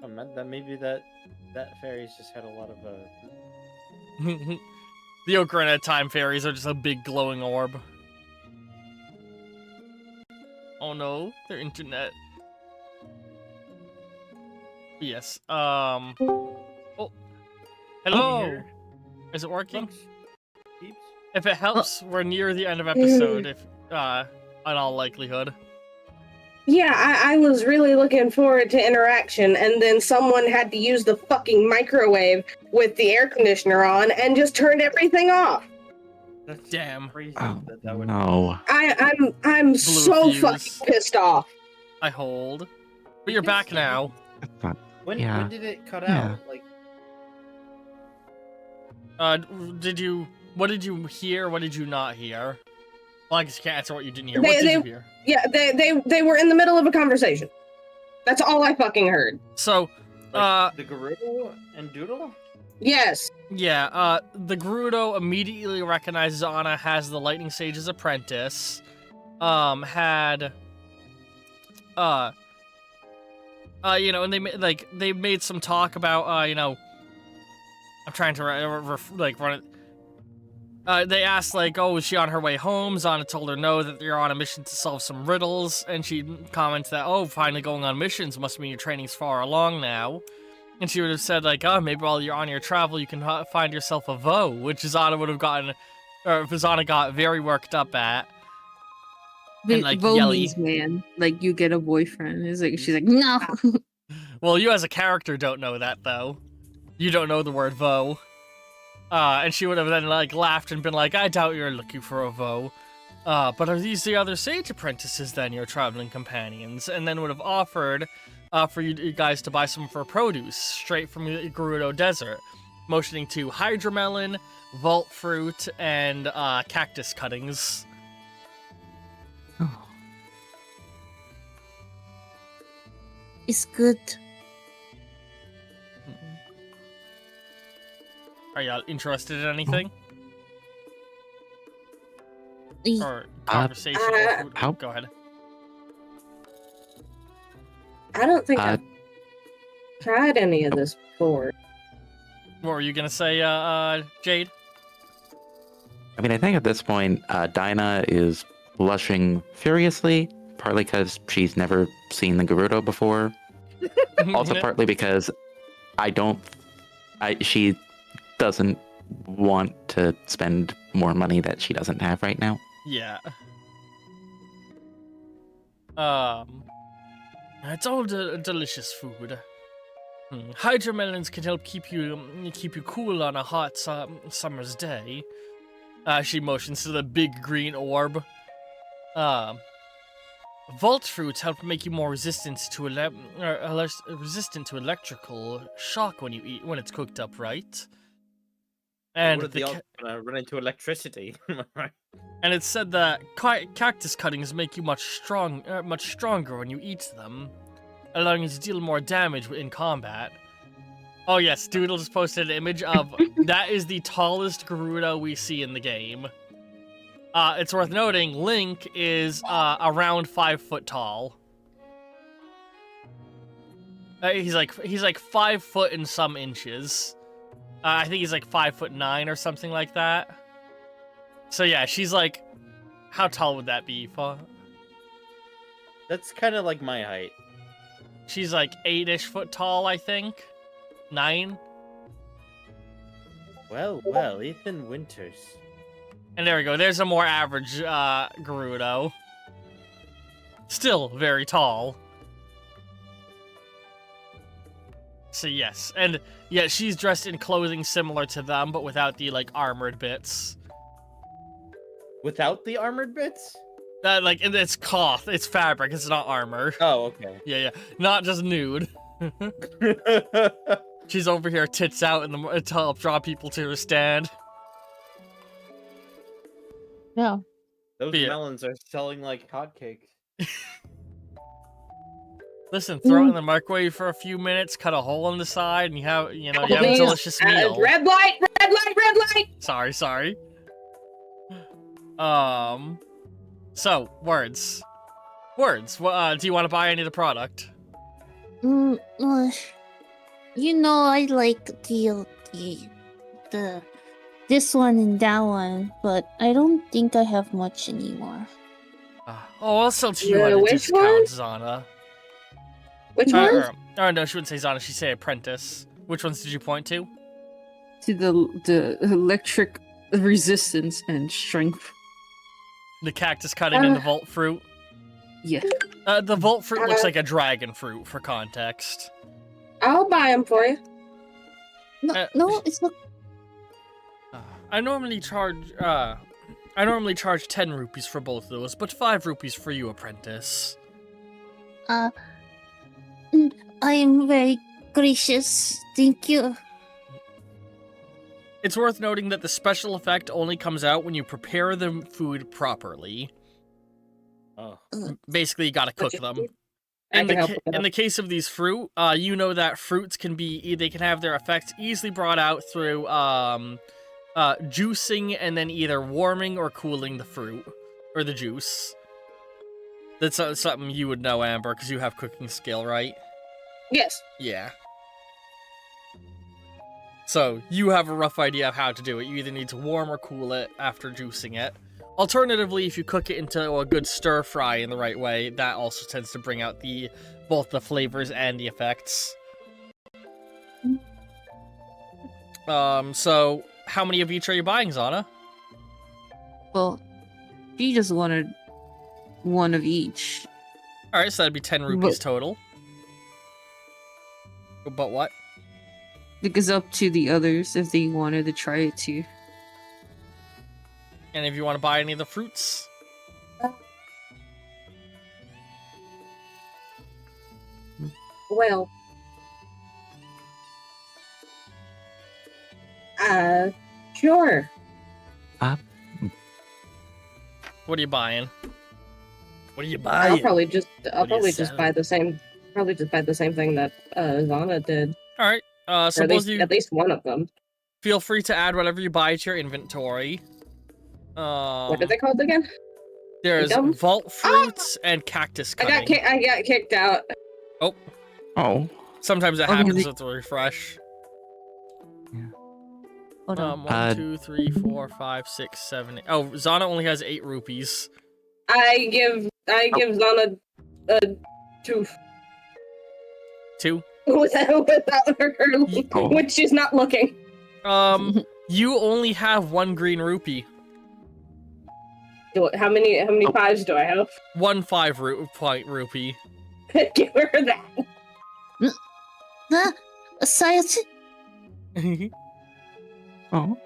[SPEAKER 4] Oh, man, that maybe that fairy's just had a lot of
[SPEAKER 2] The Ocarina of Time fairies are just a big glowing orb. Oh no, their internet. Yes. Oh. Hello.
[SPEAKER 4] here.
[SPEAKER 2] Is it working?
[SPEAKER 4] Looks, peeps.
[SPEAKER 2] If it helps, we're near the end of episode. If in all likelihood.
[SPEAKER 3] Yeah, I was really looking forward to interaction, and then someone had to use the fucking microwave with the air conditioner on and just turned everything off.
[SPEAKER 4] That's
[SPEAKER 2] Damn.
[SPEAKER 4] crazy
[SPEAKER 5] Oh,
[SPEAKER 4] that would.
[SPEAKER 5] no.
[SPEAKER 3] I'm so
[SPEAKER 2] fuse.
[SPEAKER 3] fucking pissed off.
[SPEAKER 2] I hold. But you're back now.
[SPEAKER 5] That's not-
[SPEAKER 4] When
[SPEAKER 5] Yeah.
[SPEAKER 4] did it cut
[SPEAKER 5] Yeah.
[SPEAKER 4] out? Like,
[SPEAKER 2] What did you hear? What did you not hear? Well, I guess you can't answer what you didn't hear.
[SPEAKER 3] They-
[SPEAKER 2] What did
[SPEAKER 3] they-
[SPEAKER 2] you hear?
[SPEAKER 3] Yeah, they were in the middle of a conversation. That's all I fucking heard.
[SPEAKER 2] So,
[SPEAKER 4] the Gerudo and Doodle?
[SPEAKER 3] Yes.
[SPEAKER 2] yeah, the Gerudo immediately recognizes Anna has the Lightning Sage's apprentice. And and they made some talk about, I'm trying to run it. They asked, like, oh, is she on her way home? Zana told her no, that you're on a mission to solve some riddles, and she commented that, oh, finally going on missions must mean your training's far along now. And she would have said, like, oh, maybe while you're on your travel, you can find yourself a vo, which Zana would have gotten, or Zana got very worked up at. And, like,
[SPEAKER 6] Vo
[SPEAKER 2] yelly.
[SPEAKER 6] means man. Like, you get a boyfriend. She's like, no.
[SPEAKER 2] Well, you as a character don't know that, though. You don't know the word vo. And she would have then, like, laughed and been like, I doubt you're looking for a vo. But are these the other sage apprentices, then, your traveling companions? And then would have offered for you guys to buy some of her produce straight from the Gerudo Desert, motioning to hydromelon, vault fruit, and cactus cuttings.
[SPEAKER 5] Oh.
[SPEAKER 1] It's good.
[SPEAKER 2] Are y'all interested in anything? Or conversation? Or food?
[SPEAKER 5] how-
[SPEAKER 2] Go ahead.
[SPEAKER 3] I don't think I've tried any of this before.
[SPEAKER 2] What were you gonna say, Jade?
[SPEAKER 5] I mean, I think at this point, Dinah is blushing furiously, partly because she's never seen the Gerudo before. Also, partly because she doesn't want to spend more money that she doesn't have right now.
[SPEAKER 2] Yeah. It's all delicious food. Hydromelons can help keep you cool on a hot summer's day. She motions to the big green orb. Vault fruits help make you more resistant to electrical shock when it's cooked up right. And
[SPEAKER 4] What if they all run into electricity? Right.
[SPEAKER 2] And it's said that cactus cuttings make you much stronger when you eat them, allowing you to deal more damage in combat. Oh yes, Doodle just posted an image of that is the tallest Gerudo we see in the game. It's worth noting, Link is around 5 foot tall. He's like 5 foot and some inches. I think he's like 5'9" or something like that. So yeah, she's like, how tall would that be, Fa?
[SPEAKER 4] That's kind of like my height.
[SPEAKER 2] She's like 8-ish foot tall, I think. 9.
[SPEAKER 4] Well, Ethan Winters.
[SPEAKER 2] And there we go. There's a more average Gerudo. Still very tall. So yes, and yeah, she's dressed in clothing similar to them, but without the like armored bits.
[SPEAKER 4] Without the armored bits?
[SPEAKER 2] Like it's cloth, it's fabric, it's not armor.
[SPEAKER 4] Oh, okay.
[SPEAKER 2] Yeah, not just nude. She's over here, tits out, to help draw people to her stand.
[SPEAKER 6] Yeah.
[SPEAKER 4] Those melons are selling like hotcakes.
[SPEAKER 2] Listen, throw it in the microwave for a few minutes, cut a hole in the side, and you have a delicious meal.
[SPEAKER 3] Red light!
[SPEAKER 2] Sorry. So, words. Do you want to buy any of the product?
[SPEAKER 1] I like the this one and that one, but I don't think I have much anymore.
[SPEAKER 2] I'll sell to you at a
[SPEAKER 3] Which
[SPEAKER 2] discount,
[SPEAKER 3] one?
[SPEAKER 2] Zana.
[SPEAKER 3] Which one?
[SPEAKER 2] Oh no, she wouldn't say Zana, she'd say apprentice. Which ones did you point to?
[SPEAKER 6] To the electric resistance and strength.
[SPEAKER 2] The cactus cutting and the vault fruit?
[SPEAKER 6] Yeah.
[SPEAKER 2] The vault fruit looks like a dragon fruit, for context.
[SPEAKER 3] I'll buy them for you.
[SPEAKER 1] No, it's not.
[SPEAKER 2] I normally charge 10 rupees for both of those, but 5 rupees for you, apprentice.
[SPEAKER 1] I'm very gracious. Thank you.
[SPEAKER 2] It's worth noting that the special effect only comes out when you prepare the food properly.
[SPEAKER 4] Oh.
[SPEAKER 2] Basically, you gotta cook them. In the case of these fruit, you know that fruits can have their effects easily brought out through juicing and then either warming or cooling the fruit or the juice. That's something you would know, Amber, because you have cooking skill, right?
[SPEAKER 3] Yes.
[SPEAKER 2] Yeah. So you have a rough idea of how to do it. You either need to warm or cool it after juicing it. Alternatively, if you cook it into a good stir fry in the right way, that also tends to bring out both the flavors and the effects. So how many of each are you buying, Zana?
[SPEAKER 6] Well, she just wanted one of each.
[SPEAKER 2] All right, so that'd be 10 rupees total. But what?
[SPEAKER 6] It goes up to the others if they wanted to try it too.
[SPEAKER 2] And if you want to buy any of the fruits?
[SPEAKER 3] Well, sure.
[SPEAKER 2] What are you buying? What are you
[SPEAKER 3] I'll
[SPEAKER 2] buying?
[SPEAKER 3] probably just
[SPEAKER 2] selling?
[SPEAKER 3] buy the same. Probably just buy the same thing that Zana did.
[SPEAKER 2] All right. So
[SPEAKER 3] Or at
[SPEAKER 2] both
[SPEAKER 3] least,
[SPEAKER 2] of you
[SPEAKER 3] at least one of them.
[SPEAKER 2] feel free to add whatever you buy to your inventory.
[SPEAKER 3] What are they called again?
[SPEAKER 2] There's
[SPEAKER 3] Dumb?
[SPEAKER 2] vault fruits and cactus cutting.
[SPEAKER 3] I got kicked out.
[SPEAKER 5] Oh.
[SPEAKER 2] Sometimes it
[SPEAKER 6] Oh,
[SPEAKER 2] happens
[SPEAKER 6] really?
[SPEAKER 2] with the refresh.
[SPEAKER 6] Hold on.
[SPEAKER 2] 1, 2, 3, 4, 5, 6, 7. 8. Oh, Zana only has 8 rupees.
[SPEAKER 3] I give Zana a 2.
[SPEAKER 2] 2.
[SPEAKER 3] Without her,
[SPEAKER 5] Oh.
[SPEAKER 3] when she's not looking.
[SPEAKER 2] You only have 1 green rupee.
[SPEAKER 3] How many 5s do I have?
[SPEAKER 2] 1 5-point rupee.
[SPEAKER 3] Give her that.
[SPEAKER 1] Sayat.
[SPEAKER 5] Oh.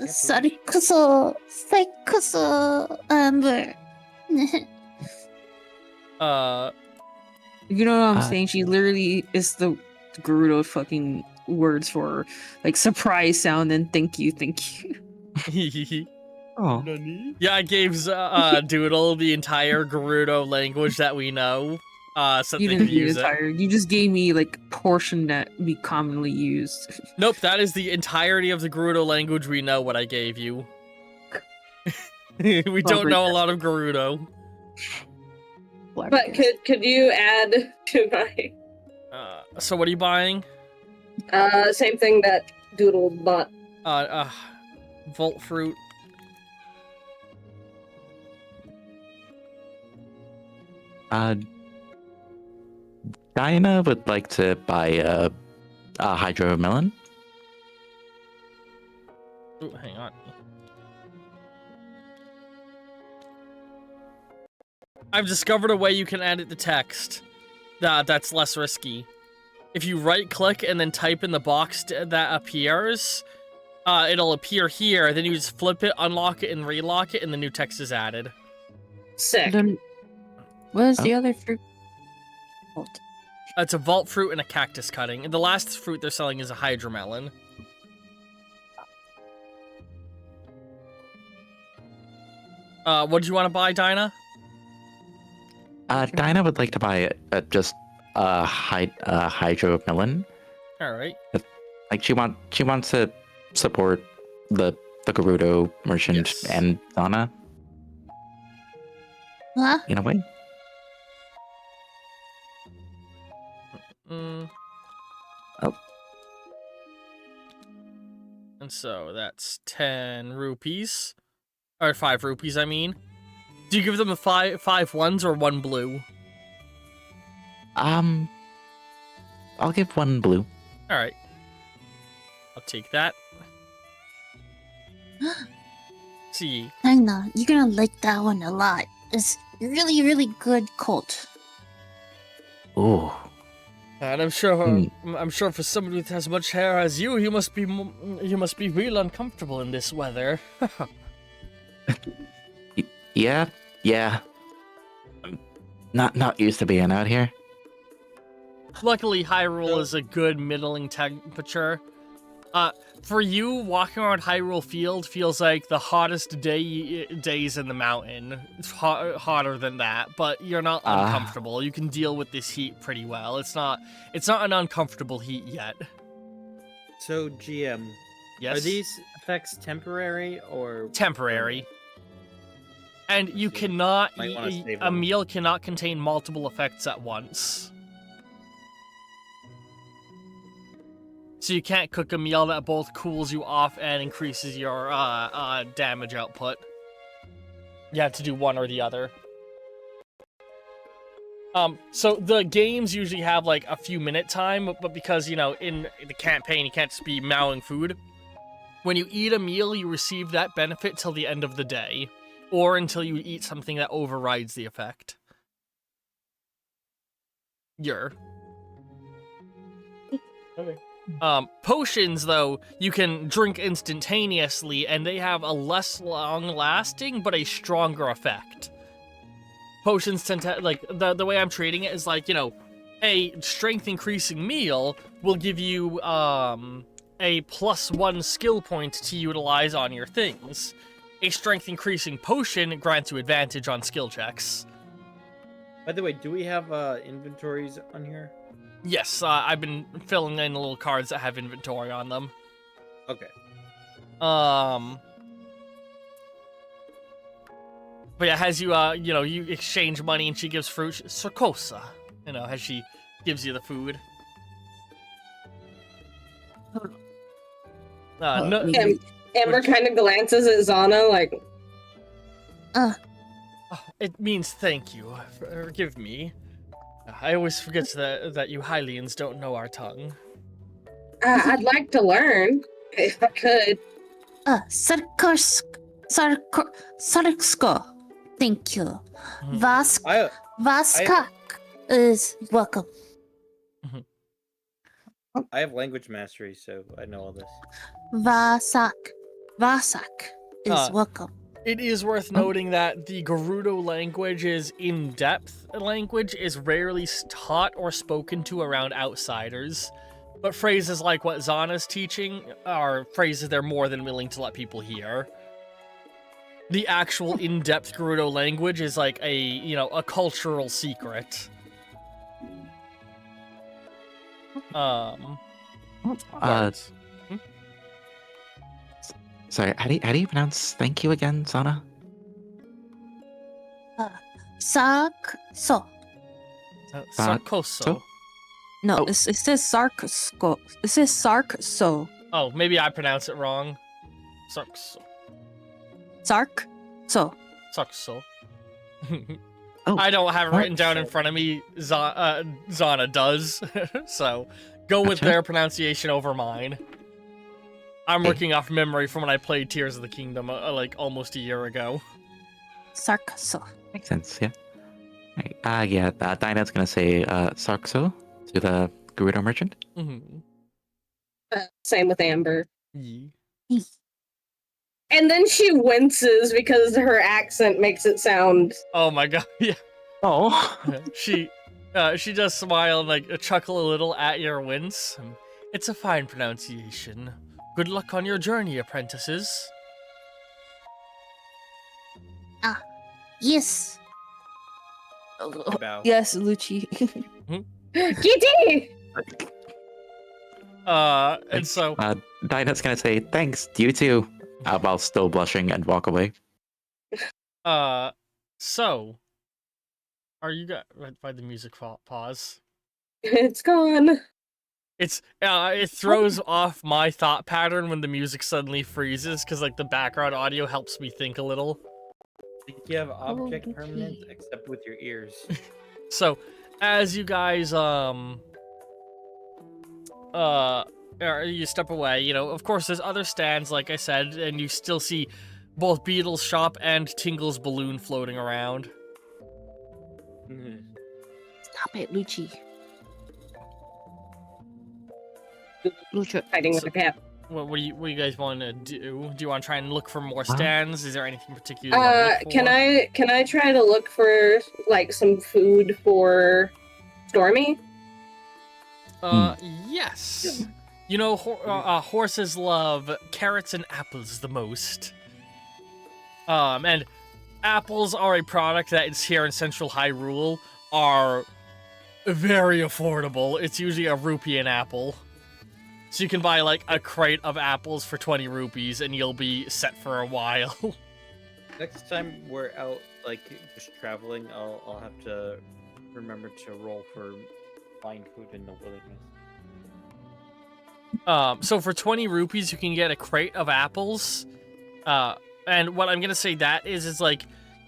[SPEAKER 1] Sorry, kuso. Fake kuso. Amber.
[SPEAKER 6] You know what I'm
[SPEAKER 5] Uh,
[SPEAKER 6] saying? She literally is the Gerudo fucking words for like surprise sound and thank you.
[SPEAKER 5] Oh.
[SPEAKER 2] Yeah, I gave Doodle the entire Gerudo language that we know. So
[SPEAKER 6] You
[SPEAKER 2] they
[SPEAKER 6] didn't
[SPEAKER 2] can
[SPEAKER 6] give me
[SPEAKER 2] use
[SPEAKER 6] the
[SPEAKER 2] it.
[SPEAKER 6] entire. You just gave me like portion that we commonly used.
[SPEAKER 2] Nope, that is the entirety of the Gerudo language we know. What I gave you. We don't know a lot of Gerudo.
[SPEAKER 3] But could you add to my
[SPEAKER 2] So what are you buying?
[SPEAKER 3] same thing that Doodle bought?
[SPEAKER 2] Volt fruit.
[SPEAKER 5] Dinah would like to buy a hydro melon.
[SPEAKER 2] Ooh, hang on. I've discovered a way you can edit the text. That's less risky. If you right-click and then type in the box that appears, it'll appear here. Then you just flip it, unlock it, and relock it, and the new text is added.
[SPEAKER 3] Sick.
[SPEAKER 6] Then, what is
[SPEAKER 5] Oh.
[SPEAKER 6] the other fruit? called?
[SPEAKER 2] It's a vault fruit and a cactus cutting. And the last fruit they're selling is a hydromelon. What do you want to buy, Dinah?
[SPEAKER 5] Dinah would like to buy just a hydro melon.
[SPEAKER 2] All right.
[SPEAKER 5] Like she wants to support the Gerudo merchant
[SPEAKER 2] Yes.
[SPEAKER 5] and Donna
[SPEAKER 1] Huh?
[SPEAKER 5] in a way.
[SPEAKER 2] Mm.
[SPEAKER 5] Oh.
[SPEAKER 2] And so that's 10 rupees. Or 5 rupees, I mean. Do you give them the five ones or 1 blue?
[SPEAKER 5] I'll give 1 blue.
[SPEAKER 2] Alright. I'll take that. See.
[SPEAKER 1] Hang on, you're gonna like that one a lot. It's really, really good cult.
[SPEAKER 5] Ooh.
[SPEAKER 2] And I'm sure for somebody with as much hair as you, you must be real uncomfortable in this weather.
[SPEAKER 5] Yeah. I'm not used to being out here.
[SPEAKER 2] Luckily, Hyrule is a good middling temperature. For you, walking around Hyrule Field feels like the hottest days in the mountain. It's hotter than that, but you're not uncomfortable. You can deal with this heat pretty well. It's not an uncomfortable heat yet.
[SPEAKER 4] So, GM,
[SPEAKER 2] Yes?
[SPEAKER 4] are these effects temporary or
[SPEAKER 2] temporary? And you cannot
[SPEAKER 4] Might wanna save
[SPEAKER 2] a
[SPEAKER 4] them.
[SPEAKER 2] meal cannot contain multiple effects at once. So you can't cook a meal that both cools you off and increases your damage output. You have to do one or the other. So the games usually have like a few minute time, but because, you know, in the campaign you can't just be mowing food. When you eat a meal, you receive that benefit till the end of the day, or until you eat something that overrides the effect.
[SPEAKER 4] Okay.
[SPEAKER 2] Potions, though, you can drink instantaneously, and they have a less long-lasting, but a stronger effect. Potions tend to, like, the way I'm treating it is like, you know, a strength-increasing meal will give you, a +1 skill point to utilize on your things. A strength-increasing potion grants you advantage on skill checks.
[SPEAKER 4] By the way, do we have inventories on here?
[SPEAKER 2] Yes, I've been filling in little cards that have inventory on them.
[SPEAKER 4] Okay.
[SPEAKER 2] But yeah, as you, you know, you exchange money and she gives fruit, Sarkosa, you know, as she gives you the food. No,
[SPEAKER 3] Amber kind of glances at Zana like,
[SPEAKER 2] oh, it means thank you. Forgive me. I always forget that you Hylians don't know our tongue.
[SPEAKER 3] I'd like to learn, if I could.
[SPEAKER 1] Sarksko. Thank you.
[SPEAKER 2] Mhm.
[SPEAKER 1] Vaskak is welcome.
[SPEAKER 4] I have language mastery, so I know all this.
[SPEAKER 1] Vasak is welcome.
[SPEAKER 2] It is worth noting that the Gerudo language is in-depth language, is rarely taught or spoken to around outsiders. But phrases like what Zana's teaching are phrases they're more than willing to let people hear. The actual in-depth Gerudo language is like a, you know, a cultural secret. Words.
[SPEAKER 5] Sorry, how do you pronounce thank you again, Sana?
[SPEAKER 1] Sarkso.
[SPEAKER 2] Sarkoso.
[SPEAKER 6] No,
[SPEAKER 5] Oh.
[SPEAKER 6] it says Sarkso. It says Sarkso.
[SPEAKER 2] Oh, maybe I pronounce it wrong. Sarkso.
[SPEAKER 6] Sarkso.
[SPEAKER 2] Sarkso.
[SPEAKER 5] Oh,
[SPEAKER 2] I don't have it
[SPEAKER 5] what?
[SPEAKER 2] written down in front of me. Zana does. So go with
[SPEAKER 5] Gotcha.
[SPEAKER 2] their pronunciation over mine. I'm
[SPEAKER 5] Hey.
[SPEAKER 2] working off memory from when I played Tears of the Kingdom like almost a year ago.
[SPEAKER 1] Sarkso.
[SPEAKER 5] Makes sense, yeah. Right. Yeah, Dinah's gonna say Sarkso to the Gerudo merchant.
[SPEAKER 2] Mm-hmm.
[SPEAKER 3] Same with Amber.
[SPEAKER 2] Yeah.
[SPEAKER 3] And then she winces because her accent makes it sound.
[SPEAKER 2] Oh my god, yeah.
[SPEAKER 5] Oh.
[SPEAKER 2] She does smile and like chuckle a little at your wince. It's a fine pronunciation. Good luck on your journey, apprentices.
[SPEAKER 1] Yes.
[SPEAKER 4] Bow.
[SPEAKER 6] Yes, Lucci.
[SPEAKER 3] Kitty!
[SPEAKER 2] And so
[SPEAKER 5] Dinah's gonna say thanks, you too, while still blushing and walk away.
[SPEAKER 2] so are you guys by the music pause?
[SPEAKER 3] It's gone.
[SPEAKER 2] It's it throws off my thought pattern when the music suddenly freezes because like the background audio helps me think a little.
[SPEAKER 4] You have object
[SPEAKER 1] Okay.
[SPEAKER 4] permanent except with your ears.
[SPEAKER 2] So as you guys you step away, you know, of course there's other stands like I said, and you still see both Beetle's shop and Tingle's balloon floating around.
[SPEAKER 1] Stop it, Lucci.
[SPEAKER 6] Lucha.
[SPEAKER 3] Fighting with a cat.
[SPEAKER 2] What do you guys want to do? Do you want to try and look for more stands? Is there anything particular you want to look for?
[SPEAKER 3] Can I try to look for like some food for Stormy?
[SPEAKER 2] Yes. You know, horses love carrots and apples the most. And apples are a product that is here in Central Hyrule are very affordable. It's usually a rupee an apple. So you can buy like a crate of apples for 20 rupees and you'll be set for a while.
[SPEAKER 4] Next time we're out, like just traveling, I'll have to remember to roll for find food in the wilderness.
[SPEAKER 2] So for 20 rupees, you can get a crate of apples. And what I'm gonna say that is like,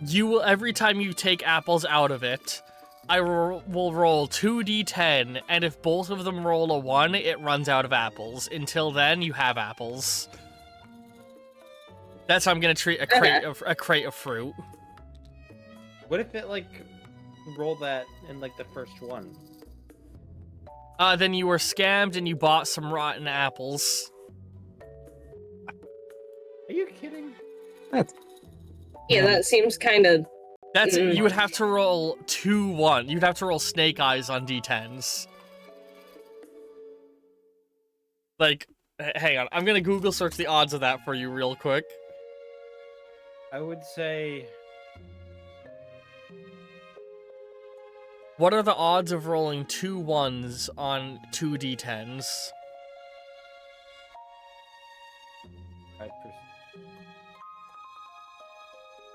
[SPEAKER 2] you will, every time you take apples out of it, I will roll 2d10, and if both of them roll a 1, it runs out of apples. Until then, you have apples. That's how I'm gonna treat a crate of fruit.
[SPEAKER 4] What if it like roll that in like the first one?
[SPEAKER 2] Then you were scammed and you bought some rotten apples.
[SPEAKER 4] Are you kidding?
[SPEAKER 3] Yeah, that seems kind of.
[SPEAKER 2] That's you would have to roll 2-1. You'd have to roll snake eyes on d10s. Like, hang on, I'm gonna Google search the odds of that for you real quick.
[SPEAKER 4] I would say.
[SPEAKER 2] What are the odds of rolling 2 1s on 2 d10s?
[SPEAKER 4] 5%.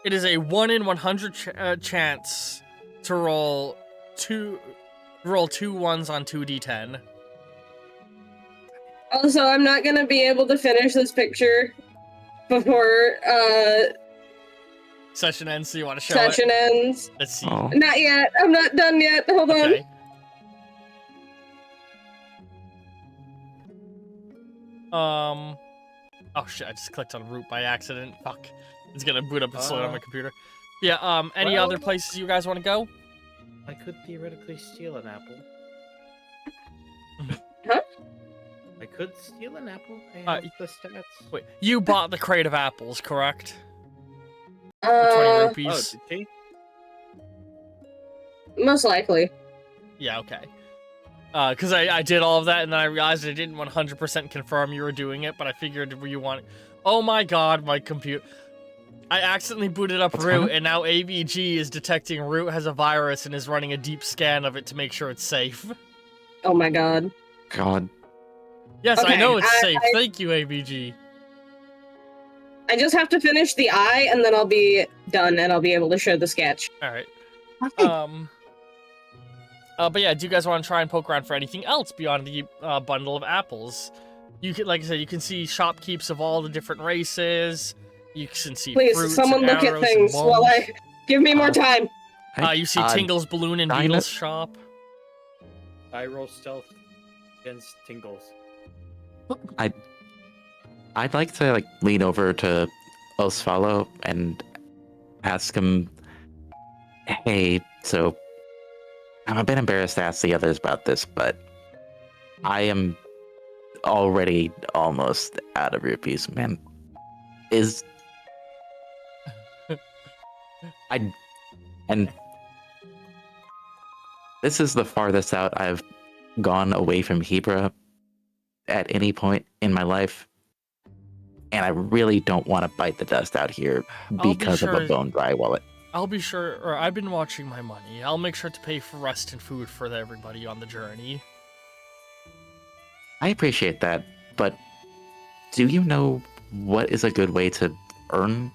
[SPEAKER 2] It is a 1 in 100 chance to roll 2 1s on 2 d10.
[SPEAKER 3] Also, I'm not gonna be able to finish this picture before
[SPEAKER 2] Session ends, so you want to show
[SPEAKER 3] session
[SPEAKER 2] it?
[SPEAKER 3] ends.
[SPEAKER 2] Let's see.
[SPEAKER 5] Oh.
[SPEAKER 3] Not yet. I'm not done yet. Hold on.
[SPEAKER 2] Okay. Oh shit, I just clicked on root by accident. Fuck. It's gonna boot up and slow down my computer. Yeah, any
[SPEAKER 4] well-
[SPEAKER 2] other places you guys want to go?
[SPEAKER 4] I could theoretically steal an apple.
[SPEAKER 3] Huh?
[SPEAKER 4] I could steal an apple. I have the stats.
[SPEAKER 2] Wait, you bought the crate of apples, correct? For 20
[SPEAKER 3] Uh,
[SPEAKER 2] rupees?
[SPEAKER 4] Oh, did she?
[SPEAKER 3] most likely.
[SPEAKER 2] Yeah, okay. Because I did all of that, and then I realized I didn't 100% confirm you were doing it, but I figured you want... Oh my god, my computer... I accidentally booted up
[SPEAKER 5] What's
[SPEAKER 2] Root,
[SPEAKER 5] going on?
[SPEAKER 2] and now AVG is detecting Root has a virus and is running a deep scan of it to make sure it's safe.
[SPEAKER 3] Oh my god.
[SPEAKER 5] God.
[SPEAKER 2] Yes, I
[SPEAKER 3] Okay,
[SPEAKER 2] know it's
[SPEAKER 3] I-
[SPEAKER 2] safe. Thank you, AVG.
[SPEAKER 3] I just have to finish the eye, and then I'll be done, and I'll be able to show the sketch.
[SPEAKER 2] Alright. But yeah, do you guys want to try and poke around for anything else beyond the bundle of apples? You can, like I said, you can see shopkeepers of all the different races. You can see
[SPEAKER 3] Please,
[SPEAKER 2] fruits
[SPEAKER 3] someone
[SPEAKER 2] and
[SPEAKER 3] look at
[SPEAKER 2] arrows and
[SPEAKER 3] things while
[SPEAKER 2] bones.
[SPEAKER 3] I... Give me more time.
[SPEAKER 2] You see Tingle's balloon and
[SPEAKER 5] Dinah-
[SPEAKER 2] Beetle's shop.
[SPEAKER 4] I roll stealth against Tingles.
[SPEAKER 5] I'd like to like lean over to Osvaldo and ask him, hey, so I'm a bit embarrassed to ask the others about this, but I am already almost out of rupees, man. And this is the farthest out I've gone away from Hebra at any point in my life. And I really don't want to bite the dust out here
[SPEAKER 2] I'll be
[SPEAKER 5] because of
[SPEAKER 2] sure-
[SPEAKER 5] a bone dry wallet.
[SPEAKER 2] I'll be sure, or I've been watching my money. I'll make sure to pay for rest and food for everybody on the journey.
[SPEAKER 5] I appreciate that, but do you know what is a good way to earn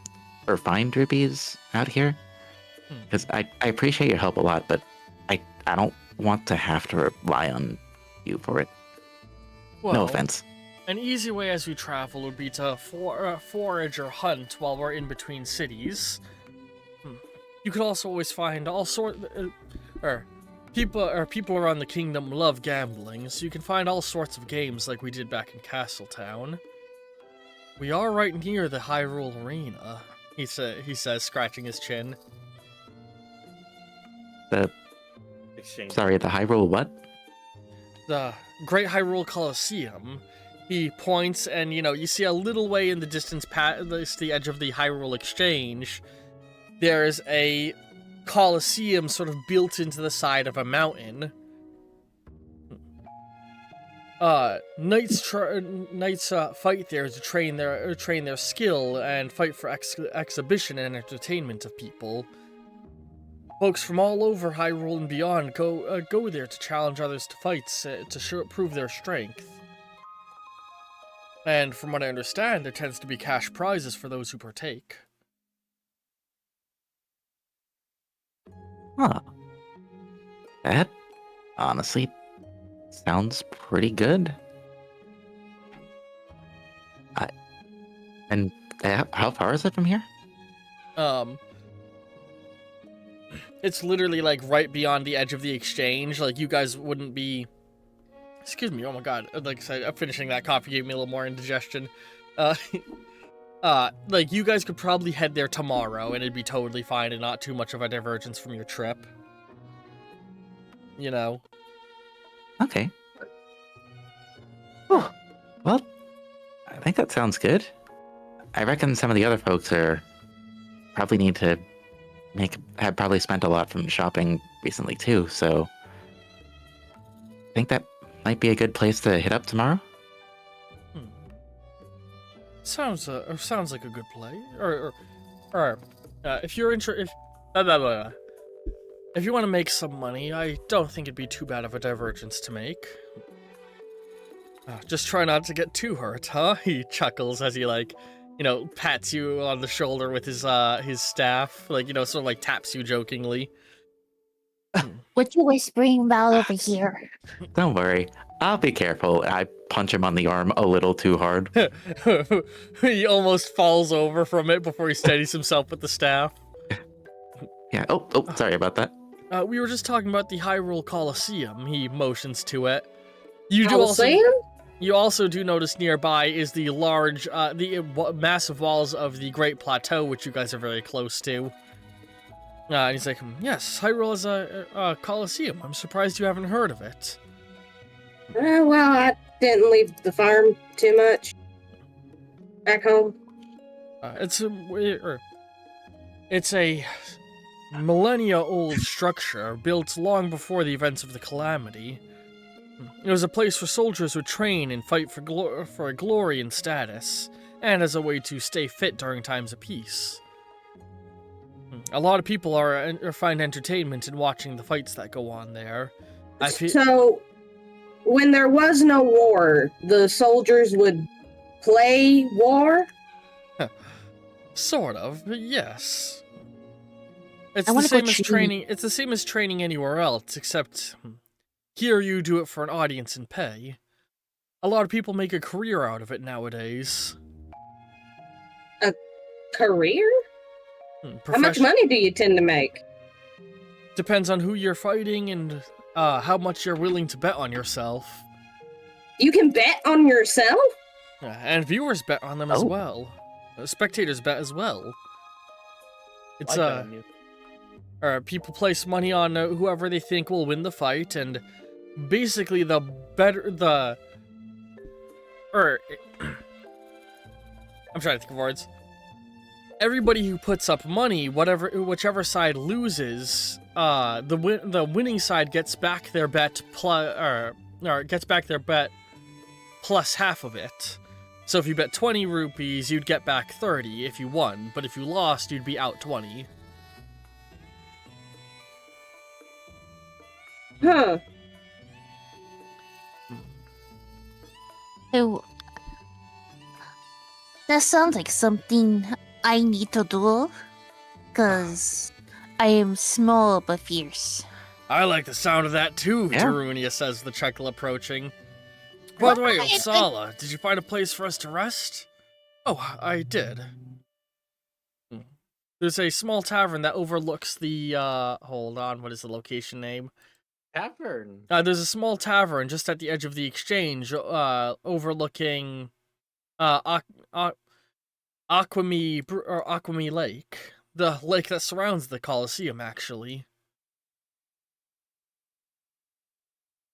[SPEAKER 5] or find rupees out here? Because I appreciate your help a lot, but I don't want to have to rely on you for it.
[SPEAKER 2] Well,
[SPEAKER 5] No offense.
[SPEAKER 2] An easy way as we travel would be to forage or hunt while we're in between cities. You could also always find all people around the kingdom love gambling, so you can find all sorts of games like we did back in Castletown. We are right near the Hyrule Arena, he says, scratching his chin.
[SPEAKER 4] Exchange.
[SPEAKER 5] Sorry, the Hyrule what?
[SPEAKER 2] The Great Hyrule Coliseum. He points, and you see a little way in the distance past the edge of the Hyrule Exchange. There's a Coliseum sort of built into the side of a mountain. Knights fight there to train their skill and fight for exhibition and entertainment of people. Folks from all over Hyrule and beyond go there to challenge others to fights to prove their strength. And from what I understand, there tends to be cash prizes for those who partake.
[SPEAKER 5] Huh. That honestly sounds pretty good. And how far is it from here?
[SPEAKER 2] It's literally like right beyond the edge of the exchange. Like you guys wouldn't be. Excuse me. Oh my god. Like I said, finishing that coffee gave me a little more indigestion. Like you guys could probably head there tomorrow, and it'd be totally fine and not too much of a divergence from your trip. You know.
[SPEAKER 5] Okay. Oh, well, I think that sounds good. I reckon some of the other folks probably need to have probably spent a lot from shopping recently too, so I think that might be a good place to hit up tomorrow.
[SPEAKER 2] Sounds like a good play. Or if you're if you want to make some money, I don't think it'd be too bad of a divergence to make. Just try not to get too hurt, huh? He chuckles as he pats you on the shoulder with his staff, sort of like taps you jokingly.
[SPEAKER 1] What you whispering about over here?
[SPEAKER 5] Don't worry, I'll be careful. I punch him on the arm a little too hard.
[SPEAKER 2] He almost falls over from it before he steadies himself with the staff.
[SPEAKER 5] Yeah. Oh, sorry about that.
[SPEAKER 2] We were just talking about the Hyrule Coliseum. He motions to it. You also do notice nearby is the large, the massive walls of the Great Plateau, which you guys are very close to. And he's like, yes, Hyrule is a Coliseum. I'm surprised you haven't heard of it.
[SPEAKER 3] Well, I didn't leave the farm too much. Back home.
[SPEAKER 2] It's a millennia-old structure built long before the events of the Calamity. It was a place where soldiers would train and fight for glory and status, and as a way to stay fit during times of peace. A lot of people find entertainment in watching the fights that go on there.
[SPEAKER 3] So, when there was no war, the soldiers would play war?
[SPEAKER 2] Sort of, yes. It's the same as training. It's the same as training anywhere else, except here you do it for an audience and pay. A lot of people make a career out of it nowadays.
[SPEAKER 3] A career? How much money do you tend to make?
[SPEAKER 2] Depends on who you're fighting and how much you're willing to bet on yourself.
[SPEAKER 3] You can bet on yourself?
[SPEAKER 2] And viewers bet on them as well. Spectators bet as well. It's people place money on whoever they think will win the fight, and basically I'm trying to think of words. Everybody who puts up money, whichever side loses, the winning side gets back their bet plus half of it. So if you bet 20 rupees, you'd get back 30 if you won, but if you lost, you'd be out 20.
[SPEAKER 3] Huh.
[SPEAKER 1] So, that sounds like something I need to do, because I am small but fierce.
[SPEAKER 2] I like the sound of that too,
[SPEAKER 5] Yeah.
[SPEAKER 2] Darunia says, the chuckle approaching. By the way, Osala, did you find a place for us to rest? Oh, I did. There's a small tavern that overlooks the, hold on, what is the location name?
[SPEAKER 4] Tavern.
[SPEAKER 2] There's a small tavern just at the edge of the exchange, overlooking, Aquami Lake. The lake that surrounds the Coliseum, actually.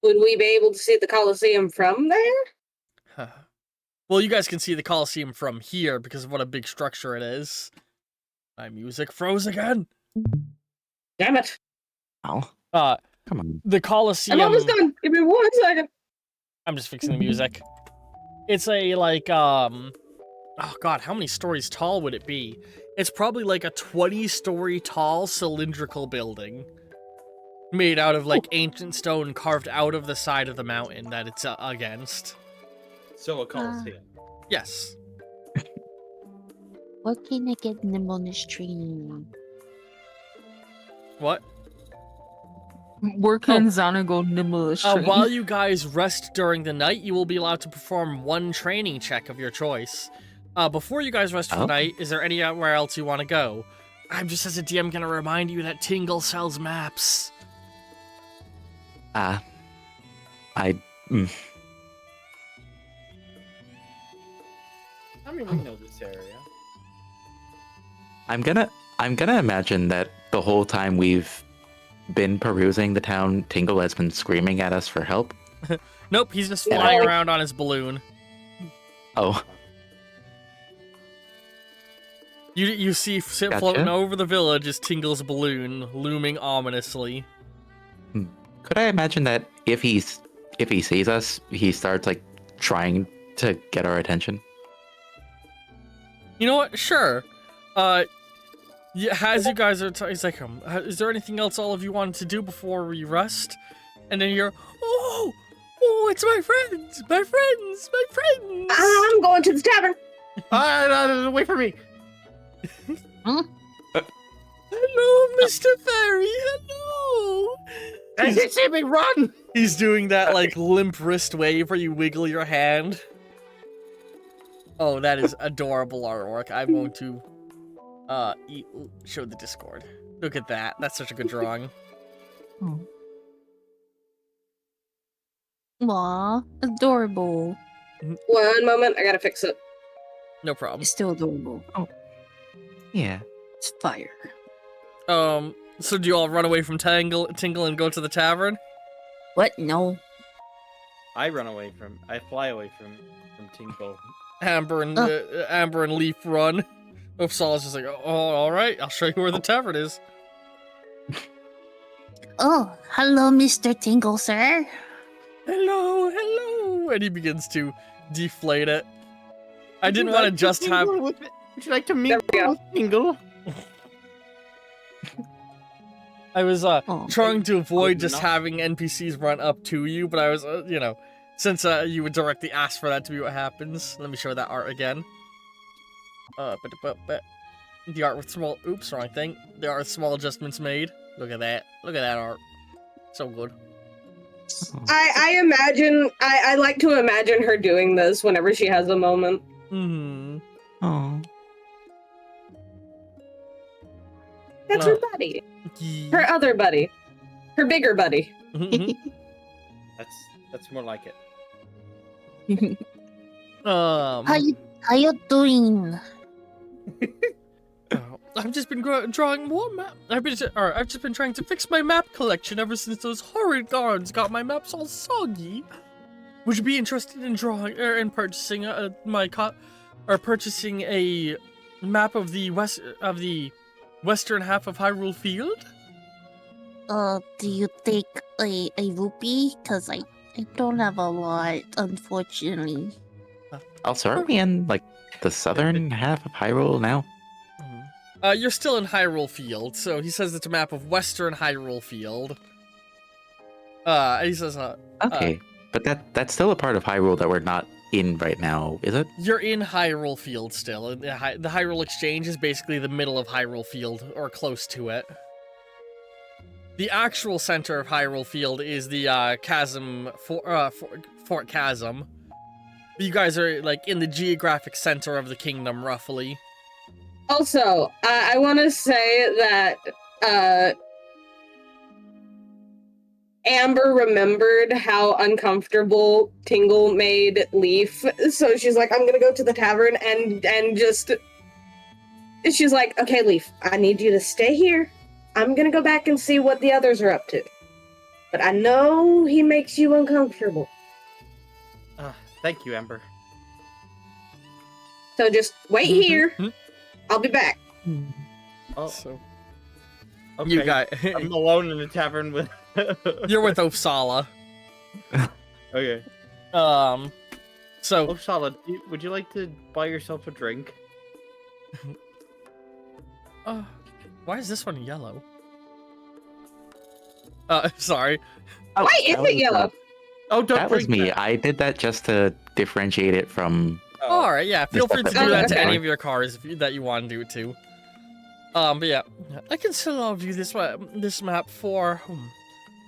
[SPEAKER 3] Would we be able to see the Coliseum from there?
[SPEAKER 2] Well, you guys can see the Coliseum from here because of what a big structure it is. My music froze again.
[SPEAKER 3] Damn it.
[SPEAKER 5] Oh, come on.
[SPEAKER 2] The Coliseum.
[SPEAKER 3] I'm almost done. Give me 1 second.
[SPEAKER 2] I'm just fixing the music. It's a, oh god, how many stories tall would it be? It's probably like a 20-story tall cylindrical building. Made out of, ancient stone carved out of the side of the mountain that it's against.
[SPEAKER 4] So a Coliseum.
[SPEAKER 2] Yes.
[SPEAKER 1] What can I get nimbleness training?
[SPEAKER 2] What?
[SPEAKER 6] Where can Zana go nimble?
[SPEAKER 2] While you guys rest during the night, you will be allowed to perform one training check of your choice. Before you guys rest for the night, is there anywhere else you want to go? I'm just as a DM gonna remind you that Tingle sells maps.
[SPEAKER 5] I
[SPEAKER 4] I mean, we know this area.
[SPEAKER 5] I'm gonna imagine that the whole time we've been perusing the town, Tingle has been screaming at us for help.
[SPEAKER 2] Nope, he's just flying around on his balloon.
[SPEAKER 5] Oh.
[SPEAKER 2] You see floating over the village is Tingle's balloon, looming ominously.
[SPEAKER 5] Could I imagine that if he sees us, he starts like trying to get our attention?
[SPEAKER 2] You know what? Sure. Yeah, as you guys are, he's like, is there anything else all of you wanted to do before we rest? And then you're, oh, it's my friends.
[SPEAKER 3] I'm going to the tavern.
[SPEAKER 4] Wait for me.
[SPEAKER 2] Hello, Mr. Fairy. Hello.
[SPEAKER 4] He see me run.
[SPEAKER 2] He's doing that like limp wrist wave where you wiggle your hand. Oh, that is adorable artwork. I'm going to show the Discord. Look at that. That's such a good drawing.
[SPEAKER 6] Aw, adorable.
[SPEAKER 3] One moment, I gotta fix it.
[SPEAKER 2] No problem.
[SPEAKER 6] It's still adorable.
[SPEAKER 5] Yeah.
[SPEAKER 6] It's fire.
[SPEAKER 2] So do you all run away from Tingle and go to the tavern?
[SPEAKER 6] What? No.
[SPEAKER 4] I fly away from Tingle.
[SPEAKER 2] Amber and Leaf run. Uppsala's just like, oh, all right, I'll show you where the tavern is.
[SPEAKER 1] Oh, hello, Mr. Tingle, sir.
[SPEAKER 2] Hello, and he begins to deflate it. I didn't want to just have.
[SPEAKER 4] Would you like to mingle with Tingle?
[SPEAKER 2] I was trying to avoid just having NPCs run up to you, but I was, since you would directly ask for that to be what happens. Let me show that art again. The art with small, wrong thing. The art with small adjustments made. Look at that art. So good.
[SPEAKER 3] I imagine, I like to imagine her doing this whenever she has a moment.
[SPEAKER 5] Oh.
[SPEAKER 3] That's her buddy. Her other buddy. Her bigger buddy.
[SPEAKER 4] That's more like it.
[SPEAKER 1] How you doing?
[SPEAKER 2] I've just been drawing more maps. I've just been trying to fix my map collection ever since those horrid guards got my maps all soggy. Would you be interested in drawing in purchasing purchasing a map of the western half of Hyrule Field?
[SPEAKER 1] Do you take a rupee? Cause I don't have a lot, unfortunately.
[SPEAKER 5] Also, are we in like the southern half of Hyrule now?
[SPEAKER 2] You're still in Hyrule Field, so he says it's a map of Western Hyrule Field. And he says,
[SPEAKER 5] okay, but that's still a part of Hyrule that we're not in right now, is it?
[SPEAKER 2] You're in Hyrule Field still. The Hyrule Exchange is basically the middle of Hyrule Field, or close to it. The actual center of Hyrule Field is the Fort Chasm. You guys are like in the geographic center of the kingdom, roughly.
[SPEAKER 3] Also, I want to say that Amber remembered how uncomfortable Tingle made Leaf, so she's like, I'm gonna go to the tavern and just... She's like, okay, Leaf, I need you to stay here. I'm gonna go back and see what the others are up to. But I know he makes you uncomfortable.
[SPEAKER 4] Thank you, Amber.
[SPEAKER 3] So just wait here. I'll be back.
[SPEAKER 4] Oh,
[SPEAKER 2] so
[SPEAKER 4] okay.
[SPEAKER 2] You guys,
[SPEAKER 4] I'm alone in the tavern with.
[SPEAKER 2] you're with Uppsala.
[SPEAKER 4] Okay.
[SPEAKER 2] So
[SPEAKER 4] Uppsala, would you like to buy yourself a drink?
[SPEAKER 2] Why is this one yellow? Sorry.
[SPEAKER 3] Why is it yellow?
[SPEAKER 4] Don't
[SPEAKER 5] That was
[SPEAKER 4] drink
[SPEAKER 5] me. I did that just to differentiate it from.
[SPEAKER 2] All right, yeah. Feel free to do
[SPEAKER 3] Oh,
[SPEAKER 2] that to
[SPEAKER 3] okay.
[SPEAKER 2] any of your cars that you want to do it to. But yeah, I can still offer you this map for.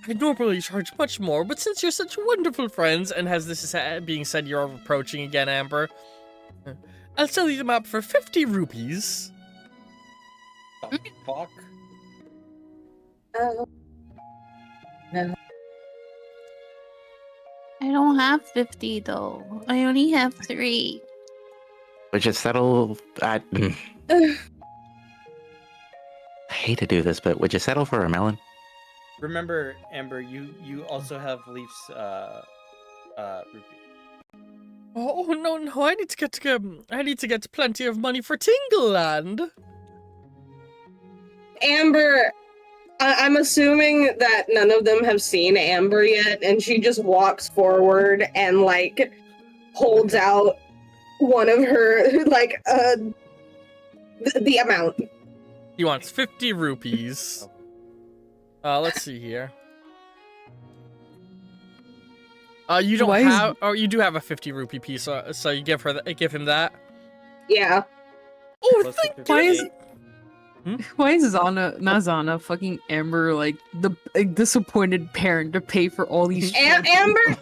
[SPEAKER 2] I normally charge much more, but since you're such wonderful friends, and as this is being said, you're approaching again, Amber. I'll sell you the map for 50 rupees.
[SPEAKER 4] The fuck?
[SPEAKER 1] I don't have 50 though. I only have 3.
[SPEAKER 5] We should settle at. I hate to do this, but would you settle for a melon?
[SPEAKER 4] Remember, Amber, you also have Leaf's rupee.
[SPEAKER 2] Oh no! I need to get plenty of money for Tingleland.
[SPEAKER 3] Amber, I'm assuming that none of them have seen Amber yet, and she just walks forward and like holds out one of her like the amount.
[SPEAKER 2] He wants 50 rupees. Let's see here. You don't have, or you do have a 50 rupee piece, so you give him that.
[SPEAKER 3] Yeah.
[SPEAKER 2] Oh, thank you.
[SPEAKER 6] Why is not Zana fucking Amber like the disappointed parent to pay for all these?
[SPEAKER 3] Amber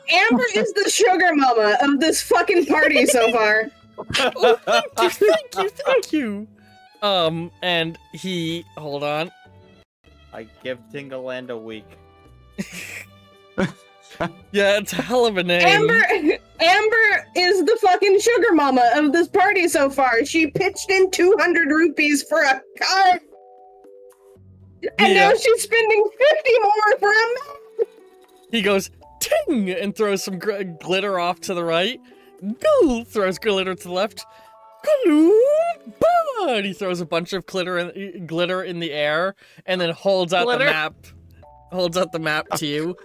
[SPEAKER 3] is the sugar mama of this fucking party so far.
[SPEAKER 2] Oh, thank you. And he, hold on.
[SPEAKER 4] I give Tingleland a week.
[SPEAKER 2] Yeah, it's a hell of a name.
[SPEAKER 3] Amber is the fucking sugar mama of this party so far. She pitched in 200 rupees for a car. And now she's spending 50 more for a map.
[SPEAKER 2] He goes, ting, and throws some glitter off to the right. Goo, throws glitter to the left. And he throws a bunch of glitter in the air, and then holds out the map. Holds out the map to you.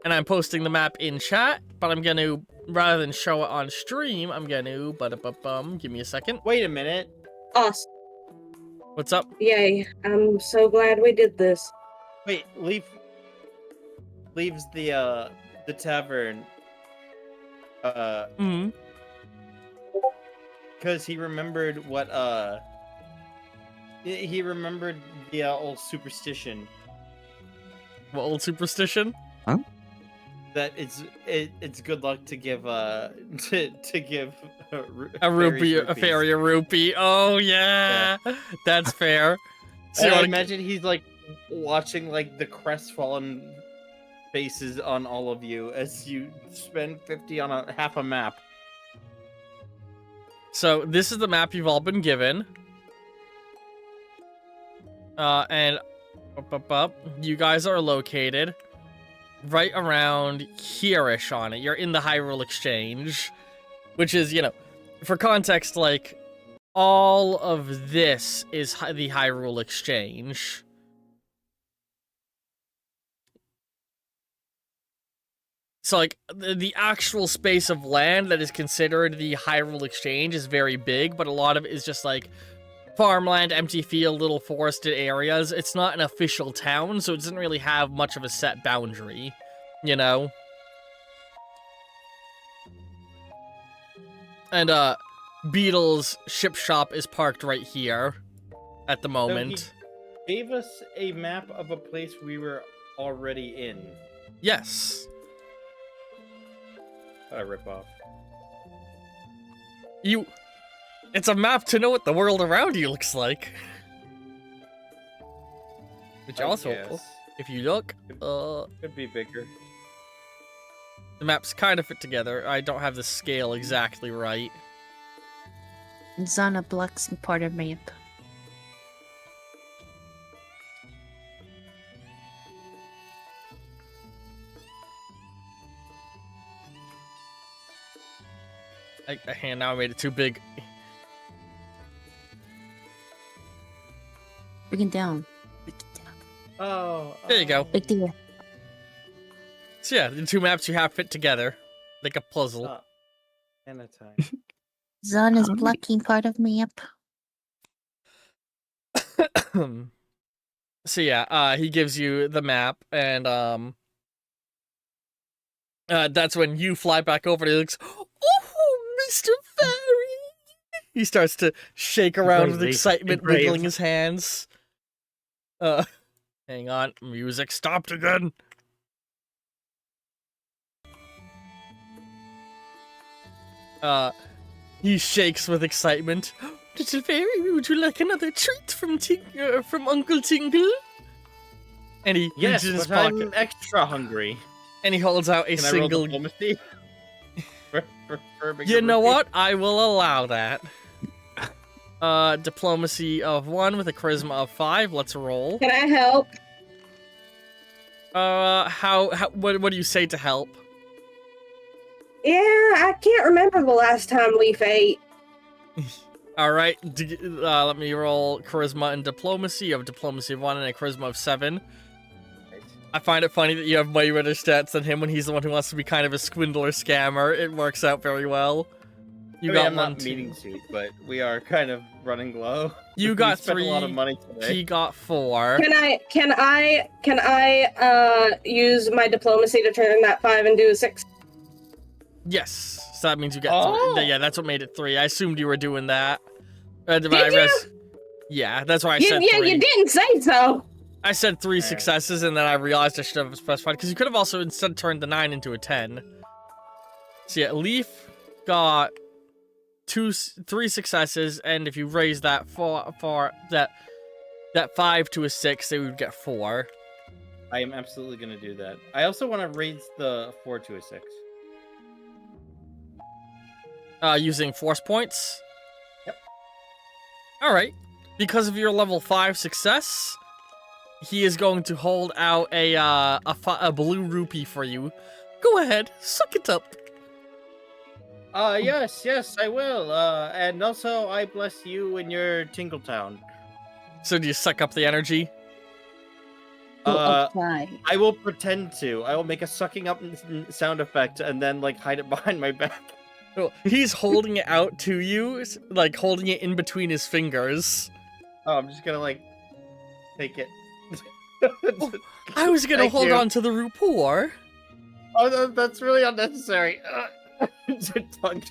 [SPEAKER 2] And I'm posting the map in chat, but I'm gonna, rather than show it on stream, I'm gonna, give me a second.
[SPEAKER 4] Wait a minute.
[SPEAKER 3] Awesome.
[SPEAKER 2] What's up?
[SPEAKER 3] Yay, I'm so glad we did this.
[SPEAKER 4] Wait, leaves the tavern. Because he remembered what, he remembered the old superstition.
[SPEAKER 2] What old superstition?
[SPEAKER 5] Huh?
[SPEAKER 4] That it's good luck to give to give
[SPEAKER 2] a rupee, a fairy a rupee. Oh yeah. That's fair.
[SPEAKER 4] So I imagine he's like watching like the crestfallen faces on all of you as you spend 50 on half a map.
[SPEAKER 2] So this is the map you've all been given. And you guys are located right around here-ish on it. You're in the Hyrule Exchange, which is, you know, for context, like, all of this is the Hyrule Exchange. So, like, the actual space of land that is considered the Hyrule Exchange is very big, but a lot of it is just, like, farmland, empty field, little forested areas. It's not an official town, so it doesn't really have much of a set boundary, you know? And, Beetle's ship shop is parked right here at the moment.
[SPEAKER 4] So he gave us a map of a place we were already in.
[SPEAKER 2] Yes.
[SPEAKER 4] What a ripoff.
[SPEAKER 2] It's a map to know what the world around you looks like. Which also, if you look,
[SPEAKER 4] could be bigger.
[SPEAKER 2] The maps kind of fit together. I don't have the scale exactly right.
[SPEAKER 1] Zana blocks part of map.
[SPEAKER 2] Now I made it too big.
[SPEAKER 1] Bring it down. Bring it down.
[SPEAKER 4] Oh.
[SPEAKER 2] There you go.
[SPEAKER 1] Big deal.
[SPEAKER 2] So yeah, the two maps you have fit together. Like a puzzle.
[SPEAKER 4] And a time.
[SPEAKER 1] Zana's blocking part of map.
[SPEAKER 2] So yeah, he gives you the map, and that's when you fly back over and he looks, oh, Mr. Fairy! He starts to shake around with excitement, wiggling his hands. Hang on, music stopped again. He shakes with excitement. Little fairy, would you like another treat from Uncle Tingle? And he
[SPEAKER 4] Yes,
[SPEAKER 2] reaches his
[SPEAKER 4] but
[SPEAKER 2] pocket.
[SPEAKER 4] I'm extra hungry.
[SPEAKER 2] And he holds out a
[SPEAKER 4] Can I roll
[SPEAKER 2] single.
[SPEAKER 4] diplomacy? for a bigger
[SPEAKER 2] You know
[SPEAKER 4] rupee?
[SPEAKER 2] what? I will allow that. Diplomacy of 1 with a charisma of 5. Let's roll.
[SPEAKER 3] Can I help?
[SPEAKER 2] What do you say to help?
[SPEAKER 3] Yeah, I can't remember the last time Leaf ate.
[SPEAKER 2] All right, let me roll charisma and diplomacy. You have diplomacy of 1 and a charisma of 7. I find it funny that you have way better stats than him when he's the one who wants to be kind of a swindler scammer. It works out very well.
[SPEAKER 4] I'm not meeting to, but we are kind of running low.
[SPEAKER 2] You
[SPEAKER 4] We
[SPEAKER 2] got
[SPEAKER 4] spent
[SPEAKER 2] 3.
[SPEAKER 4] a lot of money today.
[SPEAKER 2] He got 4.
[SPEAKER 3] Can I use my diplomacy to turn that 5 into a 6?
[SPEAKER 2] Yes, so that means you get
[SPEAKER 4] Oh.
[SPEAKER 2] 3. Yeah, that's what made it 3. I assumed you were doing that.
[SPEAKER 3] Did you?
[SPEAKER 2] Yeah, that's why I said 3.
[SPEAKER 3] You didn't say so.
[SPEAKER 2] I said 3
[SPEAKER 4] Alright.
[SPEAKER 2] successes, and then I realized I should have specified, because you could have also instead turned the 9 into a 10. So yeah, Leaf got 3 successes, and if you raise that that 5 to a 6, they would get 4.
[SPEAKER 4] I am absolutely going to do that. I also want to raise the 4 to a 6.
[SPEAKER 2] Using force points.
[SPEAKER 4] Yep.
[SPEAKER 2] All right. Because of your level 5 success, he is going to hold out a blue rupee for you. Go ahead, suck it up.
[SPEAKER 4] Yes, I will. And also, I bless you in your Tingletown.
[SPEAKER 2] So do you suck up the energy?
[SPEAKER 7] Apply.
[SPEAKER 4] I will pretend to. I will make a sucking up sound effect and then, like, hide it behind my back.
[SPEAKER 2] Oh, he's holding it out to you, like holding it in between his fingers.
[SPEAKER 4] Oh, I'm just gonna, like, take it.
[SPEAKER 2] I was gonna
[SPEAKER 4] Thank
[SPEAKER 2] hold
[SPEAKER 4] you.
[SPEAKER 2] on to the rapport.
[SPEAKER 4] Oh, that's really unnecessary. Tongue.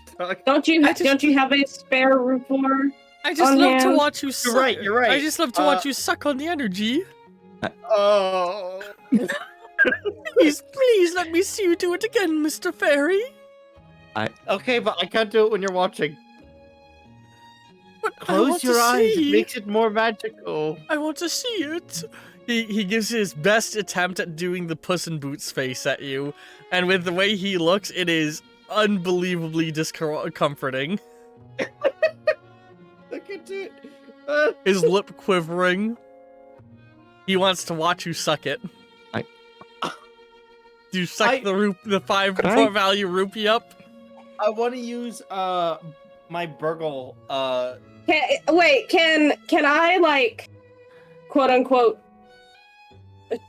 [SPEAKER 3] Don't you have a spare rapport?
[SPEAKER 2] I just
[SPEAKER 3] On
[SPEAKER 2] love to
[SPEAKER 3] hand.
[SPEAKER 2] watch you suck.
[SPEAKER 4] You're right.
[SPEAKER 2] I just love to watch you suck on the energy.
[SPEAKER 4] Oh.
[SPEAKER 2] Please let me see you do it again, Mr. Fairy.
[SPEAKER 4] Okay, but I can't do it when you're watching.
[SPEAKER 2] But I
[SPEAKER 4] Close
[SPEAKER 2] want
[SPEAKER 4] your
[SPEAKER 2] to
[SPEAKER 4] eyes.
[SPEAKER 2] see.
[SPEAKER 4] It makes it more magical.
[SPEAKER 2] I want to see it. He gives his best attempt at doing the Puss in Boots face at you, and with the way he looks, it is unbelievably discomforting.
[SPEAKER 4] Look at it.
[SPEAKER 2] His lip quivering. He wants to watch you suck it. Do you suck the 5 value rupee up?
[SPEAKER 4] I want to use my burgle.
[SPEAKER 3] Can I, like, quote unquote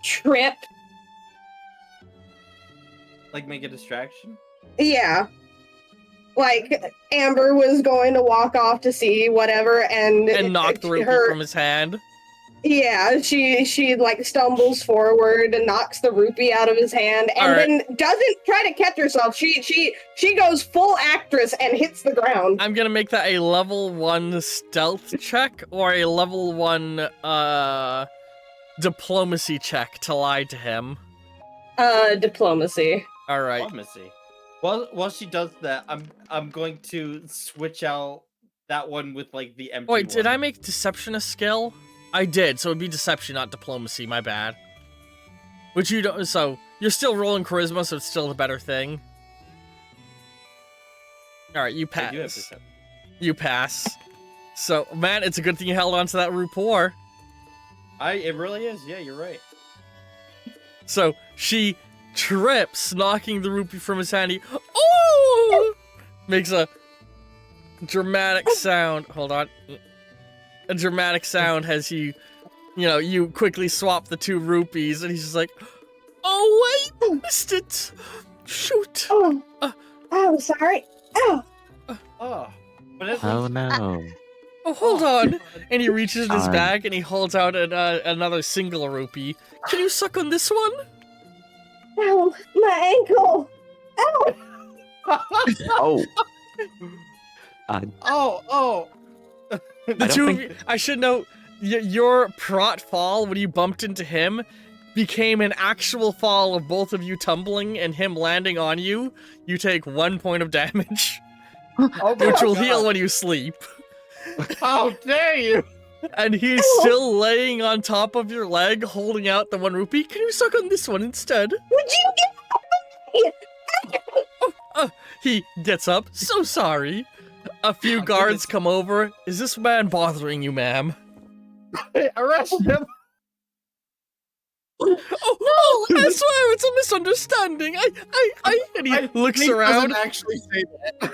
[SPEAKER 3] trip?
[SPEAKER 4] Like, make a distraction.
[SPEAKER 3] Yeah. Like, Amber was going to walk off to see whatever, and
[SPEAKER 2] knock the rupee from his hand.
[SPEAKER 3] Yeah, she like stumbles forward and knocks the rupee out of his hand, and then doesn't try to catch herself. She goes full actress and hits the ground.
[SPEAKER 2] I'm gonna make that a level 1 stealth check or a level 1 diplomacy check to lie to him.
[SPEAKER 3] Diplomacy.
[SPEAKER 2] All right.
[SPEAKER 4] Diplomacy. While she does that, I'm going to switch out that one with like the empty.
[SPEAKER 2] Wait, did
[SPEAKER 4] one.
[SPEAKER 2] I make deception a skill? I did, so it'd be deception, not diplomacy. My bad. Which you don't. So you're still rolling charisma, so it's still the better thing. All right, you pass.
[SPEAKER 4] I do have deception.
[SPEAKER 2] You pass. So man, it's a good thing you held on to that rapport.
[SPEAKER 4] It really is. Yeah, you're right.
[SPEAKER 2] So she trips, knocking the rupee from his hand. He, oh! Makes a dramatic sound. Hold on. A dramatic sound as you quickly swap the 2 rupees, and he's just like, oh wait, missed it. Shoot.
[SPEAKER 3] Oh, sorry. Oh.
[SPEAKER 4] Oh. But at
[SPEAKER 5] Oh
[SPEAKER 4] least-
[SPEAKER 5] no.
[SPEAKER 2] Oh, hold on. And he reaches in his
[SPEAKER 5] Darn.
[SPEAKER 2] bag and he holds out another single rupee. Can you suck on this one?
[SPEAKER 3] Ow, my ankle. Ow.
[SPEAKER 5] Oh.
[SPEAKER 4] Oh.
[SPEAKER 2] The
[SPEAKER 5] don't
[SPEAKER 2] two of
[SPEAKER 5] think-
[SPEAKER 2] you, I should note, your prot fall when you bumped into him became an actual fall of both of you tumbling and him landing on you. You take 1 point of damage. which will heal when you sleep.
[SPEAKER 4] How dare you!
[SPEAKER 2] And he's still laying on top of your leg, holding out the 1 rupee. Can you suck on this one instead?
[SPEAKER 3] Would you get
[SPEAKER 2] He gets up. So sorry. A few guards come over. Is this man bothering you, ma'am?
[SPEAKER 4] Arrest him!
[SPEAKER 2] Oh, I swear it's a misunderstanding. And he looks
[SPEAKER 4] He
[SPEAKER 2] around.
[SPEAKER 4] doesn't actually say that.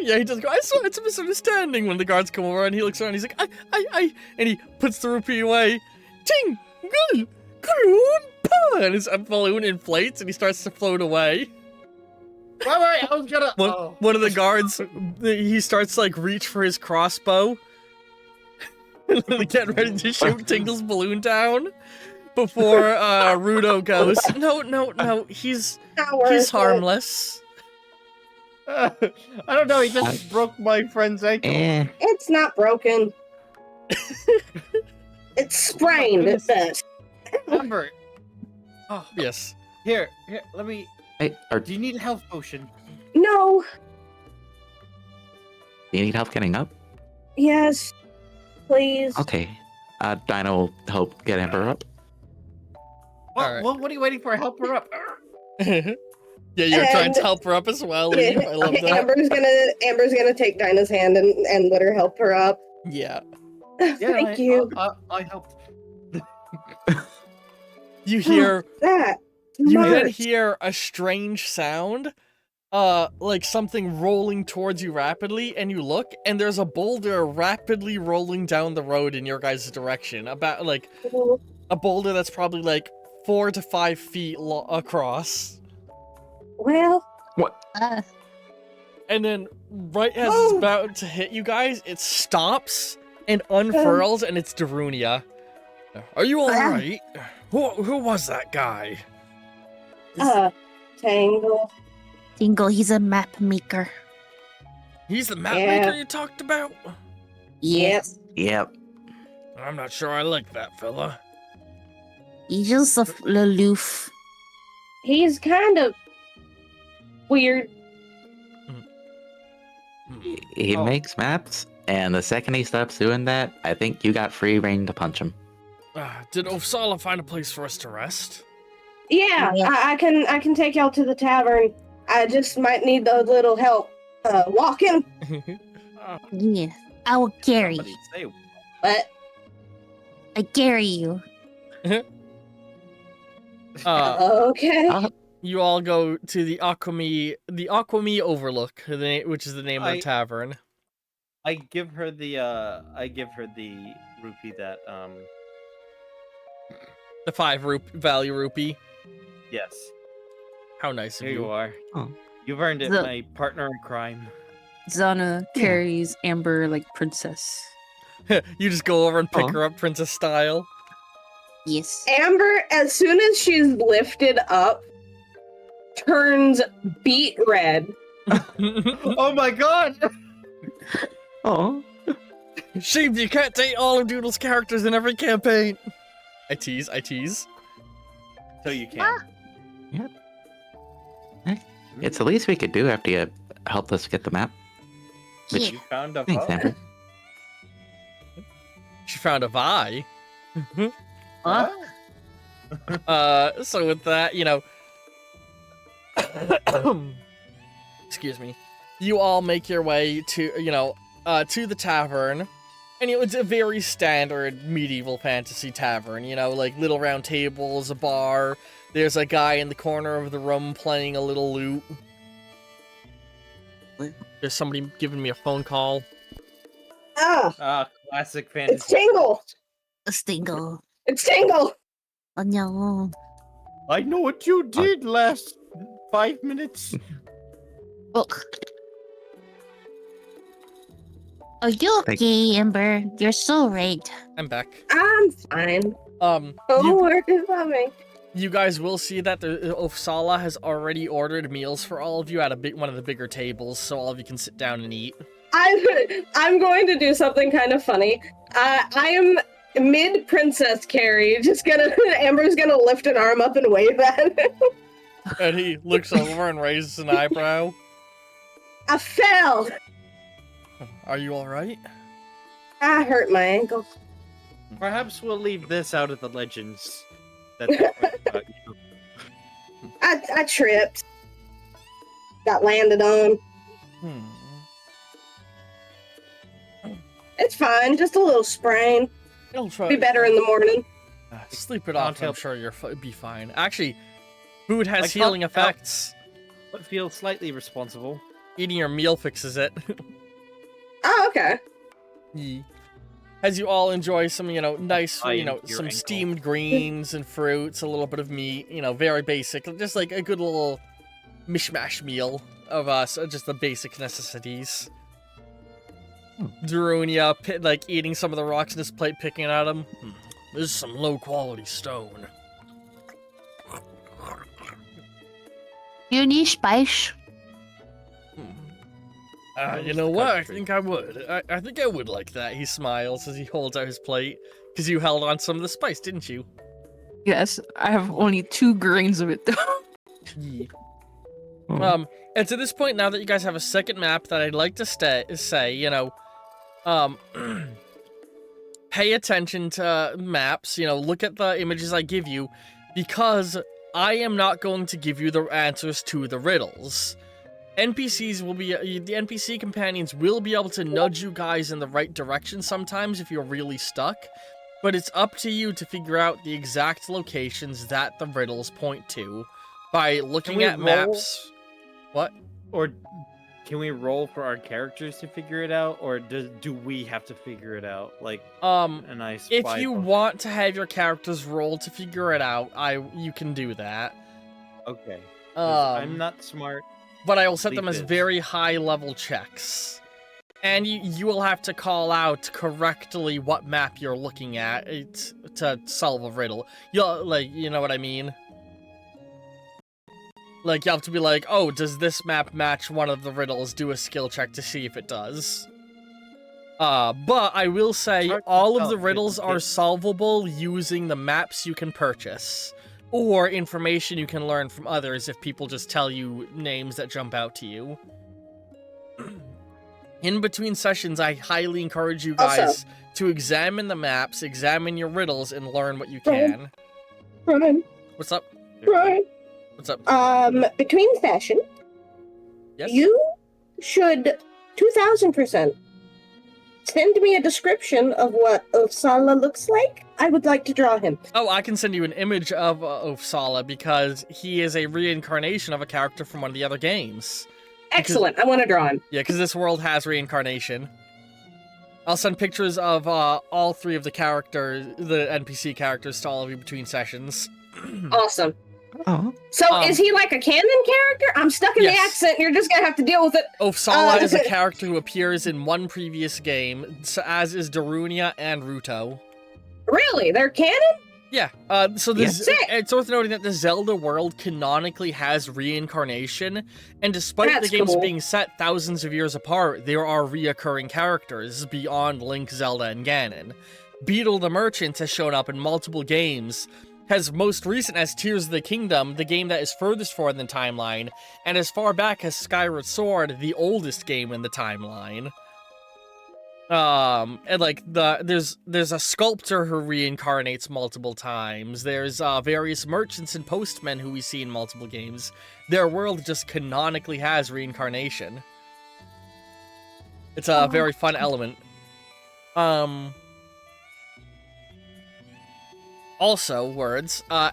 [SPEAKER 2] Yeah, he does go, I swear it's a misunderstanding when the guards come over and he looks around. He's like, and he puts the rupee away. Ting, gul, gulun, pa, and his balloon inflates and he starts to float away.
[SPEAKER 4] Wait, I was gonna.
[SPEAKER 2] One of the guards, he starts to, like, reach for his crossbow. Getting ready to shoot Tingle's balloon down. Before Rudo goes, no, he's harmless.
[SPEAKER 4] I don't know, he just broke my friend's ankle.
[SPEAKER 3] It's not broken. It's sprained at best.
[SPEAKER 4] Remember. Oh,
[SPEAKER 2] Yes.
[SPEAKER 4] Here, let me.
[SPEAKER 5] Hey,
[SPEAKER 4] Do you need a health potion?
[SPEAKER 3] No.
[SPEAKER 5] do you need help getting up?
[SPEAKER 3] Yes. Please.
[SPEAKER 5] Okay. Dino will help get Amber up.
[SPEAKER 2] Alright.
[SPEAKER 4] What are you waiting for? Help her up.
[SPEAKER 2] Yeah, you're trying to help her up as well, Eve. I love that.
[SPEAKER 3] Amber's gonna take Dinah's hand and let her help her up.
[SPEAKER 2] Yeah.
[SPEAKER 3] Thank you.
[SPEAKER 4] I helped.
[SPEAKER 2] You hear
[SPEAKER 3] That.
[SPEAKER 2] you then
[SPEAKER 3] March.
[SPEAKER 2] hear a strange sound. Like something rolling towards you rapidly, and you look, and there's a boulder rapidly rolling down the road in your guys' direction. About like a boulder that's probably like 4 to 5 feet across.
[SPEAKER 3] Well,
[SPEAKER 2] And then, right as it's about to hit you guys, it stops and unfurls, and it's Darunia. Are you alright? Who was that guy?
[SPEAKER 3] Tangle.
[SPEAKER 1] Tingle, he's a map maker.
[SPEAKER 2] He's the map
[SPEAKER 3] Yeah.
[SPEAKER 2] maker you talked about?
[SPEAKER 3] Yes.
[SPEAKER 5] Yep.
[SPEAKER 2] I'm not sure I like that fella.
[SPEAKER 1] He's just aloof.
[SPEAKER 3] He's kind of weird.
[SPEAKER 5] He
[SPEAKER 4] Oh.
[SPEAKER 5] makes maps, and the second he stops doing that, I think you got free reign to punch him.
[SPEAKER 2] Did Osala find a place for us to rest?
[SPEAKER 3] Yeah,
[SPEAKER 1] Yeah.
[SPEAKER 3] I can take y'all to the tavern. I just might need a little help walking.
[SPEAKER 1] Yeah, I will carry.
[SPEAKER 4] Somebody say
[SPEAKER 3] But
[SPEAKER 1] I carry you.
[SPEAKER 3] okay.
[SPEAKER 2] You all go to the Aquami Overlook, which is the name of the tavern.
[SPEAKER 4] I give her the rupee that
[SPEAKER 2] The 5 value rupee.
[SPEAKER 4] yes.
[SPEAKER 2] How nice of
[SPEAKER 4] Here you are.
[SPEAKER 5] Oh.
[SPEAKER 4] You've earned it,
[SPEAKER 6] The-
[SPEAKER 4] my partner in crime.
[SPEAKER 6] Zana carries Amber like princess.
[SPEAKER 2] You just go over and pick
[SPEAKER 5] Aw.
[SPEAKER 2] her up princess style.
[SPEAKER 1] Yes.
[SPEAKER 3] Amber, as soon as she's lifted up, turns beet red.
[SPEAKER 4] Oh my god!
[SPEAKER 5] Oh.
[SPEAKER 2] Shame you can't date all of Doodle's characters in every campaign. I tease.
[SPEAKER 4] So you can.
[SPEAKER 5] It's the least we could do after you helped us get the map. Which,
[SPEAKER 4] You found a
[SPEAKER 5] thanks,
[SPEAKER 4] phone.
[SPEAKER 5] Amber.
[SPEAKER 2] She found a Vi.
[SPEAKER 1] Huh?
[SPEAKER 2] So with that, excuse me, you all make your way to, to the tavern, and it's a very standard medieval fantasy tavern, like little round tables, a bar, there's a guy in the corner of the room playing a little lute. There's somebody giving me a phone call.
[SPEAKER 4] Classic fantasy.
[SPEAKER 3] It's Tingle.
[SPEAKER 1] Stingle.
[SPEAKER 3] It's Tingle.
[SPEAKER 1] Oh no.
[SPEAKER 4] I know what you did last 5 minutes.
[SPEAKER 1] Look. Are you
[SPEAKER 5] Thank-
[SPEAKER 1] okay, Amber? You're so right.
[SPEAKER 2] I'm back.
[SPEAKER 3] I'm fine. Don't
[SPEAKER 2] You,
[SPEAKER 3] worry about me.
[SPEAKER 2] you guys will see that the Ofsala has already ordered meals for all of you at one of the bigger tables, so all of you can sit down and eat.
[SPEAKER 3] I'm going to do something kind of funny. I am mid princess carry. Amber's gonna lift an arm up and wave at him.
[SPEAKER 2] And he looks over and raises an eyebrow.
[SPEAKER 3] I fell.
[SPEAKER 2] Are you all right?
[SPEAKER 3] I hurt my ankle.
[SPEAKER 4] Perhaps we'll leave this out of the legends. That they write about you.
[SPEAKER 3] I tripped. Got landed on.
[SPEAKER 2] Hmm.
[SPEAKER 3] It's fine. Just a little sprain.
[SPEAKER 2] It'll try.
[SPEAKER 3] Be better in the morning.
[SPEAKER 2] Sleep it off. I'm
[SPEAKER 4] help.
[SPEAKER 2] sure you'll be fine. Actually, food has
[SPEAKER 4] I can't
[SPEAKER 2] healing
[SPEAKER 4] help.
[SPEAKER 2] effects.
[SPEAKER 4] But feel slightly responsible.
[SPEAKER 2] Eating your meal fixes it.
[SPEAKER 3] Oh, okay.
[SPEAKER 2] Yeah. As you all enjoy some, nice,
[SPEAKER 4] I
[SPEAKER 2] some
[SPEAKER 4] your ankle.
[SPEAKER 2] steamed greens and fruits, a little bit of meat, very basic, just like a good little mishmash meal of just the basic necessities. Darunia, eating some of the rocks in his plate, picking at them. This is some low-quality stone.
[SPEAKER 1] You need spice.
[SPEAKER 2] You know what? I think I would. I think I would like that. He smiles as he holds out his plate. Because you held on some of the spice, didn't you?
[SPEAKER 6] Yes, I have only 2 grains of it though.
[SPEAKER 2] Yeah.
[SPEAKER 5] Hmm.
[SPEAKER 2] And to this point, now that you guys have a second map, that I'd like to say, pay attention to maps, look at the images I give you, because I am not going to give you the answers to the riddles. The NPC companions will be able to nudge you guys in the right direction sometimes if you're really stuck, but it's up to you to figure out the exact locations that the riddles point to by looking
[SPEAKER 4] we
[SPEAKER 2] at
[SPEAKER 4] roll?
[SPEAKER 2] maps. What?
[SPEAKER 4] Or can we roll for our characters to figure it out, or do we have to figure it out? Like, a nice.
[SPEAKER 2] If you want to have your characters roll to figure it out, you can do that.
[SPEAKER 4] Okay. 'Cause I'm
[SPEAKER 2] Um,
[SPEAKER 4] not smart.
[SPEAKER 2] but I will set them
[SPEAKER 4] Leave
[SPEAKER 2] as
[SPEAKER 4] this.
[SPEAKER 2] very high level checks. And you will have to call out correctly what map you're looking at to solve a riddle. You know what I mean? Like, you have to be like, oh, does this map match one of the riddles? Do a skill check to see if it does. But I will say,
[SPEAKER 4] hard to
[SPEAKER 2] all of
[SPEAKER 4] tell
[SPEAKER 2] the
[SPEAKER 4] if
[SPEAKER 2] riddles
[SPEAKER 4] it's-
[SPEAKER 2] are solvable using the maps you can purchase. Or information you can learn from others if people just tell you names that jump out to you. In between sessions, I highly encourage you guys
[SPEAKER 3] Also-
[SPEAKER 2] to examine the maps, examine your riddles, and learn what you can.
[SPEAKER 3] Run,
[SPEAKER 2] What's up?
[SPEAKER 3] run.
[SPEAKER 2] What's up?
[SPEAKER 3] Between session,
[SPEAKER 2] Yes?
[SPEAKER 3] you should 2000% send me a description of what Osala looks like. I would like to draw him.
[SPEAKER 2] Oh, I can send you an image of Ofsala because he is a reincarnation of a character from one of the other games.
[SPEAKER 3] Excellent. I want to draw him.
[SPEAKER 2] Yeah, because this world has reincarnation. I'll send pictures of all 3 of the NPC characters to all of you between sessions.
[SPEAKER 3] Awesome.
[SPEAKER 5] Oh,
[SPEAKER 3] So is he like a canon character? I'm stuck in the
[SPEAKER 2] Yes.
[SPEAKER 3] accent. You're just gonna have to deal with it.
[SPEAKER 2] Ofsala is a character who appears in one previous game, as is Darunia and Ruto.
[SPEAKER 3] Really? They're canon?
[SPEAKER 2] Yeah, so
[SPEAKER 3] Sick.
[SPEAKER 2] it's worth noting that the Zelda world canonically has reincarnation, and despite
[SPEAKER 3] That's
[SPEAKER 2] the games
[SPEAKER 3] cool.
[SPEAKER 2] being set thousands of years apart, there are reoccurring characters beyond Link, Zelda, and Ganon. Beetle the Merchant has shown up in multiple games, has most recent as Tears of the Kingdom, the game that is furthest forward in the timeline, and as far back as Skyward Sword, the oldest game in the timeline. And like there's a sculptor who reincarnates multiple times. There's various merchants and postmen who we see in multiple games. Their world just canonically has reincarnation. It's a very fun element. Also,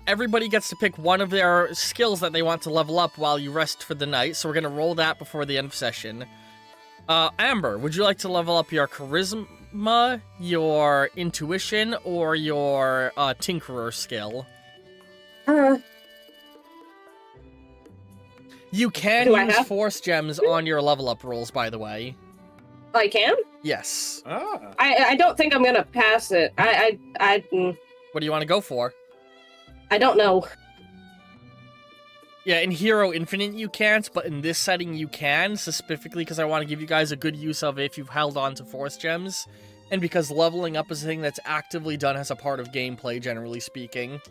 [SPEAKER 2] everybody gets to pick one of their skills that they want to level up while you rest for the night, so we're gonna roll that before the end of session. Amber, would you like to level up your charisma, your intuition, or your tinkerer skill? You can
[SPEAKER 3] Do I
[SPEAKER 2] use
[SPEAKER 3] have-
[SPEAKER 2] force gems on your level up rolls, by the way.
[SPEAKER 3] I can?
[SPEAKER 2] Yes.
[SPEAKER 4] Ah.
[SPEAKER 3] I don't think I'm gonna pass it.
[SPEAKER 2] What do you want to go for?
[SPEAKER 3] I don't know.
[SPEAKER 2] Yeah, in Hero Infinite you can't, but in this setting you can, specifically because I want to give you guys a good use of it if you've held on to Force Gems, and because leveling up is a thing that's actively done as a part of gameplay, generally speaking.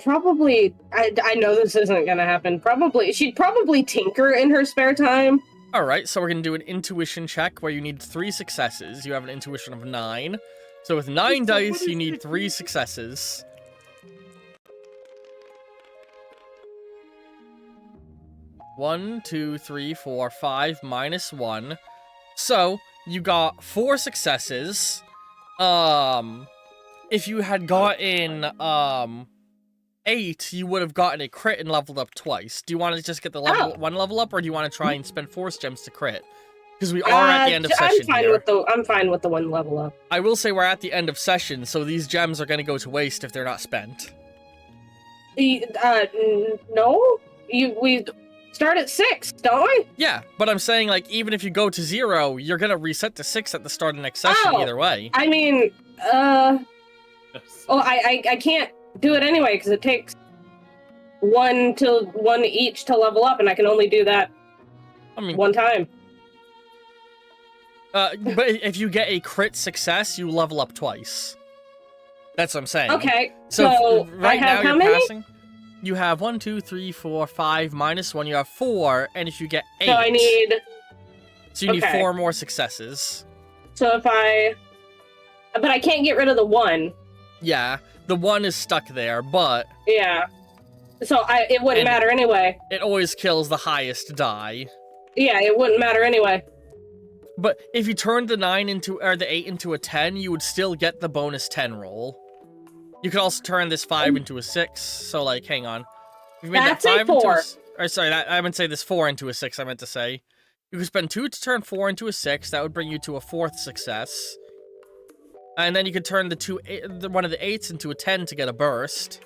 [SPEAKER 3] Probably. I know this isn't gonna happen. Probably. She'd probably tinker in her spare time.
[SPEAKER 2] All right, so we're going to do an intuition check where you need 3 successes. You have an intuition of 9. So with 9 dice, you need 3 successes. One, 2, 3, 4, 5, minus 1. So you got 4 successes. If you had gotten 8, you would have gotten a crit and leveled up twice. Do you want to just get the one level up, or do you want to try and spend Force Gems to crit? Because we are at the end of session here.
[SPEAKER 3] I'm fine with the 1 level up.
[SPEAKER 2] I will say we're at the end of session, so these gems are going to go to waste if they're not spent.
[SPEAKER 3] No, we start at 6, don't we?
[SPEAKER 2] Yeah, but I'm saying, like, even if you go to 0, you're going to reset to 6 at the start of next session either way.
[SPEAKER 3] I mean, well, I can't do it anyway because it takes 1 each to level up, and I can only do that 1 time.
[SPEAKER 2] But if you get a crit success, you level up twice. That's what I'm saying.
[SPEAKER 3] Okay,
[SPEAKER 2] so right
[SPEAKER 3] I have
[SPEAKER 2] now
[SPEAKER 3] how
[SPEAKER 2] you're
[SPEAKER 3] many?
[SPEAKER 2] passing. You have 1, 2, 3, 4, 5 minus 1. You have 4, and if you get 8,
[SPEAKER 3] So I need.
[SPEAKER 2] So you need 4 more successes.
[SPEAKER 3] So but I can't get rid of the 1.
[SPEAKER 2] Yeah, the 1 is stuck there, but
[SPEAKER 3] Yeah. So it wouldn't matter anyway.
[SPEAKER 2] it always kills the highest die.
[SPEAKER 3] Yeah, it wouldn't matter anyway.
[SPEAKER 2] But if you turned the 9 into, or the 8 into a 10, you would still get the bonus 10 roll. You could also turn this 5 into a 6, so, like, hang on. If you made
[SPEAKER 3] That's
[SPEAKER 2] that 5
[SPEAKER 3] a 4.
[SPEAKER 2] into or sorry, I meant to say this 4 into a 6, I meant to say. You could spend 2 to turn 4 into a 6, that would bring you to a 4th success. And then you could turn one of the 8s into a 10 to get a burst.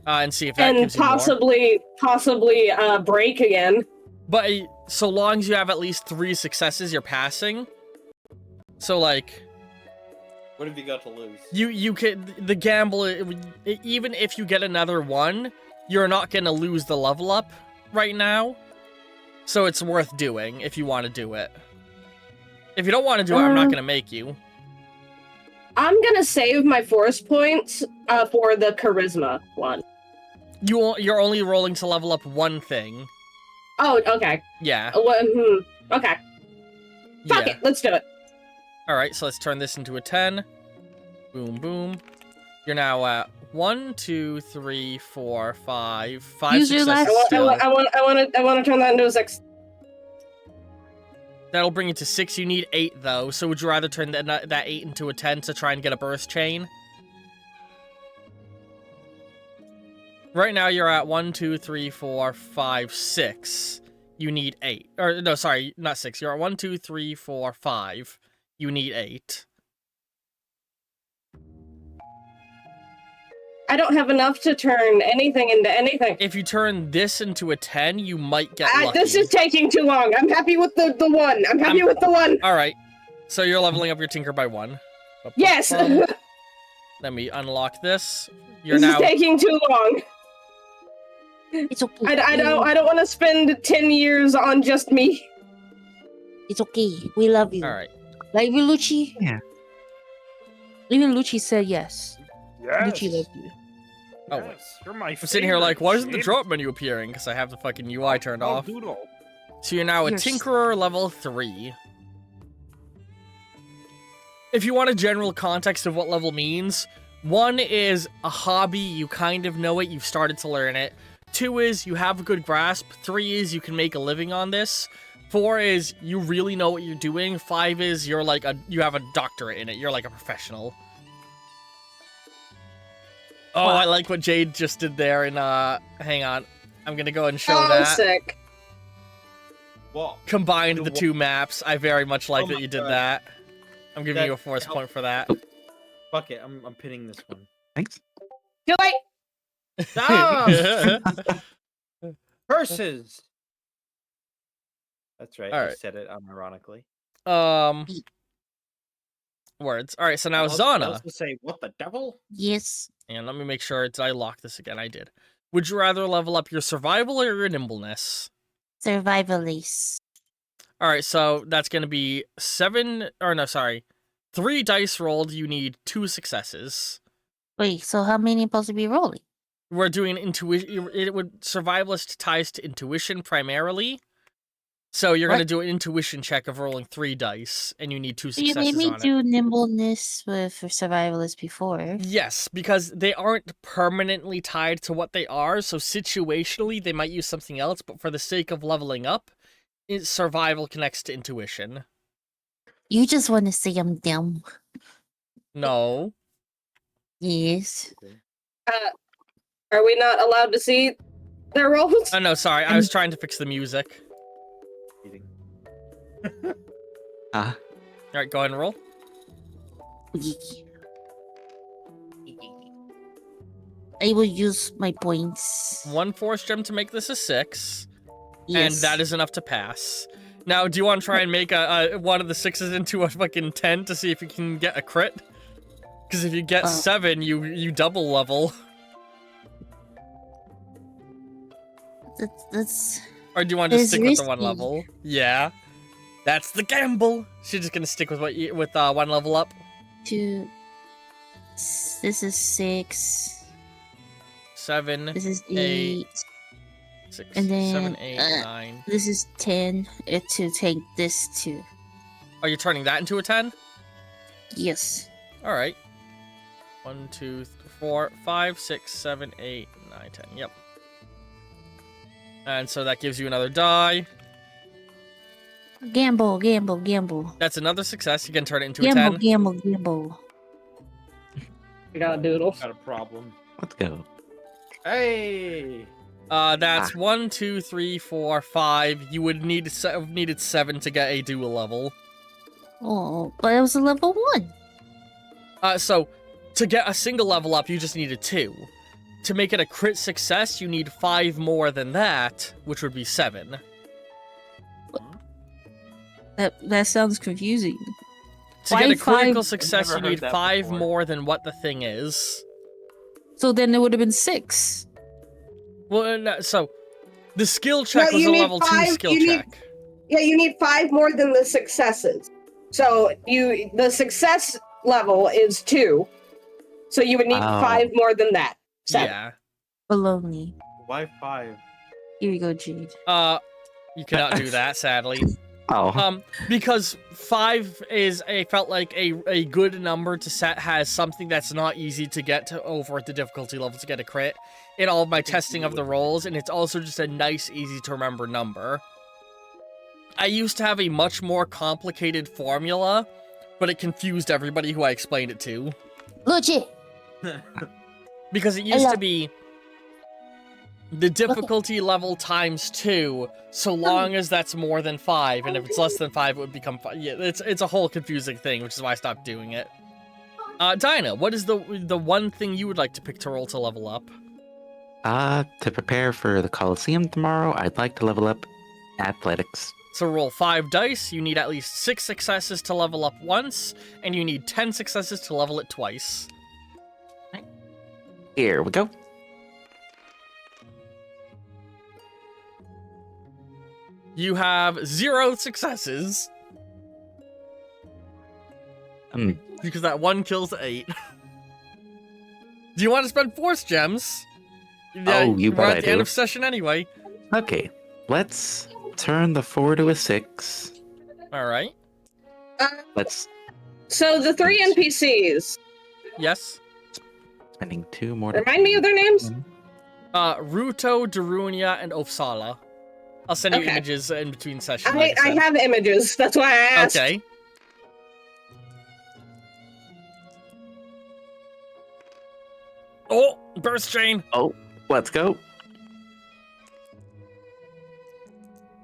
[SPEAKER 2] And see if that gives you more.
[SPEAKER 3] And possibly break again.
[SPEAKER 2] But so long as you have at least 3 successes, you're passing. So, like,
[SPEAKER 4] What have you got to lose?
[SPEAKER 2] you can the gamble. Even if you get another 1, you're not gonna lose the level up right now. So it's worth doing if you want to do it. If you don't want to do it, I'm not gonna make you.
[SPEAKER 3] I'm gonna save my force points for the charisma one.
[SPEAKER 2] You're only rolling to level up 1 thing.
[SPEAKER 3] Oh, okay.
[SPEAKER 2] Yeah.
[SPEAKER 3] Okay. Fuck it, let's do it.
[SPEAKER 2] Alright, so let's turn this into a 10. Boom, boom. You're now at 1, 2, 3, 4, 5. 5
[SPEAKER 6] Use your
[SPEAKER 2] successes
[SPEAKER 6] last-
[SPEAKER 2] still.
[SPEAKER 3] I want to turn that into a 6.
[SPEAKER 2] That'll bring you to 6. You need 8, though. So would you rather turn that 8 into a 10 to try and get a burst chain? Right now, you're at 1, 2, 3, 4, 5, 6. You need 8. Or, no, sorry, not 6. You're at 1, 2, 3, 4, 5. You need 8.
[SPEAKER 3] I don't have enough to turn anything into anything.
[SPEAKER 2] If you turn this into a 10, you might get lucky.
[SPEAKER 3] This is taking too long. I'm happy with the 1. I'm happy with the 1.
[SPEAKER 2] Alright. So you're leveling up your Tinker by 1.
[SPEAKER 3] Yes!
[SPEAKER 2] Let me unlock this. You're
[SPEAKER 3] This
[SPEAKER 2] now...
[SPEAKER 3] is taking too long.
[SPEAKER 1] It's okay.
[SPEAKER 3] I don't want to spend 10 years on just me.
[SPEAKER 1] It's okay. We love you.
[SPEAKER 2] Alright.
[SPEAKER 6] Like even Lucci.
[SPEAKER 5] Yeah.
[SPEAKER 6] Even Lucci said yes.
[SPEAKER 8] Yes.
[SPEAKER 6] Lucci loved you.
[SPEAKER 2] Oh,
[SPEAKER 8] Yes, you're my
[SPEAKER 2] I'm sitting here like, why isn't the
[SPEAKER 8] favorite
[SPEAKER 2] drop menu appearing? Because I have the fucking UI turned
[SPEAKER 8] Oh,
[SPEAKER 2] off.
[SPEAKER 8] Doodle.
[SPEAKER 2] So you're now a
[SPEAKER 1] You're
[SPEAKER 2] Tinkerer level 3. If you want a general context of what level means, 1 is a hobby, you kind of know it, you've started to learn it. 2 is you have a good grasp. 3 is you can make a living on this. 4 is you really know what you're doing. 5 is you're like you have a doctorate in it. You're like a professional. Oh, I like what Jade just did there. And hang on, I'm gonna go and show that.
[SPEAKER 3] Sick.
[SPEAKER 4] Well,
[SPEAKER 2] Combined the 2 maps. I very much like
[SPEAKER 4] Oh
[SPEAKER 2] that
[SPEAKER 4] my
[SPEAKER 2] you did
[SPEAKER 4] God.
[SPEAKER 2] that. I'm giving you a
[SPEAKER 4] That
[SPEAKER 2] force
[SPEAKER 4] helped.
[SPEAKER 2] point for that.
[SPEAKER 4] fuck it. I'm pinning this one.
[SPEAKER 5] Thanks.
[SPEAKER 3] Too late.
[SPEAKER 4] Stop! Curses! That's right. I
[SPEAKER 2] Alright.
[SPEAKER 4] said it unironically.
[SPEAKER 2] Words. All right, so now
[SPEAKER 4] I
[SPEAKER 2] Zana.
[SPEAKER 4] was to say, what the devil?
[SPEAKER 1] Yes.
[SPEAKER 2] And let me make sure. Did I lock this again? I did. Would you rather level up your survival or your nimbleness?
[SPEAKER 1] Survivalist.
[SPEAKER 2] All right, so that's going to be 3 dice rolled. You need 2 successes.
[SPEAKER 1] Wait, so how many supposed to be rolling?
[SPEAKER 2] We're doing intuition. It would survivalist ties to intuition primarily. So you're going to do an intuition check of rolling 3 dice, and you need 2
[SPEAKER 1] You made
[SPEAKER 2] successes
[SPEAKER 1] me
[SPEAKER 2] on it.
[SPEAKER 1] do nimbleness for survivalist before.
[SPEAKER 2] Yes, because they aren't permanently tied to what they are, so situationally they might use something else, but for the sake of leveling up, survival connects to intuition.
[SPEAKER 1] You just want to say I'm dumb.
[SPEAKER 2] No.
[SPEAKER 1] Yes.
[SPEAKER 3] Are we not allowed to see their rolls?
[SPEAKER 2] Oh, no, sorry. I was trying to fix the music.
[SPEAKER 5] Ah,
[SPEAKER 2] Alright, go ahead and roll.
[SPEAKER 1] I will use my points.
[SPEAKER 2] 1 force gem to make this a 6,
[SPEAKER 1] Yes.
[SPEAKER 2] and that is enough to pass. Now, do you want to try and make one of the 6s into a fucking 10 to see if you can get a crit? Because if you get 7, you double level.
[SPEAKER 1] That's
[SPEAKER 2] Or do you want to just
[SPEAKER 1] It's
[SPEAKER 2] stick with the 1
[SPEAKER 1] risky.
[SPEAKER 2] level? Yeah. That's the gamble. She's just gonna stick with 1 level up.
[SPEAKER 1] 2. This is 6.
[SPEAKER 2] 7,
[SPEAKER 1] This is
[SPEAKER 2] 8,
[SPEAKER 1] 8.
[SPEAKER 2] 6,
[SPEAKER 1] And then
[SPEAKER 2] 7, 8, 9.
[SPEAKER 1] this is 10. To take this too.
[SPEAKER 2] Are you turning that into a 10?
[SPEAKER 1] Yes.
[SPEAKER 2] All right. 1, 2, 3, 4, 5, 6, 7, 8, 9, 10. Yep. And so that gives you another die.
[SPEAKER 1] Gamble, gamble, gamble.
[SPEAKER 2] That's another success. You can turn it into
[SPEAKER 1] Gamble,
[SPEAKER 2] a 10.
[SPEAKER 1] gamble, gamble.
[SPEAKER 3] We got a doodle.
[SPEAKER 4] Got a problem.
[SPEAKER 5] let's go.
[SPEAKER 4] Hey!
[SPEAKER 2] That's 1, 2, 3, 4, 5. You would need needed 7 to get a dual level.
[SPEAKER 1] Oh, but it was a level 1.
[SPEAKER 2] So to get a single level up, you just needed 2. To make it a crit success, you need 5 more than that, which would be 7.
[SPEAKER 1] That sounds confusing.
[SPEAKER 2] To
[SPEAKER 1] Why
[SPEAKER 2] get a critical
[SPEAKER 1] 5?
[SPEAKER 2] success,
[SPEAKER 4] I've
[SPEAKER 2] you
[SPEAKER 4] never
[SPEAKER 2] need
[SPEAKER 4] heard that
[SPEAKER 2] 5
[SPEAKER 4] before.
[SPEAKER 2] more than what the thing is.
[SPEAKER 1] So then it would have been 6.
[SPEAKER 2] Well, no, so the skill check
[SPEAKER 3] No,
[SPEAKER 2] was
[SPEAKER 3] you
[SPEAKER 2] a
[SPEAKER 3] need
[SPEAKER 2] level 2
[SPEAKER 3] 5
[SPEAKER 2] skill
[SPEAKER 3] you need-
[SPEAKER 2] check.
[SPEAKER 3] Yeah, you need 5 more than the successes. So the success level is 2. So you would need
[SPEAKER 5] Oh.
[SPEAKER 3] 5 more than that. 7.
[SPEAKER 2] Yeah.
[SPEAKER 1] Baloney.
[SPEAKER 4] Why 5?
[SPEAKER 1] Here you go, Jade.
[SPEAKER 2] You cannot do that, sadly.
[SPEAKER 5] Oh,
[SPEAKER 2] Because 5 felt like a good number to set, has something that's not easy to get to over at the difficulty level to get a crit in all of my testing of the rolls, and it's also just a nice, easy to remember number. I used to have a much more complicated formula, but it confused everybody who I explained it to.
[SPEAKER 1] Legit.
[SPEAKER 2] Because it used to be the difficulty level times 2, so long as that's more than 5, and if it's less than 5, it would become 5. Yeah, it's a whole confusing thing, which is why I stopped doing it. Dinah, what is the one thing you would like to pick to roll to level up?
[SPEAKER 5] to prepare for the Coliseum tomorrow, I'd like to level up athletics.
[SPEAKER 2] So roll 5 dice, you need at least 6 successes to level up once, and you need 10 successes to level it twice.
[SPEAKER 5] Here we go.
[SPEAKER 2] You have 0 successes, because that 1 kills 8. Do you want to spend force gems?
[SPEAKER 5] Oh, you
[SPEAKER 2] we're
[SPEAKER 5] bet
[SPEAKER 2] at
[SPEAKER 5] I
[SPEAKER 2] the end
[SPEAKER 5] do.
[SPEAKER 2] of session anyway.
[SPEAKER 5] Okay, let's turn the 4 to a 6.
[SPEAKER 2] Alright.
[SPEAKER 5] Let's
[SPEAKER 3] So the 3 NPCs,
[SPEAKER 2] Yes.
[SPEAKER 5] spending 2 more. to-
[SPEAKER 3] remind me of their names?
[SPEAKER 2] Ruto, Darunia, and Opsala. I'll send you
[SPEAKER 3] Okay.
[SPEAKER 2] images in between sessions.
[SPEAKER 3] I
[SPEAKER 2] like I said.
[SPEAKER 3] have images. That's why I asked.
[SPEAKER 2] Okay. Oh, burst chain.
[SPEAKER 5] Oh, let's go.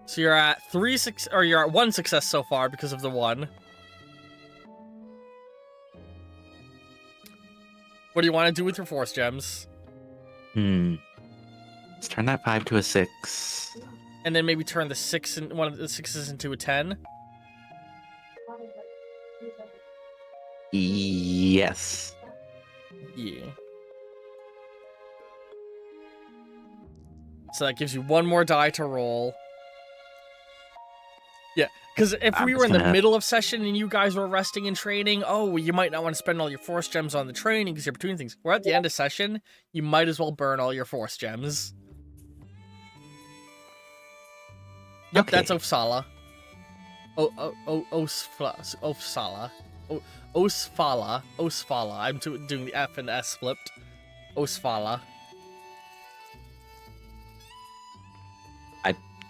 [SPEAKER 2] So you're at you're at 1 success so far because of the 1. What do you want to do with your force gems?
[SPEAKER 5] Let's turn that 5 to a 6.
[SPEAKER 2] And then maybe turn the 6 and one of the 6s into a 10.
[SPEAKER 5] Yes.
[SPEAKER 2] Yeah. So that gives you 1 more die to roll. Because if
[SPEAKER 5] I'm
[SPEAKER 2] we
[SPEAKER 5] just
[SPEAKER 2] were in the
[SPEAKER 5] gonna-
[SPEAKER 2] middle of session and you guys were resting and training, oh, you might not want to spend all your force gems on the training because you're between things. We're at the end of session, you might as well burn all your force gems. Yep,
[SPEAKER 5] Okay.
[SPEAKER 2] that's Ofsala. Ofsala. Osfala. Osfala. I'm doing the F and S flipped. Osfala.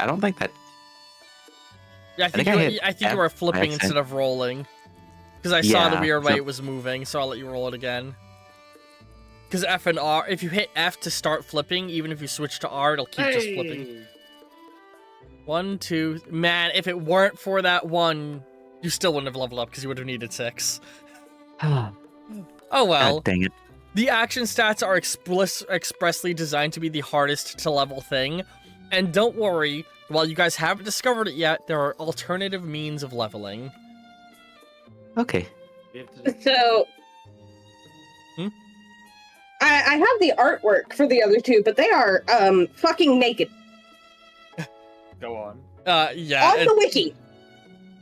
[SPEAKER 5] I don't think that.
[SPEAKER 2] Yeah, I think
[SPEAKER 5] think I hit
[SPEAKER 2] you
[SPEAKER 5] F
[SPEAKER 2] were
[SPEAKER 5] by
[SPEAKER 2] flipping
[SPEAKER 5] accident.
[SPEAKER 2] instead of rolling. Because I saw the
[SPEAKER 5] Yeah,
[SPEAKER 2] weird way
[SPEAKER 5] so-
[SPEAKER 2] it was moving, so I'll let you roll it again. Because F and R, if you hit F to start flipping, even if you switch to R, it'll keep just flipping. 1, 2, man, if it weren't for that one, you still wouldn't have leveled up because you would have needed 6. Oh well.
[SPEAKER 5] God dang it.
[SPEAKER 2] The action stats are expressly designed to be the hardest to level thing. And don't worry, while you guys haven't discovered it yet, there are alternative means of leveling.
[SPEAKER 5] Okay.
[SPEAKER 4] We have to
[SPEAKER 3] So,
[SPEAKER 2] Hmm?
[SPEAKER 3] I have the artwork for the other two, but they are fucking naked
[SPEAKER 4] go on.
[SPEAKER 2] Yeah.
[SPEAKER 3] on the wiki.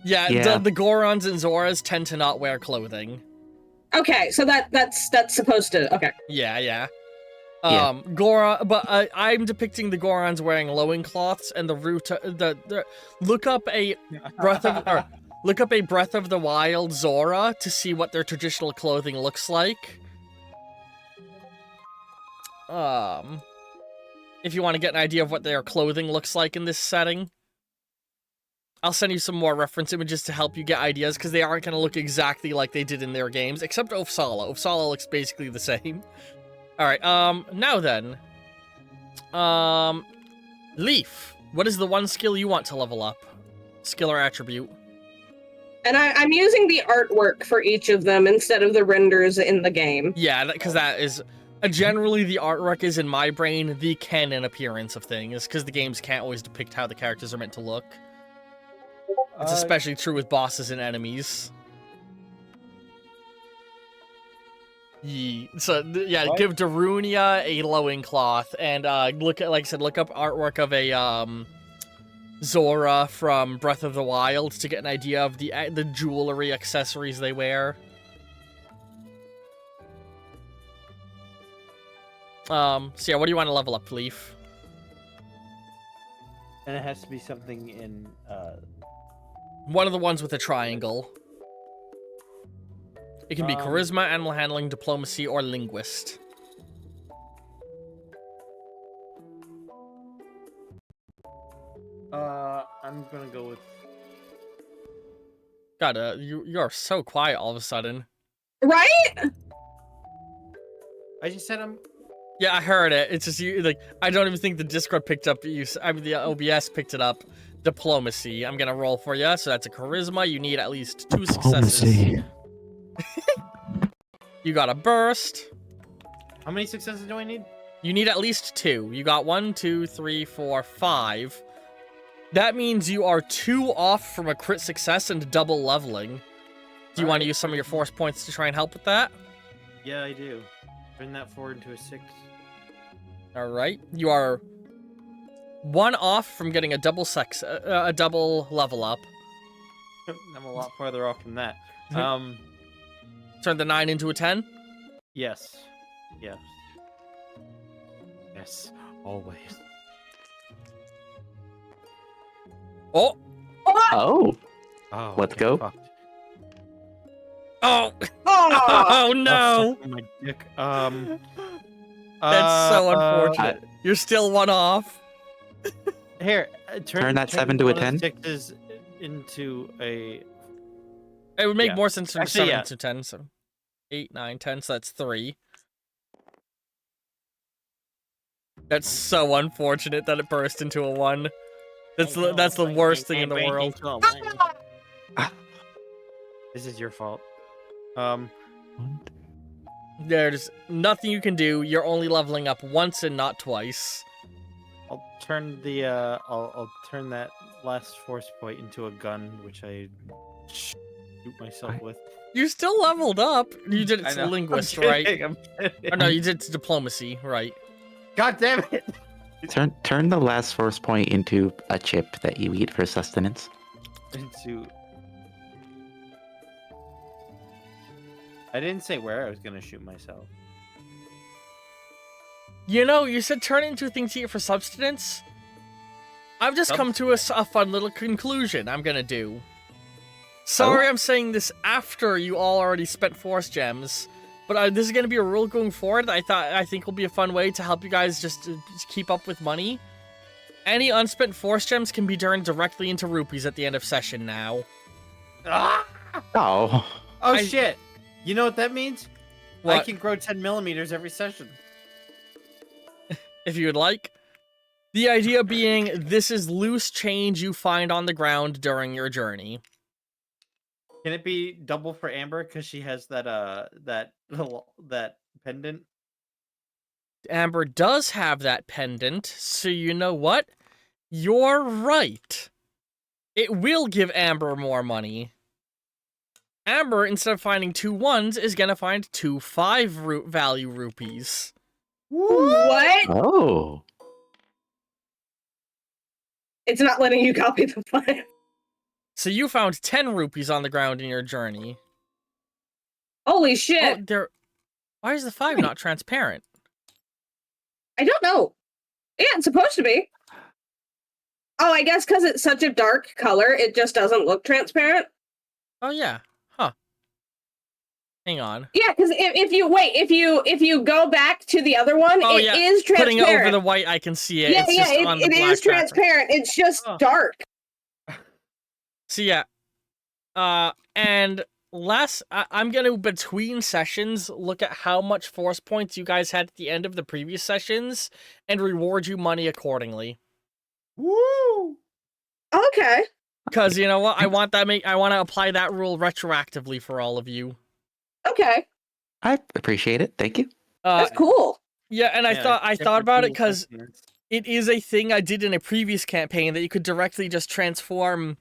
[SPEAKER 5] Yeah.
[SPEAKER 2] The Gorons and Zoras tend to not wear clothing.
[SPEAKER 3] Okay, so that's supposed to. Okay.
[SPEAKER 2] Yeah.
[SPEAKER 5] Yeah.
[SPEAKER 2] I'm depicting the Gorons wearing loincloths and the look up a Breath of the Wild Zora to see what their traditional clothing looks like. If you want to get an idea of what their clothing looks like in this setting. I'll send you some more reference images to help you get ideas, because they aren't going to look exactly like they did in their games, except Ofsala. Ofsala looks basically the same. Alright, now then. Leaf, what is the one skill you want to level up? Skill or attribute?
[SPEAKER 3] And I'm using the artwork for each of them instead of the renders in the game.
[SPEAKER 2] Yeah, because that is... generally, the artwork is, in my brain, the canon appearance of things, because the games can't always depict how the characters are meant to look. It's especially true with bosses and enemies. Yeah,
[SPEAKER 4] What?
[SPEAKER 2] give Darunia a loincloth, and look at, like I said, look up artwork of a Zora from Breath of the Wild to get an idea of the jewelry accessories they wear. So yeah, what do you want to level up, Leaf?
[SPEAKER 4] And it has to be something in
[SPEAKER 2] One of the ones with a triangle. It can be charisma, animal handling, diplomacy, or linguist.
[SPEAKER 4] I'm gonna go with
[SPEAKER 2] God, you are so quiet all of a sudden.
[SPEAKER 3] Right?
[SPEAKER 4] I just said I'm
[SPEAKER 2] Yeah, I heard it. It's just you. Like, I don't even think the Discord picked up. The OBS picked it up. Diplomacy. I'm gonna roll for you. So that's a charisma. You need at least 2 successes.
[SPEAKER 5] Diplomacy.
[SPEAKER 2] You got a burst.
[SPEAKER 4] how many successes do I need?
[SPEAKER 2] You need at least 2. You got 1, 2, 3, 4, 5. That means you are 2 off from a crit success and double leveling. Do you want to use some of your force points to try and help with that?
[SPEAKER 4] Yeah, I do. Turn that 4 into a 6.
[SPEAKER 2] All right. You are 1 off from getting a double level up.
[SPEAKER 4] I'm a lot farther off from that.
[SPEAKER 2] Turn the 9 into a 10.
[SPEAKER 4] Yes. Yes. Yes. Always.
[SPEAKER 2] Oh.
[SPEAKER 5] Oh.
[SPEAKER 4] Oh,
[SPEAKER 5] Let's
[SPEAKER 4] get
[SPEAKER 5] go.
[SPEAKER 4] fucked.
[SPEAKER 2] Oh.
[SPEAKER 3] Oh,
[SPEAKER 2] Oh no.
[SPEAKER 4] Oh, my dick.
[SPEAKER 2] That's so unfortunate. You're still 1 off.
[SPEAKER 4] Here,
[SPEAKER 5] Turn that 7 to a 10?
[SPEAKER 4] 6 into a.
[SPEAKER 2] It would make
[SPEAKER 4] Yeah.
[SPEAKER 2] more sense from
[SPEAKER 4] Actually,
[SPEAKER 2] 7
[SPEAKER 4] yeah.
[SPEAKER 2] to 10. So 8, 9, 10. So that's 3. That's so unfortunate that it burst into a 1. That's the worst thing in the world.
[SPEAKER 4] This is your fault.
[SPEAKER 2] There's nothing you can do. You're only leveling up once and not twice.
[SPEAKER 4] I'll turn the I'll turn that last force point into a gun, which I shoot myself with.
[SPEAKER 2] You still leveled up. You did it
[SPEAKER 4] I
[SPEAKER 2] to
[SPEAKER 4] know.
[SPEAKER 2] linguist,
[SPEAKER 4] I'm
[SPEAKER 2] right?
[SPEAKER 4] kidding, I'm kidding.
[SPEAKER 2] Or no, you did it to diplomacy, right?
[SPEAKER 4] God damn it!
[SPEAKER 5] Turn the last force point into a chip that you eat for sustenance.
[SPEAKER 4] into. I didn't say where I was gonna shoot myself.
[SPEAKER 2] You know, you said turn into things to eat for substance. I've just come to a fun little conclusion I'm gonna do. Sorry, I'm saying this after you all already spent Force Gems, but this is gonna be a rule going forward. I think will be a fun way to help you guys just keep up with money. Any unspent Force Gems can be turned directly into rupees at the end of session now.
[SPEAKER 4] Ah!
[SPEAKER 5] Oh.
[SPEAKER 4] Oh shit! You know what that means?
[SPEAKER 2] What?
[SPEAKER 4] I can grow 10 millimeters every session.
[SPEAKER 2] If you would like. The idea being, this is loose change you find on the ground during your journey.
[SPEAKER 4] Can it be double for Amber because she has that pendant?
[SPEAKER 2] Amber does have that pendant, so you know what? You're right. It will give Amber more money. Amber, instead of finding 2 1s, is gonna find 2 5-value rupees.
[SPEAKER 3] What?
[SPEAKER 5] Oh.
[SPEAKER 3] It's not letting you copy the file.
[SPEAKER 2] So you found 10 rupees on the ground in your journey.
[SPEAKER 3] Holy
[SPEAKER 2] Oh,
[SPEAKER 3] shit.
[SPEAKER 2] why is the 5 not transparent?
[SPEAKER 3] I don't know. Yeah, it's supposed to be. Oh, I guess because it's such a dark color, it just doesn't look transparent.
[SPEAKER 2] Oh yeah. Huh. Hang on.
[SPEAKER 3] Yeah, because if you go back to the other one,
[SPEAKER 2] Oh,
[SPEAKER 3] it
[SPEAKER 2] yeah.
[SPEAKER 3] is transparent.
[SPEAKER 2] Putting it over the white, I can see it.
[SPEAKER 3] Yeah,
[SPEAKER 2] It's
[SPEAKER 3] yeah,
[SPEAKER 2] just on the
[SPEAKER 3] it
[SPEAKER 2] black
[SPEAKER 3] is
[SPEAKER 2] background.
[SPEAKER 3] transparent. It's just
[SPEAKER 4] Oh.
[SPEAKER 3] dark.
[SPEAKER 2] So yeah. And I'm gonna, between sessions, look at how much force points you guys had at the end of the previous sessions and reward you money accordingly.
[SPEAKER 4] Woo!
[SPEAKER 3] Okay.
[SPEAKER 2] Because you know what? I want to apply that rule retroactively for all of you.
[SPEAKER 3] Okay.
[SPEAKER 5] I appreciate it. Thank you.
[SPEAKER 3] That's cool.
[SPEAKER 2] Yeah, and I thought
[SPEAKER 4] different
[SPEAKER 2] about it
[SPEAKER 4] cool
[SPEAKER 2] because
[SPEAKER 4] sentiments.
[SPEAKER 2] it is a thing I did in a previous campaign that you could directly just transform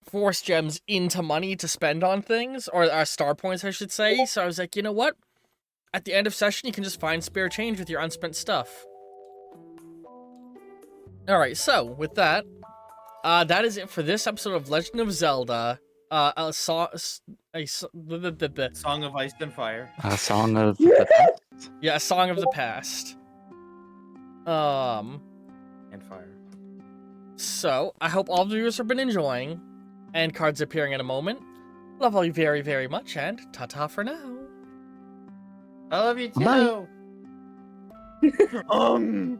[SPEAKER 2] Force Gems into money to spend on things, or star points, I should say. So I was like, you know what? At the end of session, you can just find spare change with your unspent stuff. Alright, so, with that, that is it for this episode of Legend of Zelda.
[SPEAKER 4] Song of Ice and Fire.
[SPEAKER 5] A song of the past.
[SPEAKER 2] Yeah, a Song of the Past.
[SPEAKER 4] And Fire.
[SPEAKER 2] So, I hope all of the viewers have been enjoying. End cards appearing in a moment. Love all you very, very much, and ta-ta for now.
[SPEAKER 4] I love you too.
[SPEAKER 5] Bye.